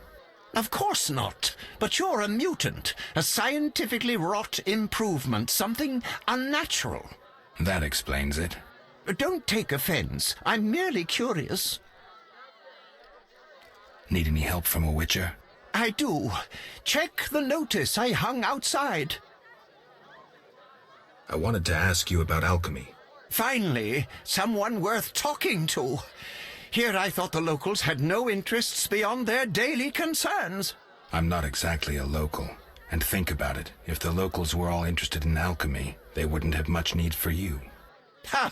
Of course not. But you're a mutant, a scientifically wrought improvement, something unnatural. That explains it. Don't take offense. I'm merely curious. Need any help from a Witcher? I do. Check the notice I hung outside. I wanted to ask you about alchemy. Finally, someone worth talking to. Here I thought the locals had no interests beyond their daily concerns. I'm not exactly a local. And think about it. If the locals were all interested in alchemy, they wouldn't have much need for you. Ha!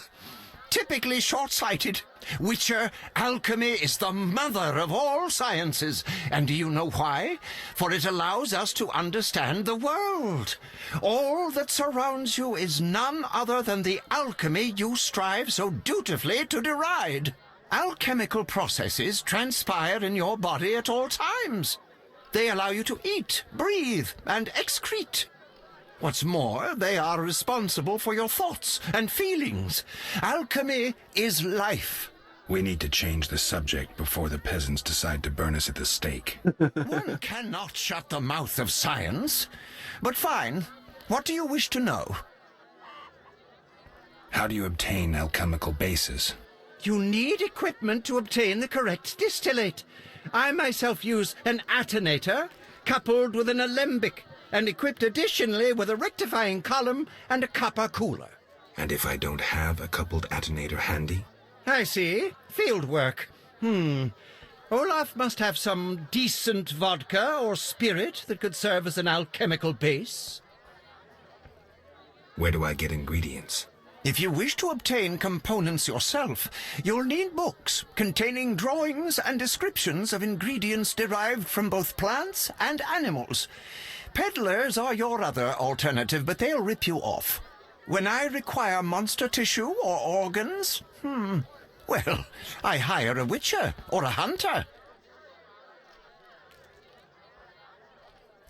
Typically short-sighted. Witcher, alchemy is the mother of all sciences. And do you know why? For it allows us to understand the world. All that surrounds you is none other than the alchemy you strive so dutifully to deride. Alchemical processes transpire in your body at all times. They allow you to eat, breathe, and excrete. What's more, they are responsible for your thoughts and feelings. Alchemy is life. We need to change the subject before the peasants decide to burn us at the stake. One cannot shut the mouth of science. But fine. What do you wish to know? How do you obtain alchemical bases? You need equipment to obtain the correct distillate. I myself use an attenator, coupled with an alembic, and equipped additionally with a rectifying column and a copper cooler. And if I don't have a coupled attenator handy? I see. Field work. Olaf must have some decent vodka or spirit that could serve as an alchemical base. Where do I get ingredients? If you wish to obtain components yourself, you'll need books containing drawings and descriptions of ingredients derived from both plants and animals. Peddlers are your other alternative, but they'll rip you off. When I require monster tissue or organs, well, I hire a witcher or a hunter.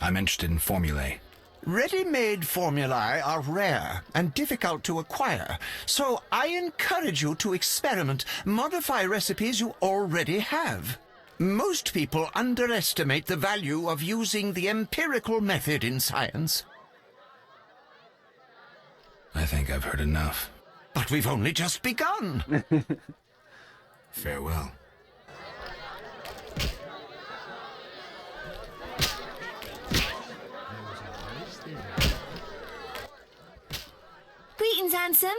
I'm interested in formulae. Ready-made formulae are rare and difficult to acquire, so I encourage you to experiment, modify recipes you already have. Most people underestimate the value of using the empirical method in science. I think I've heard enough. But we've only just begun. Farewell. Greetings, handsome.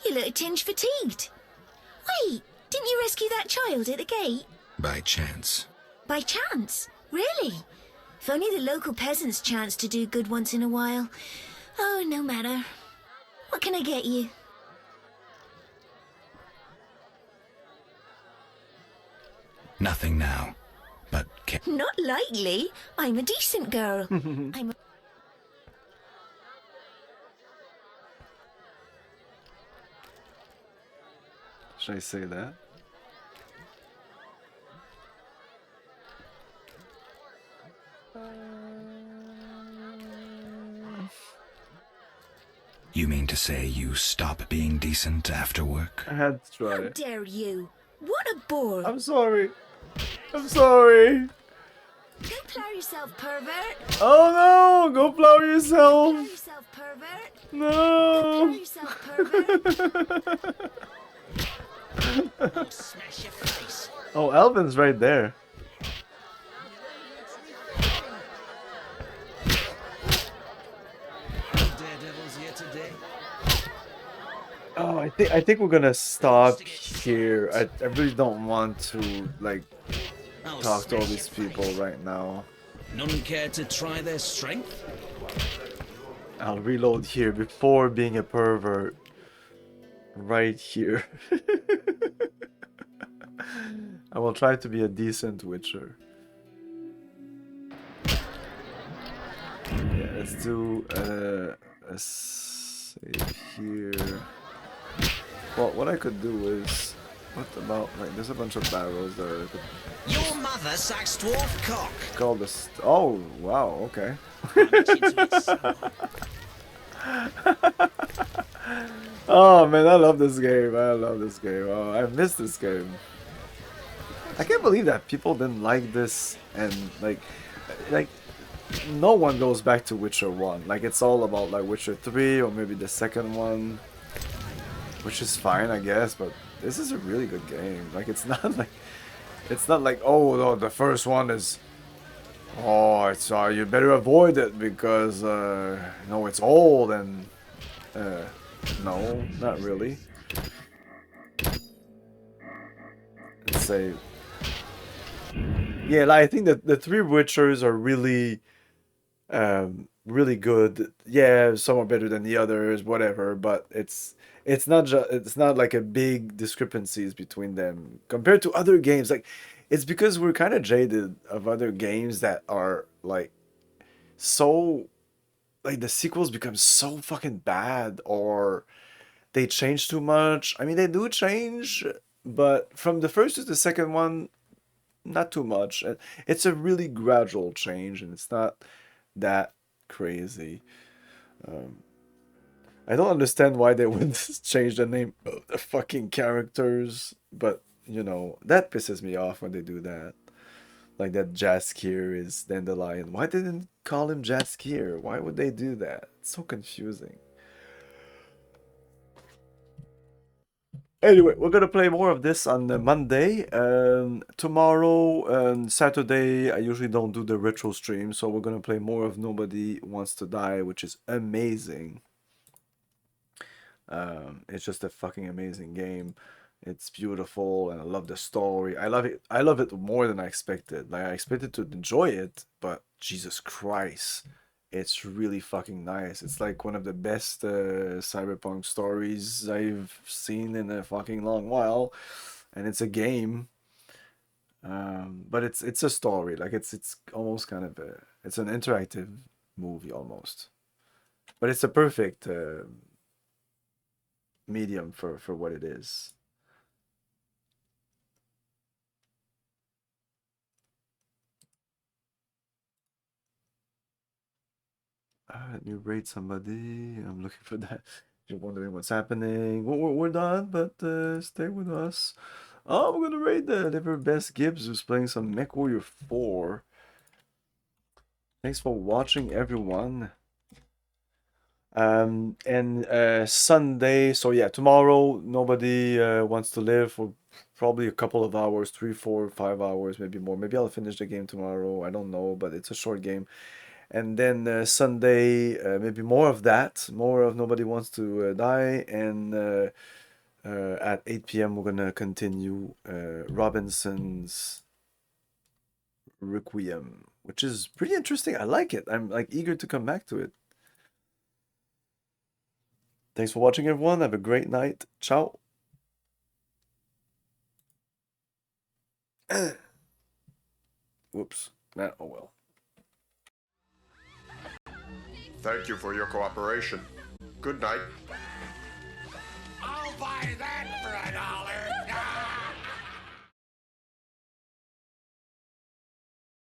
You look a tinge fatigued. Wait, didn't you rescue that child at the gate? By chance. By chance? Really? If only the local peasants chanced to do good once in a while. Oh, no matter. What can I get you? Nothing now, but Not likely. I'm a decent girl. I'm a... Should I say that? You mean to say you stop being decent after work? I had to try How it. dare you? What a bore! I'm sorry. I'm sorry. Go plow yourself, pervert! Oh no! Go plow yourself! Plow yourself, pervert! No! Go plow yourself, pervert! I'll smash your face. Oh, Alvin's right there. Daredevils here today. Oh, I think we're gonna stop here. I really don't want to like talk to all these people right now. None care to try their strength? I'll reload here before being a pervert. Right here. I will try to be a decent Witcher. Yeah, let's do a save here. Well, what I could do is, what about, like, there's a bunch of barrels there. Your mother sucks dwarf cock. Call this. Oh, wow, okay. Oh man, I love this game. I love this game. Oh, I miss this game. I can't believe that people didn't like this, and like no one goes back to Witcher 1. Like, it's all about like Witcher 3 or maybe the second one, which is fine, I guess, but this is a really good game. Like, it's not like oh no, the first one is it's you better avoid it because no, it's old and no, not really. Let's say, yeah, like, I think that the three Witchers are really really good. Yeah, some are better than the others, whatever, but it's not like a big discrepancies between them compared to other games. Like, it's because we're kind of jaded of other games that are like so, like, the sequels become so fucking bad or they change too much. I mean, they do change, but from the first to the second one, not too much. It's a really gradual change, and it's not that crazy. I don't understand why they wouldn't change the name of the fucking characters, but you know, that pisses me off when they do that. Like, that Jaskier is Dandelion. Why didn't call him Jaskier? Why would they do that? It's so confusing. Anyway, we're gonna play more of this on Monday. Tomorrow and Saturday, I usually don't do the retro stream, so we're gonna play more of Nobody Wants to Die, which is amazing. It's just a fucking amazing game. It's beautiful, and I love the story. I love it more than I expected. Like, I expected to enjoy it, but Jesus Christ, it's really fucking nice. It's like one of the best cyberpunk stories I've seen in a fucking long while, and it's a game. But it's a story. Like, it's almost kind of it's an interactive movie almost, but it's a perfect medium for what it is. Let me rate somebody. I'm looking for that. You're wondering what's happening. We're done, but stay with us. Oh, we're gonna rate the Never Best Gibbs, who's playing some MechWarrior 4. Thanks for watching, everyone. And Sunday, so yeah, tomorrow, Nobody Wants to Live for probably a couple of hours, 3, 4, 5 hours, maybe more. Maybe I'll finish the game tomorrow. I don't know, but it's a short game. And then Sunday, maybe more of that, more of Nobody Wants to Die. And at 8 p.m., we're gonna continue Robinson's Requiem, which is pretty interesting. I like it. I'm like eager to come back to it. Thanks for watching, everyone. Have a great night. Ciao. Whoops. Nah, oh well. Thank you for your cooperation. Good night. I'll buy that!